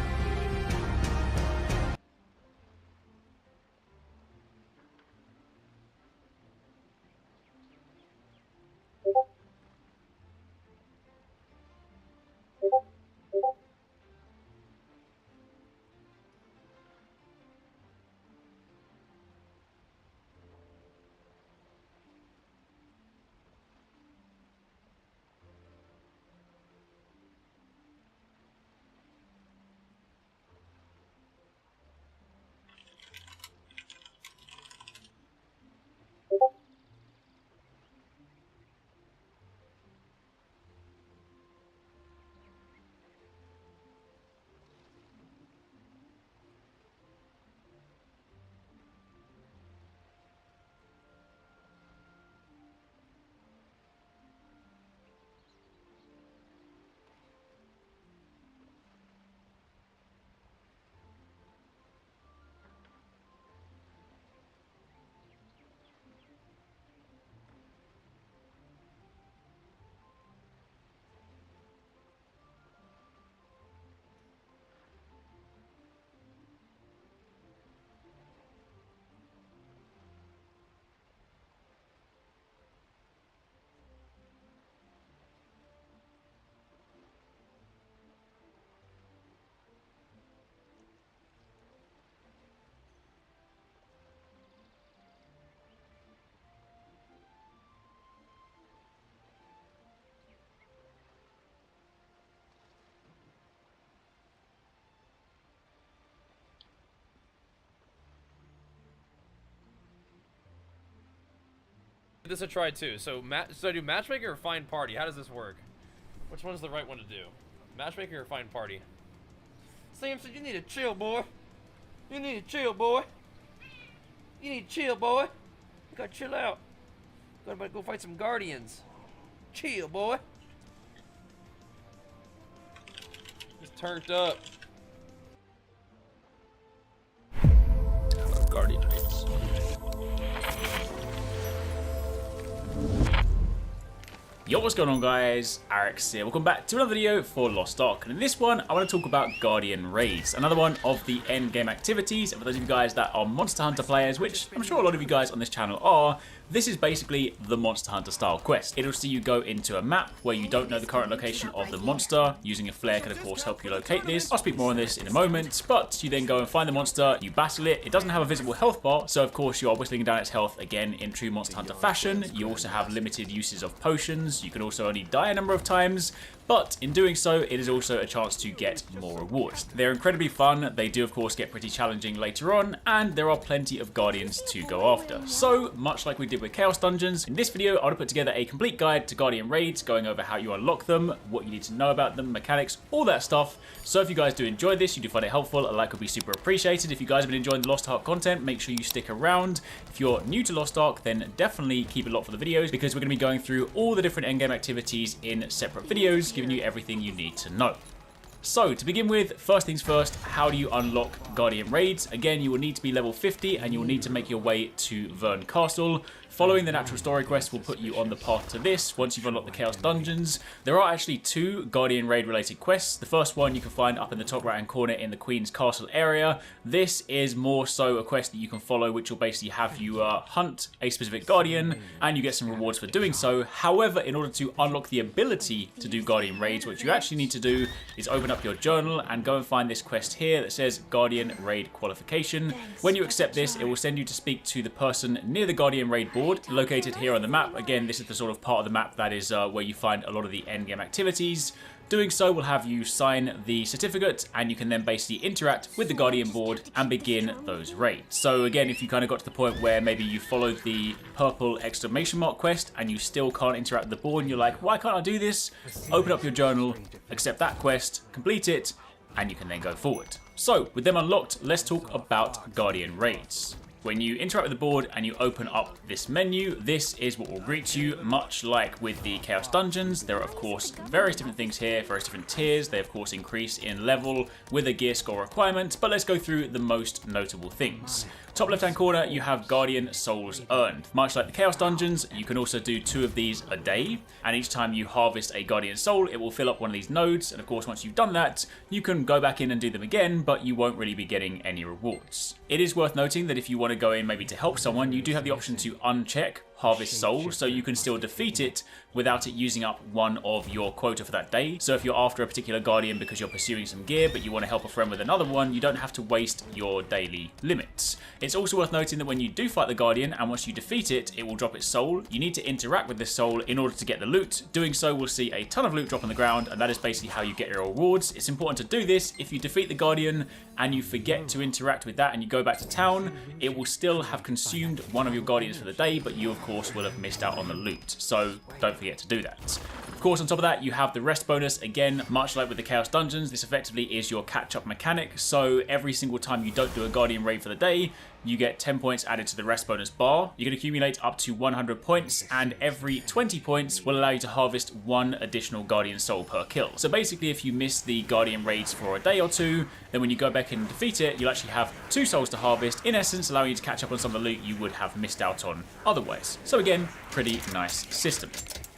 This a try too. So I do matchmaker or find party? How does this work? Which one's the right one to do? Matchmaker or find party? Samson, you need to chill, boy. You need to chill, boy. You need to chill, boy. You gotta chill out. Gotta go fight some guardians. Chill, boy. Just turned up. Guardian raids. Yo, what's going on, guys? Arix here. Welcome back to another video for Lost Ark. And in this one, I want to talk about Guardian Raids, another one of the end game activities. And for those of you guys that are Monster Hunter players, which I'm sure a lot of you guys on this channel are, this is basically the Monster Hunter style quest. It'll see you go into a map where you don't know the current location of the monster. Using a flare can of course help you locate this. I'll speak more on this in a moment, but you then go and find the monster, you battle it. It doesn't have a visible health bar, so of course you are whistling down its health again in true Monster Hunter fashion. You also have limited uses of potions. You can also only die a number of times, but in doing so, it is also a chance to get more rewards. They're incredibly fun. They do, of course, get pretty challenging later on, and there are plenty of guardians to go after. So, much like we did with Chaos Dungeons, in this video, I want to put together a complete guide to Guardian Raids, going over how you unlock them, what you need to know about them, mechanics, all that stuff. So if you guys do enjoy this, you do find it helpful, a like would be super appreciated. If you guys have been enjoying the Lost Ark content, make sure you stick around. If you're new to Lost Ark, then definitely keep it locked for the videos, because we're going to be going through all the different endgame activities in separate videos, giving you everything you need to know. So, to begin with, first things first, how do you unlock Guardian Raids? Again, you will need to be level 50 and you will need to make your way to Vern Castle. Following the natural story quest will put you on the path to this once you've unlocked the Chaos Dungeons. There are actually two Guardian Raid related quests. The first one you can find up in the top right hand corner in the Queen's Castle area. This is more so a quest that you can follow, which will basically have you hunt a specific Guardian and you get some rewards for doing so. However, in order to unlock the ability to do Guardian Raids, what you actually need to do is open up your journal and go and find this quest here that says Guardian Raid Qualification. When you accept this, it will send you to speak to the person near the Guardian Raid board, located here on the map. Again, this is the sort of part of the map that is where you find a lot of the endgame activities. Doing so will have you sign the certificate, and you can then basically interact with the Guardian board and begin those raids. So again, if you kind of got to the point where maybe you followed the purple exclamation mark quest and you still can't interact with the board and you're like, why can't I do this? Open up your journal, accept that quest, complete it, and you can then go forward. So with them unlocked, let's talk about Guardian Raids. When you interact with the board and you open up this menu, this is what will greet you. Much like with the Chaos Dungeons, there are of course various different things here, various different tiers. They of course increase in level with a gear score requirement, but let's go through the most notable things. Top left hand corner, you have Guardian Souls Earned. Much like the Chaos Dungeons, you can also do 2 of these a day, and each time you harvest a Guardian Soul, it will fill up one of these nodes, and of course once you've done that, you can go back in and do them again, but you won't really be getting any rewards. It is worth noting that if you want to go in maybe to help someone, you do have the option to uncheck Harvest Soul, so you can still defeat it without it using up one of your quota for that day. So if you're after a particular Guardian because you're pursuing some gear, but you want to help a friend with another one, you don't have to waste your daily limits. It's also worth noting that when you do fight the Guardian, and once you defeat it, it will drop its soul. You need to interact with this soul in order to get the loot. Doing so will see a ton of loot drop on the ground, and that is basically how you get your rewards. It's important to do this. If you defeat the Guardian and you forget to interact with that and you go back to town, it will still have consumed one of your Guardians for the day, but you of course will have missed out on the loot, so don't forget to do that. Of course, on top of that, you have the rest bonus. Again, much like with the Chaos Dungeons, this effectively is your catch-up mechanic, so every single time you don't do a Guardian raid for the day, you get 10 points added to the rest bonus bar. You can accumulate up to 100 points, and every 20 points will allow you to harvest 1 additional Guardian Soul per kill. So basically, if you miss the Guardian raids for a day or 2, then when you go back and defeat it, you'll actually have 2 souls to harvest, in essence allowing you to catch up on some of the loot you would have missed out on otherwise. So again, pretty nice system.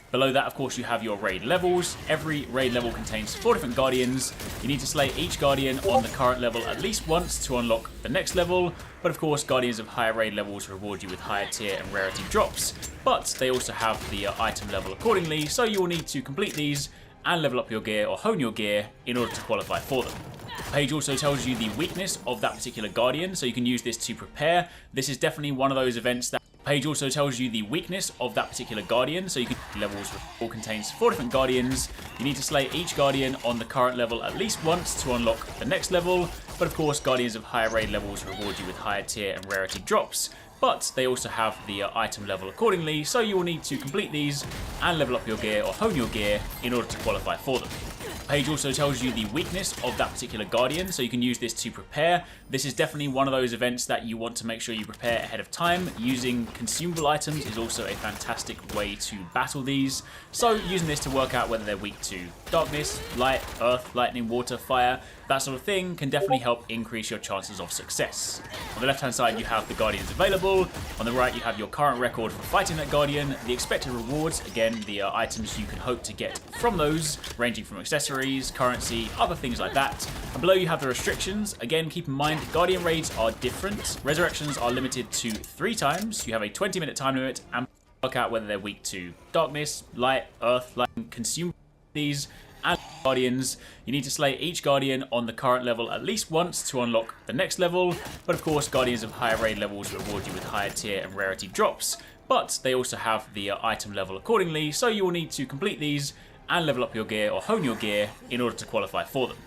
Below that, of course, you have your raid levels. Every raid level contains 4 different Guardians. You need to slay each Guardian on the current level at least once to unlock the next level. But of course, Guardians of higher raid levels reward you with higher tier and rarity drops. But they also have the item level accordingly, so you will need to complete these and level up your gear or hone your gear in order to qualify for them. The page also tells you the weakness of that particular Guardian, so you can use this to prepare. This is definitely one of those events that page also tells you the weakness of that particular Guardian, so you can levels all contains 4 different Guardians. You need to slay each Guardian on the current level at least once to unlock the next level, but of course Guardians of higher raid levels reward you with higher tier and rarity drops. but they also have the item level accordingly, so you will need to complete these and level up your gear or hone your gear in order to qualify for them. The page also tells you the weakness of that particular Guardian, so you can use this to prepare. This is definitely one of those events that you want to make sure you prepare ahead of time. Using consumable items is also a fantastic way to battle these, so using this to work out whether they're weak to darkness, light, earth, lightning, water, fire, that sort of thing can definitely help increase your chances of success. On the left hand side you have the Guardians available, on the right you have your current record for fighting that Guardian, the expected rewards, again the items you can hope to get from those, ranging from accessories, currency, other things like that. And below you have the restrictions. Again, keep in mind Guardian raids are different. Resurrections are limited to 3 times, you have a 20-minute time limit, and work out whether they're weak to darkness, light, earth, lightning, consume these, and Guardians. You need to slay each Guardian on the current level at least once to unlock the next level, but of course Guardians of higher raid levels reward you with higher tier and rarity drops, but they also have the item level accordingly, so you will need to complete these and level up your gear or hone your gear in order to qualify for them.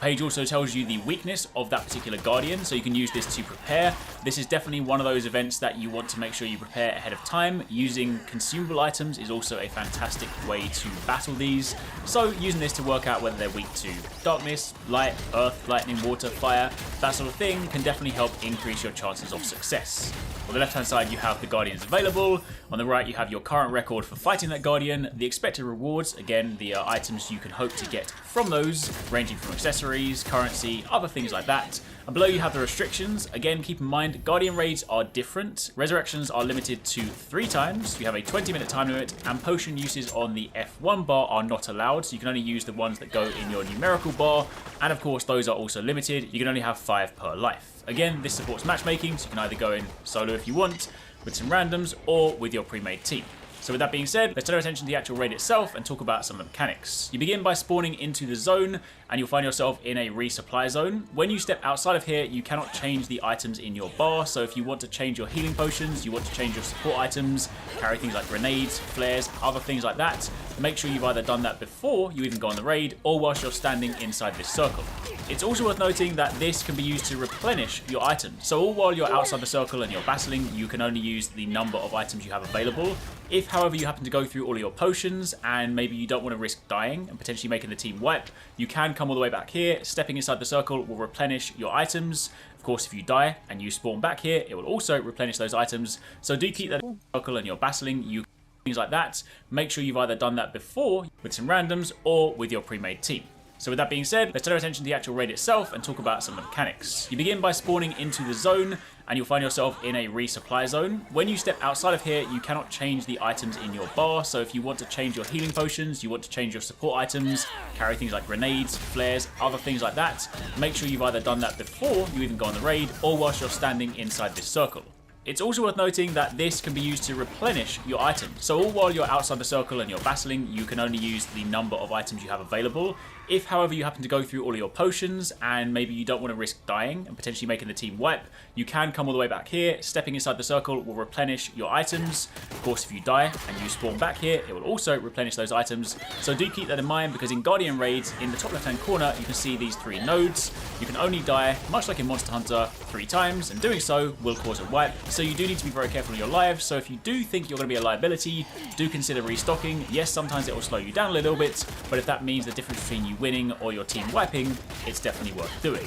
The page also tells you the weakness of that particular Guardian, so you can use this to prepare. This is definitely one of those events that you want to make sure you prepare ahead of time. Using consumable items is also a fantastic way to battle these, so using this to work out whether they're weak to darkness, light, earth, lightning, water, fire, that sort of thing can definitely help increase your chances of success. On the left hand side you have the Guardians available, on the right you have your current record for fighting that Guardian, the expected rewards, again the items you can hope to get from those, ranging from accessories, currency, other things like that. And below you have the restrictions. Again, keep in mind Guardian raids are different. Resurrections are limited to 3 times, you have a 20-minute time limit, and potion uses on the F1 bar are not allowed, so you can only use the ones that go in your numerical bar, and of course those are also limited. You can only have 5 per life. Again, this supports matchmaking, so you can either go in solo if you want, with some randoms, or with your pre-made team. So with that being said, let's turn our attention to the actual raid itself and talk about some of the mechanics. You begin by spawning into the zone, and you'll find yourself in a resupply zone. When you step outside of here, you cannot change the items in your bar, so if you want to change your healing potions, you want to change your support items, carry things like grenades, flares, other things like that, make sure you've either done that before you even go on the raid, or whilst you're standing inside this circle. It's also worth noting that this can be used to replenish your items. So all while you're outside the circle and you're battling, you can only use the number of items you have available. If, however, you happen to go through all of your potions and maybe you don't want to risk dying and potentially making the team wipe, you can come all the way back here. Stepping inside the circle will replenish your items. Of course, if you die and you spawn back here, it will also replenish those items. So do keep that in the circle and you're battling. You things like that. Make sure you've either done that before with some randoms or with your pre-made team. So with that being said, let's turn our attention to the actual raid itself and talk about some of the mechanics. You begin by spawning into the zone, and you'll find yourself in a resupply zone. When you step outside of here, you cannot change the items in your bar, so if you want to change your healing potions, you want to change your support items, carry things like grenades, flares, other things like that, make sure you've either done that before you even go on the raid, or whilst you're standing inside this circle. It's also worth noting that this can be used to replenish your items. So all while you're outside the circle and you're battling, you can only use the number of items you have available. If, however, you happen to go through all of your potions and maybe you don't want to risk dying and potentially making the team wipe, you can come all the way back here. Stepping inside the circle will replenish your items. Of course, if you die and you spawn back here, it will also replenish those items. So do keep that in mind, because in Guardian raids, in the top left-hand corner, you can see these 3 nodes. You can only die, much like in Monster Hunter, 3 times, and doing so will cause a wipe. So you do need to be very careful in your lives. So if you do think you're going to be a liability, do consider restocking. Yes, sometimes it will slow you down a little bit, but if that means the difference between you winning or your team wiping, it's definitely worth doing.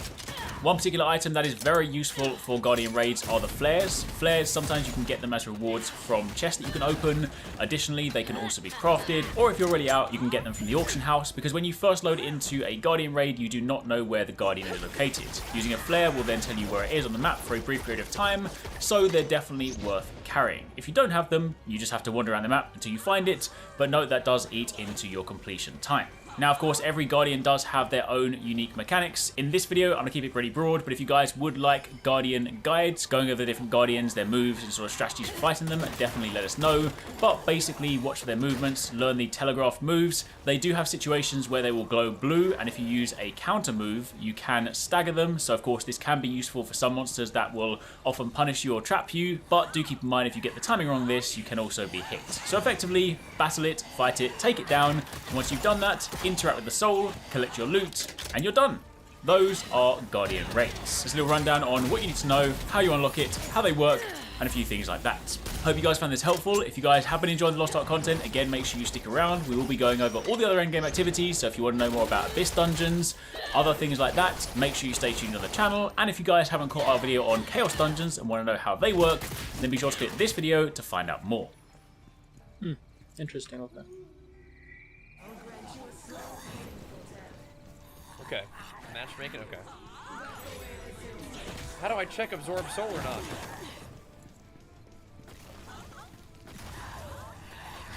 One particular item that is very useful for Guardian raids are the flares. Flares, sometimes you can get them as rewards from chests that you can open. Additionally, they can also be crafted, or if you're already out, you can get them from the auction house, because when you first load into a Guardian raid, you do not know where the Guardian is located. Using a flare will then tell you where it is on the map for a brief period of time, so they're definitely worth carrying. If you don't have them, you just have to wander around the map until you find it, but note that does eat into your completion time. Now, of course, every Guardian does have their own unique mechanics. In this video, I'm going to keep it pretty broad, but if you guys would like Guardian guides, going over the different Guardians, their moves, and sort of strategies for fighting them, definitely let us know. But basically, watch for their movements, learn the telegraph moves. They do have situations where they will glow blue, and if you use a counter move, you can stagger them. So, of course, this can be useful for some monsters that will often punish you or trap you, but do keep in mind if you get the timing wrong on this, you can also be hit. So effectively, battle it, fight it, take it down, and once you've done that, interact with the soul, collect your loot, and you're done. Those are Guardian raids. Just a little rundown on what you need to know, how you unlock it, how they work, and a few things like that. Hope you guys found this helpful. If you guys have been enjoying the Lost Ark content, again, make sure you stick around. We will be going over all the other endgame activities, so if you want to know more about Abyss Dungeons, other things like that, make sure you stay tuned on the channel. And if you guys haven't caught our video on Chaos Dungeons and want to know how they work, then be sure to click this video to find out more. Interesting, okay. Okay, matchmaking, okay. How do I check Absorb Soul or not?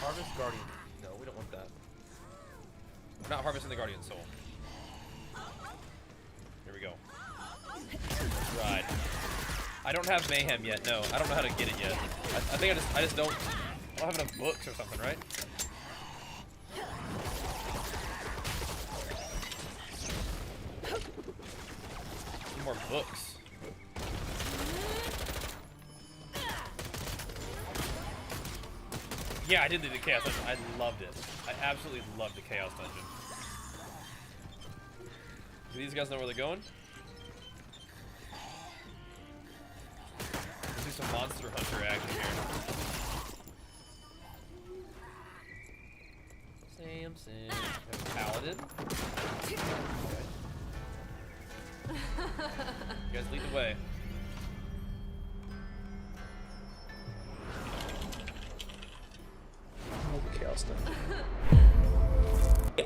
Harvest Guardian. No, we don't want that. We're not harvesting the Guardian Soul. Here we go. Right. I don't have Mayhem yet, no. I don't know how to get it yet. I think I just don't have enough books or something, right? Need more books. Yeah, I did do the Chaos Dungeon. I loved it. I absolutely loved the Chaos Dungeon. Do these guys know where they're going? Let's do some Monster Hunter action here. Samson. Have a Paladin. Okay. You guys lead the way.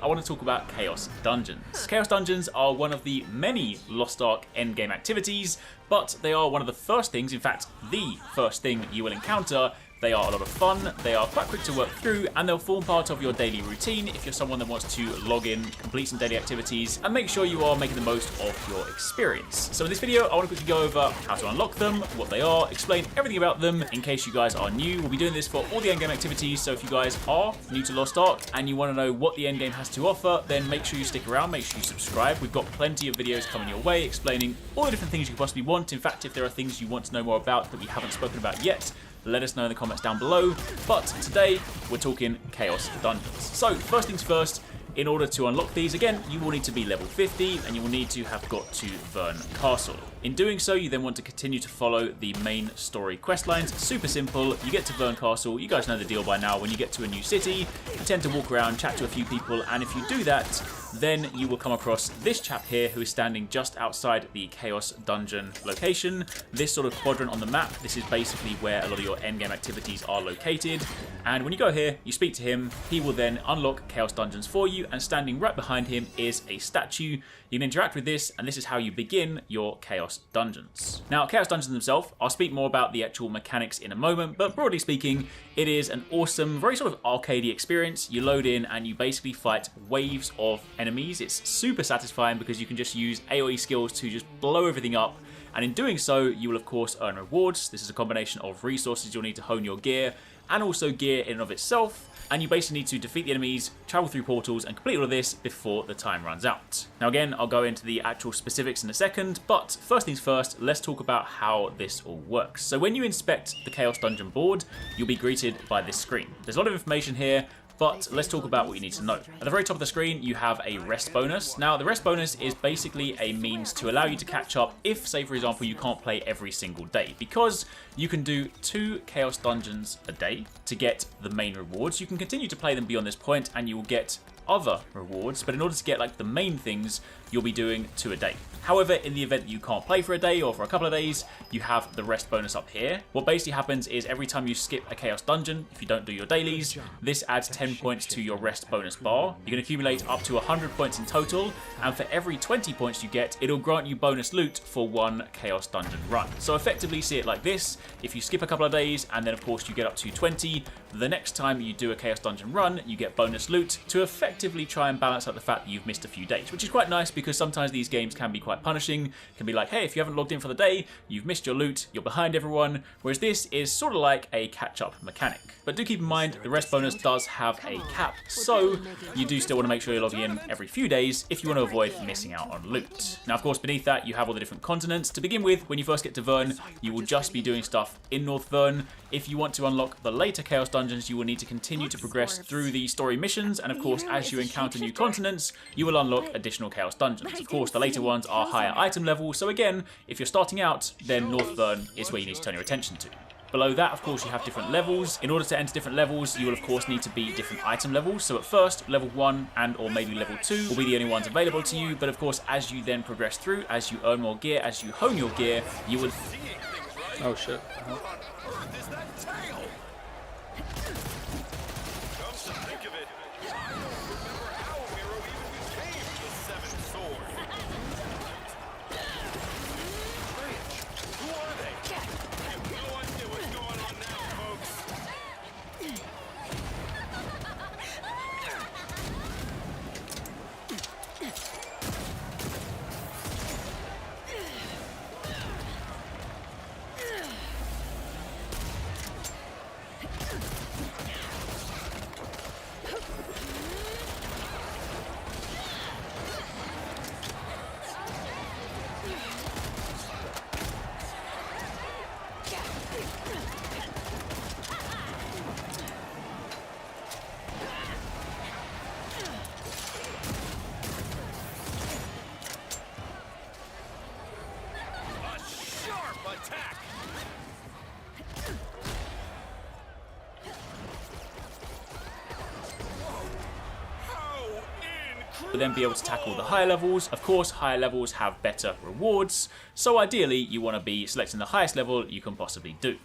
I want to talk about Chaos Dungeons. Chaos Dungeons are one of the many Lost Ark endgame activities, but they are one of the first things, in fact, the first thing you will encounter. They are a lot of fun, they are quite quick to work through, and they'll form part of your daily routine if you're someone that wants to log in, complete some daily activities, and make sure you are making the most of your experience. So in this video, I want to quickly go over how to unlock them, what they are, explain everything about them in case you guys are new. We'll be doing this for all the endgame activities, so if you guys are new to Lost Ark and you want to know what the endgame has to offer, then make sure you stick around, make sure you subscribe. We've got plenty of videos coming your way explaining all the different things you could possibly want. In fact, if there are things you want to know more about that we haven't spoken about yet, let us know in the comments down below. But today, we're talking Chaos Dungeons. So, first things first, in order to unlock these, again, you will need to be level 50, and you will need to have got to Vern Castle. In doing so, you then want to continue to follow the main story quest lines. Super simple. You get to Vern Castle. You guys know the deal by now. When you get to a new city, you tend to walk around, chat to a few people, and if you do that, then you will come across this chap here who is standing just outside the Chaos Dungeon location. This sort of quadrant on the map, this is basically where a lot of your endgame activities are located. And when you go here, you speak to him, he will then unlock Chaos Dungeons for you, and standing right behind him is a statue. You can interact with this, and this is how you begin your Chaos Dungeons. Now, Chaos Dungeons themselves, I'll speak more about the actual mechanics in a moment, but broadly speaking, it is an awesome, very sort of arcadey experience. You load in and you basically fight waves of enemies. It's super satisfying because you can just use AoE skills to just blow everything up, and in doing so, you will of course earn rewards. This is a combination of resources you'll need to hone your gear, and also gear in and of itself. And you basically need to defeat the enemies, travel through portals, and complete all of this before the time runs out. Now again, I'll go into the actual specifics in a second, but first things first, let's talk about how this all works. So when you inspect the Chaos Dungeon board, you'll be greeted by this screen. There's a lot of information here, but let's talk about what you need to know. At the very top of the screen, you have a rest bonus. Now, the rest bonus is basically a means to allow you to catch up if, say, for example, you can't play every single day, because you can do 2 Chaos Dungeons a day to get the main rewards. You can continue to play them beyond this point, and you will get other rewards, but in order to get like the main things, you'll be doing 2 a day. However, in the event that you can't play for a day or for a couple of days, you have the rest bonus up here. What basically happens is every time you skip a Chaos Dungeon, if you don't do your dailies, this adds 10 points to your rest bonus bar. You can accumulate up to 100 points in total, and for every 20 points you get, it'll grant you bonus loot for 1 Chaos Dungeon run. So effectively see it like this: if you skip a couple of days and then of course you get up to 20, the next time you do a Chaos Dungeon run, you get bonus loot to effectively try and balance out the fact that you've missed a few days, which is quite nice because sometimes these games can be quite punishing. It can be like, hey, if you haven't logged in for the day, you've missed your loot, you're behind everyone, whereas this is sort of like a catch-up mechanic. But do keep in mind, the rest bonus does have a cap, so you do still want to make sure you're logging in every few days if you want to avoid missing out on loot. Now, of course, beneath that, you have all the different continents. To begin with, when you first get to Vern, you will just be doing stuff in North Vern. If you want to unlock the later Chaos Dungeons, you will need to continue to progress through the story missions, and of course, as you encounter new continents, you will unlock additional Chaos Dungeons. Of course, the later ones are higher item level, so again, if you're starting out, then North Vern is where you need to turn your attention to. Below that, of course, you have different levels. In order to enter different levels, you will of course need to be different item levels. So at first, level 1 and or maybe level 2 will be the only ones available to you. But of course, as you then progress through, as you earn more gear, as you hone your gear, you will... Oh shit. Will then be able to tackle the higher levels. Of course, higher levels have better rewards, so ideally you want to be selecting the highest level you can possibly do.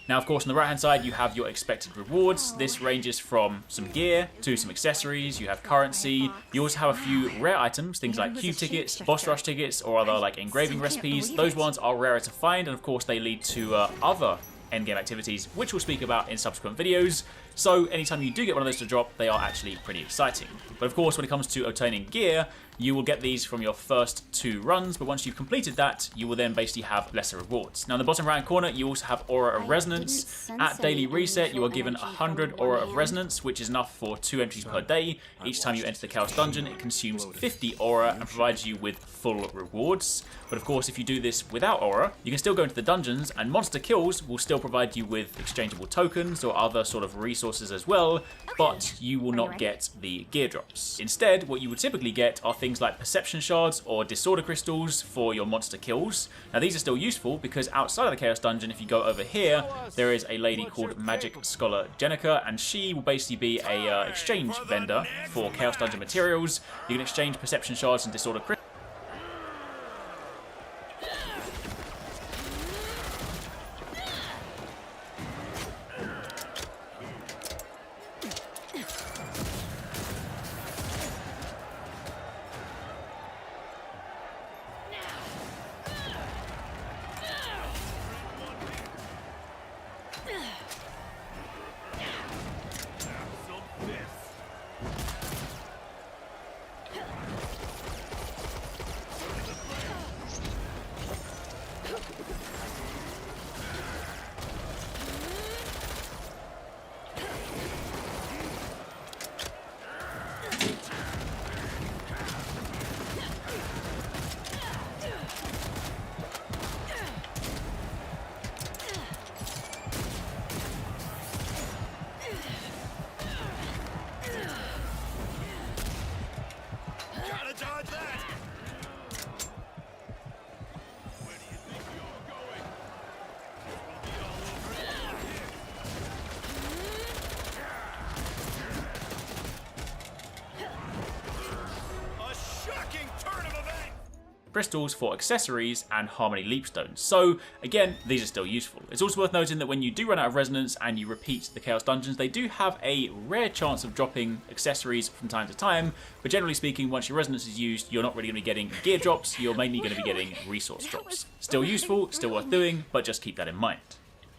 Now, of course, on the right hand side you have your expected rewards. This ranges from some gear to some accessories. You have currency. You also have a few rare items, things like cube tickets, boss rush tickets, or other like engraving recipes. Those ones are rarer to find, and of course they lead to other endgame activities, which we'll speak about in subsequent videos. So anytime you do get one of those to drop, they are actually pretty exciting. But of course, when it comes to obtaining gear, you will get these from your first 2 runs, but once you've completed that, you will then basically have lesser rewards. Now in the bottom right corner, you also have Aura of Resonance. At daily reset, you are given 100 Aura of Resonance, which is enough for 2 entries per day. Each time you enter the Chaos Dungeon, it consumes 50 Aura and provides you with full rewards. But of course, if you do this without Aura, you can still go into the dungeons, and monster kills will still provide you with exchangeable tokens or other sort of resources as well, but you will not get the gear drops. Instead, what you would typically get are things like perception shards or disorder crystals for your monster kills. Now these are still useful because outside of the Chaos Dungeon, if you go over here, there is a lady called Magic Scholar Jenica, and she will basically be a exchange vendor for Chaos Dungeon materials. You can exchange perception shards and disorder crystals. crystals for accessories, and Harmony Leapstones. So again, these are still useful. It's also worth noting that when you do run out of resonance and you repeat the Chaos Dungeons, they do have a rare chance of dropping accessories from time to time, but generally speaking, once your resonance is used, you're not really going to be getting gear drops, you're mainly going to be getting resource drops. Still useful, still worth doing, but just keep that in mind.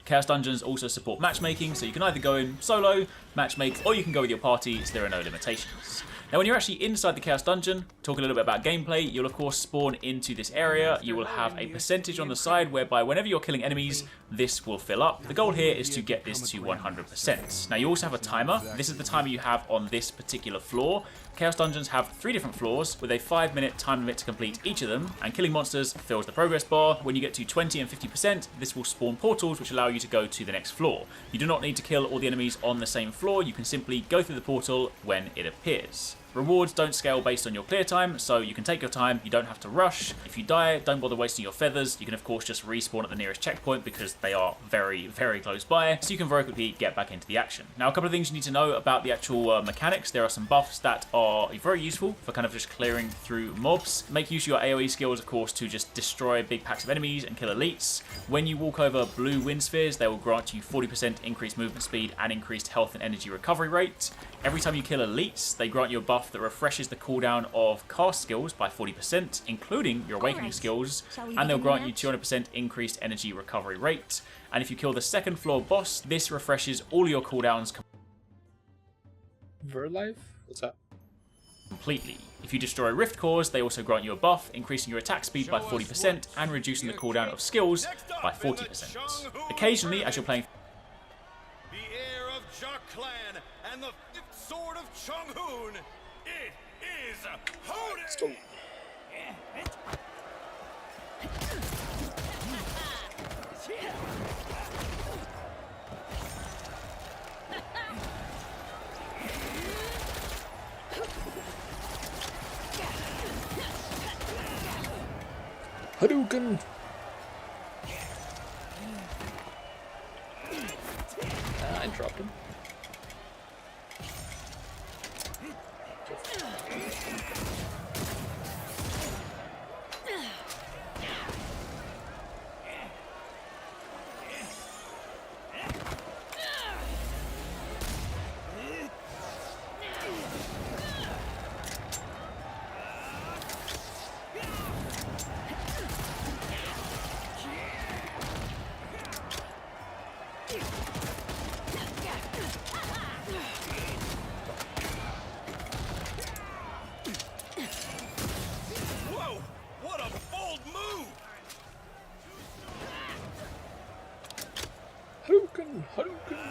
Chaos Dungeons also support matchmaking, so you can either go in solo, matchmake, or you can go with your party, so there are no limitations. Now when you're actually inside the Chaos Dungeon, talking a little bit about gameplay, you'll of course spawn into this area. You will have a percentage on the side whereby whenever you're killing enemies, this will fill up. The goal here is to get this to 100%. Now you also have a timer. This is the timer you have on this particular floor. Chaos Dungeons have 3 different floors with a 5-minute time limit to complete each of them, and killing monsters fills the progress bar. When you get to 20 and 50%, this will spawn portals which allow you to go to the next floor. You do not need to kill all the enemies on the same floor, you can simply go through the portal when it appears. Rewards don't scale based on your clear time, so you can take your time, you don't have to rush. If you die, don't bother wasting your feathers. You can of course just respawn at the nearest checkpoint because they are very, very close by, so you can very quickly get back into the action. Now, a couple of things you need to know about the actual mechanics. There are some buffs that are very useful for kind of just clearing through mobs. Make use of your AoE skills, of course, to just destroy big packs of enemies and kill elites. When you walk over blue wind spheres, they will grant you 40% increased movement speed and increased health and energy recovery rate. Every time you kill elites, they grant you a buff that refreshes the cooldown of cast skills by 40%, including your awakening skills, and they'll grant you 200% increased energy recovery rate. And if you kill the second floor boss, this refreshes all your cooldowns Verlife? What's that? Completely. If you destroy rift cores, they also grant you a buff, increasing your attack speed by 40% and reducing the cooldown of skills by 40%. Occasionally, as you're playing the heir of Clan and the sword of Chung-Hoon, it is Hoden! Hadouken! I dropped him. Whoa! What a bold move! Hadouken! Hadouken!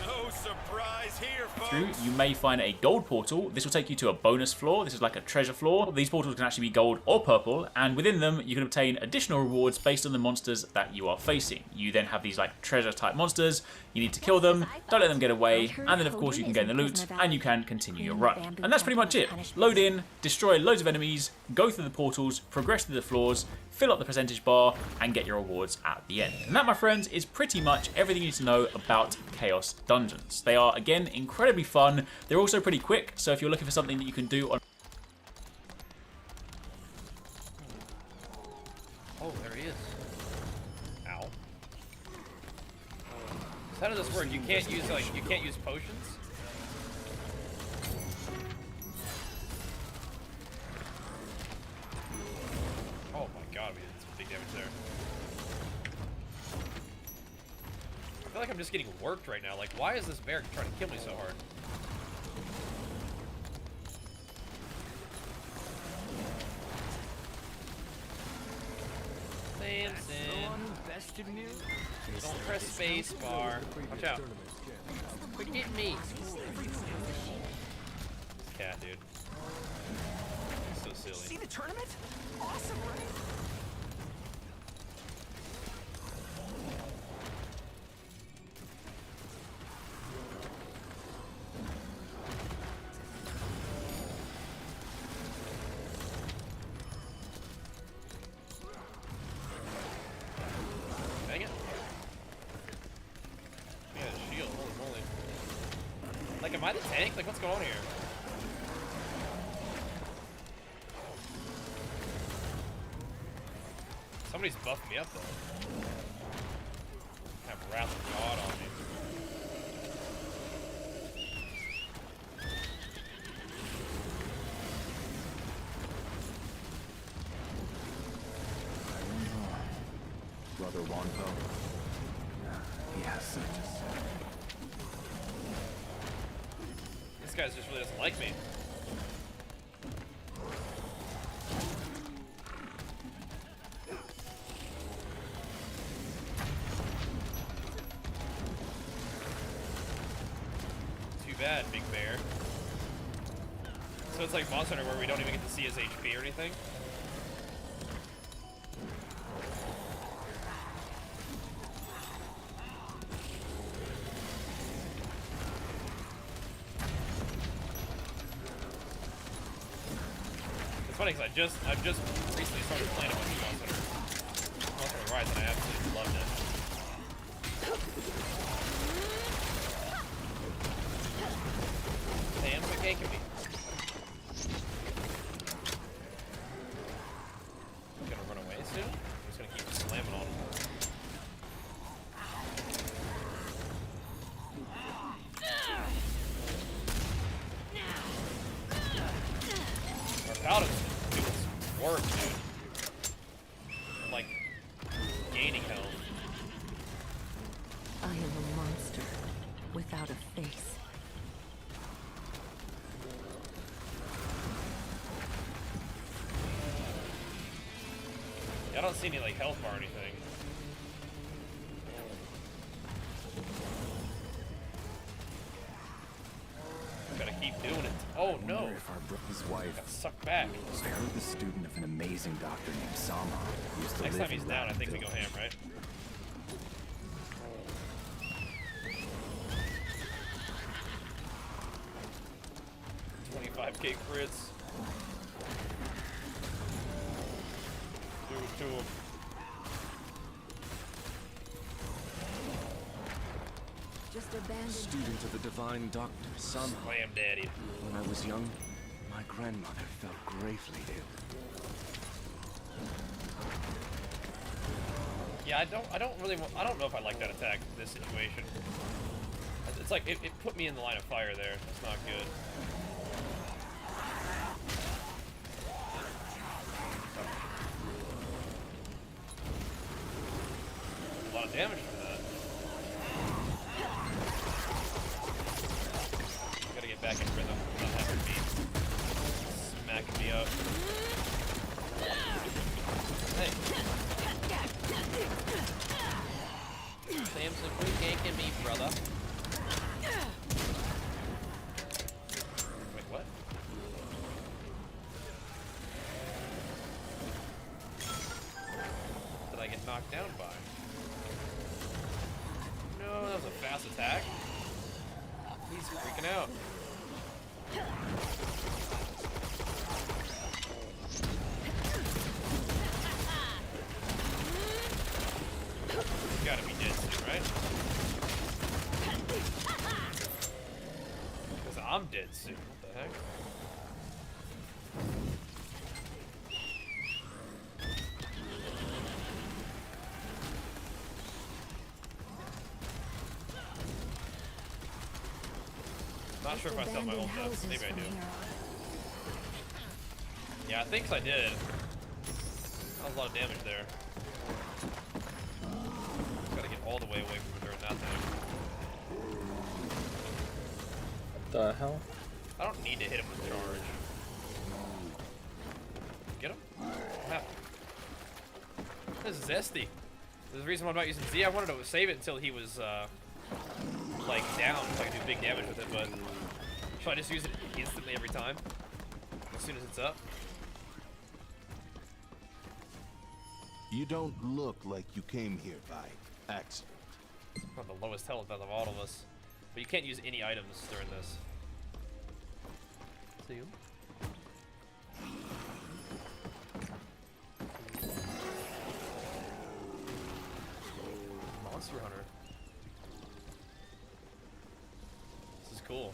No surprise here, folks! You may find a gold portal. This will take you to a bonus floor. This is like a treasure floor. These portals can actually be gold or purple, and within them you can obtain additional rewards based on the monsters that you are facing. You then have these like treasure type monsters. You need to kill them, don't let them get away, and then of course you can gain the loot and you can continue your run. And that's pretty much it. Load in, destroy loads of enemies, go through the portals, progress through the floors, fill up the percentage bar, and get your rewards at the end. And that, my friends, is pretty much everything you need to know about Chaos Dungeons. They are, again, incredibly fun. They're also pretty quick, so if you're looking for something that you can do on... Oh, there he is. Ow. So how does this work? You can't use potions? Oh my god, we did some big damage there. I feel like I'm just getting worked right now. Like, why is this bear trying to kill me so hard? Samson. Don't press space bar. Watch out. Quit getting me. This cat, dude. He's so silly. See the tournament? Awesome, right? Dang it. He had a shield, holy moly. Like, am I the tank? Like, what's going on here? Somebody's buffed me up, though. Have Wrath of God on me. Brother Wanpo. Yes, guy just really doesn't like me. Too bad, Big Bear. So it's like Monster Hunter where we don't even get to see his HP or anything. It's funny because I've just recently started playing a bunch of Monster Hunter Rise, and I absolutely loved it. Sam's a cake of me. Gonna run away soon? I'm just gonna keep slamming on him. Our paladin's doing some work, dude. I'm like gaining health. I am a monster without a face. I don't see any like health bar or anything. Gotta keep doing it. Oh no! If our his wife got sucked back. I heard the student of an amazing doctor named Sama used to Next live time he's in down, I that think we go village. ham, right? $25K crits. Do it to him. Just abandoned. Student of the divine doctor, Sama. Slam daddy. When I was young, my grandmother fell gravely ill. Yeah, I don't know if I like that attack in this situation. It's like, it put me in the line of fire there. That's not good. A lot of damage for that. Gotta get back in rhythm. Not having me smacking me up. Hey. Sam's a good ganking me, brother. Wait, what? Did I get knocked down by? No, that was a fast attack. He's freaking out. You gotta be dead soon, right? Because I'm dead soon. What the heck? Not sure if I sell my ult though. Maybe I do. Yeah, I think I did. That was a lot of damage there. Gotta get all the way away from during that thing. What the hell? I don't need to hit him with charge. Get him? What happened? This is zesty. There's a reason why I'm not using Z. I wanted to save it until he was like down so I could do big damage with it, but should I just use it instantly every time? As soon as it's up? You don't look like you came here by accident. Not the lowest health out of all of us. But you can't use any items during this. See you? Monster Hunter. This is cool.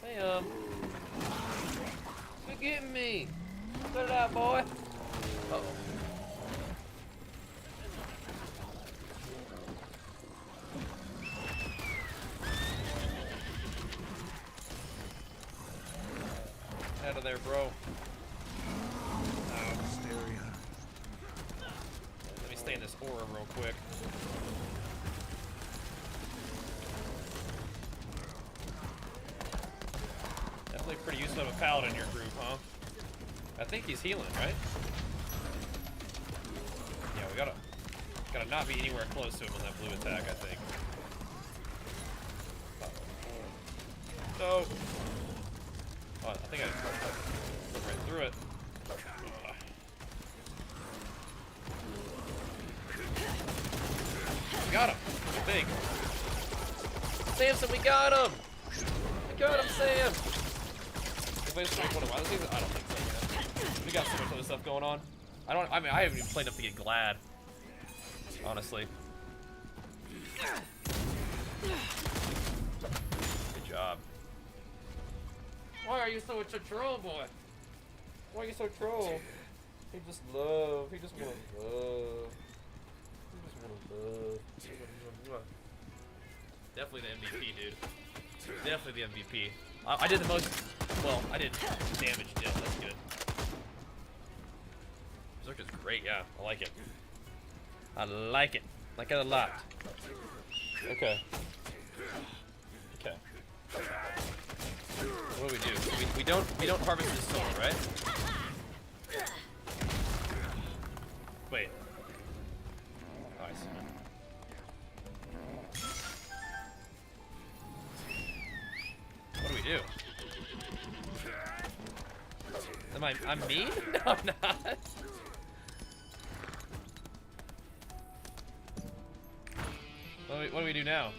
Sam, quit getting me. Cut it out, boy. Uh-oh. out of there, bro. Let me stay in this aura real quick. Definitely pretty useful to have a paladin in your group, huh? I think he's healing, right? Yeah, we gotta not be anywhere close to him on that blue attack, I think. So, oh, I think I went right through it. We got him. Big. Samson, we got him. We got him, Sam. Anybody strike one of my season? I don't think so, man. We got so much other stuff going on. I mean, I haven't even played enough to get glad. Honestly. Good job. Why are you such a troll, boy? Why are you so troll? He just love. He just wanna love. He just wanna love. Definitely the MVP, dude. Definitely the MVP. I did the most. Well, I did damage deal. That's good. Berserk is great. Yeah, I like it. I like it. Like it a lot. Okay. Okay. What do we do? We don't harvest this soul, right? Wait. Oh, I see. What do we do? I'm mean? No, I'm not. What do we do now?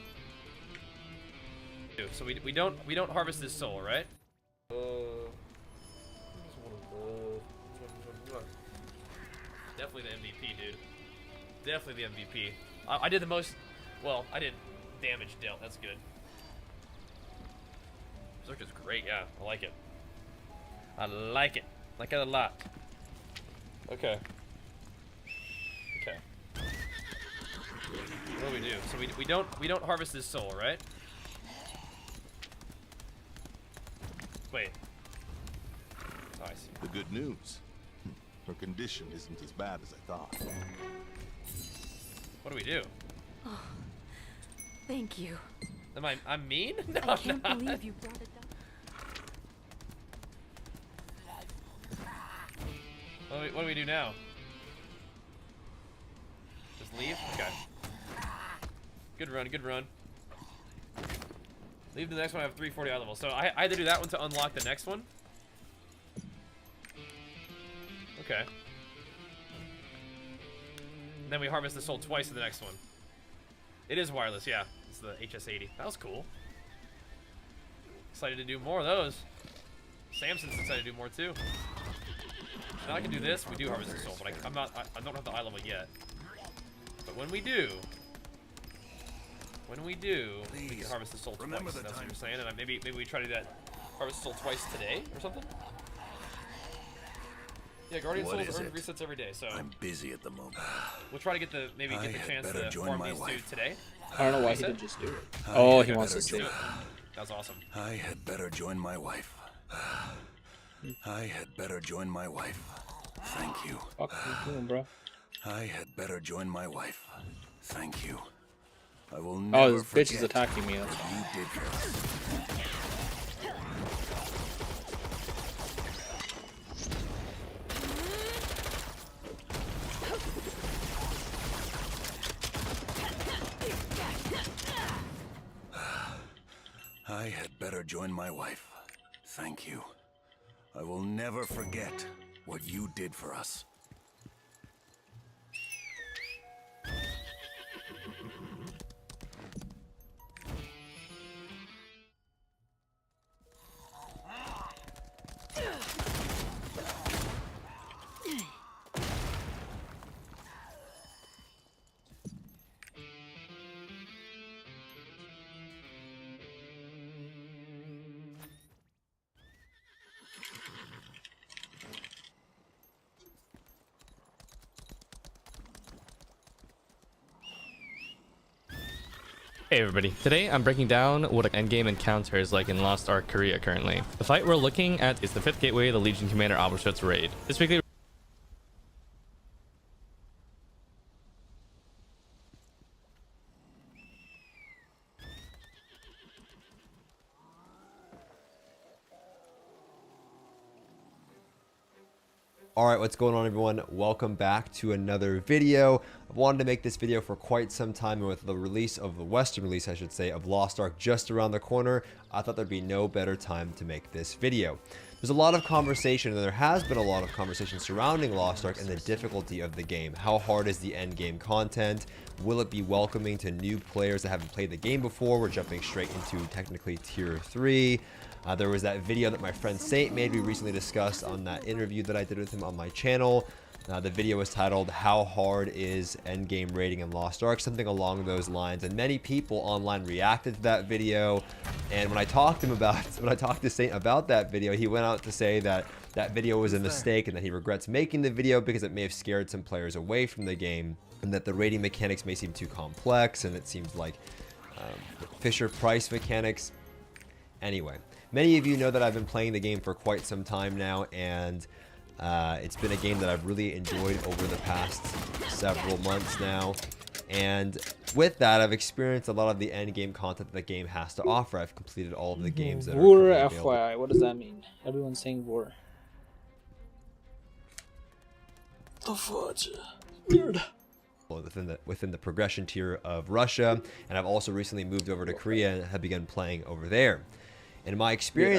So we don't harvest this soul, right? Definitely the MVP, dude. Definitely the MVP. I did the most. Well, I did damage dealt. That's good. Berserk is great. Yeah, I like it. I like it. Like it a lot. Okay. Okay. What do we do? So we don't harvest this soul, right? Wait. Oh, I see. The good news. Her condition isn't as bad as I thought. What do we do? Oh, thank you. I'm mean? No, I can't I'm not. believe you brought it down. What do we do now? Just leave? Okay. Good run, good run. Leave the next one, I have 340 eye level. So I had to do that one to unlock the next one. Okay. And then we harvest the soul twice in the next one. It is wireless, yeah. It's the HS80. That was cool. Excited to do more of those. Samson's excited to do more too. Now I can do this. We do harvest the soul, but I don't have the eye level yet. But when we do, we can harvest the soul twice. That's what you're saying, and maybe we try to do that, harvest the soul twice today or something. Yeah, Guardian Souls earn resets every day, so I'm busy at the moment. We'll try to get the chance to farm these two today. I don't know why he didn't just do it. Oh, he wants us to. That was awesome. I had better join my wife. I had better join my wife. Thank you. Fuck you doing, bro? I had better join my wife. Thank you. I will never Oh, this bitch is forget attacking me. That's what you did for us. I had better join my wife. Thank you. I will never forget what you did for us. Hey everybody, today I'm breaking down what an endgame encounter is like in Lost Ark Korea currently. The fight we're looking at is the 5th Gateway, the Legion Commander Albert's raid. This weekly Alright, what's going on everyone? Welcome back to another video. I've wanted to make this video for quite some time, and with the release of the Western release, I should say, of Lost Ark just around the corner, I thought there'd be no better time to make this video. There's a lot of conversation, and there has been a lot of conversation surrounding Lost Ark and the difficulty of the game. How hard is the end game content? Will it be welcoming to new players that haven't played the game before? We're jumping straight into technically tier 3. There was that video that my friend Saint made, we recently discussed on that interview that I did with him on my channel. The video was titled, How Hard is Endgame Raiding in Lost Ark? Something along those lines. And many people online reacted to that video. And when I talked to Saint about that video, he went out to say that that video was a mistake and that he regrets making the video because it may have scared some players away from the game, and that the raiding mechanics may seem too complex, and it seems like Fisher-Price mechanics. Anyway, many of you know that I've been playing the game for quite some time now, and it's been a game that I've really enjoyed over the past several months now. And with that, I've experienced a lot of the end game content that the game has to offer. I've completed all of the games that are FYI, what does that mean? Everyone's saying war. The fudge. Weird. Within the progression tier of Russia, and I've also recently moved over to Korea and have begun playing over there. In my experience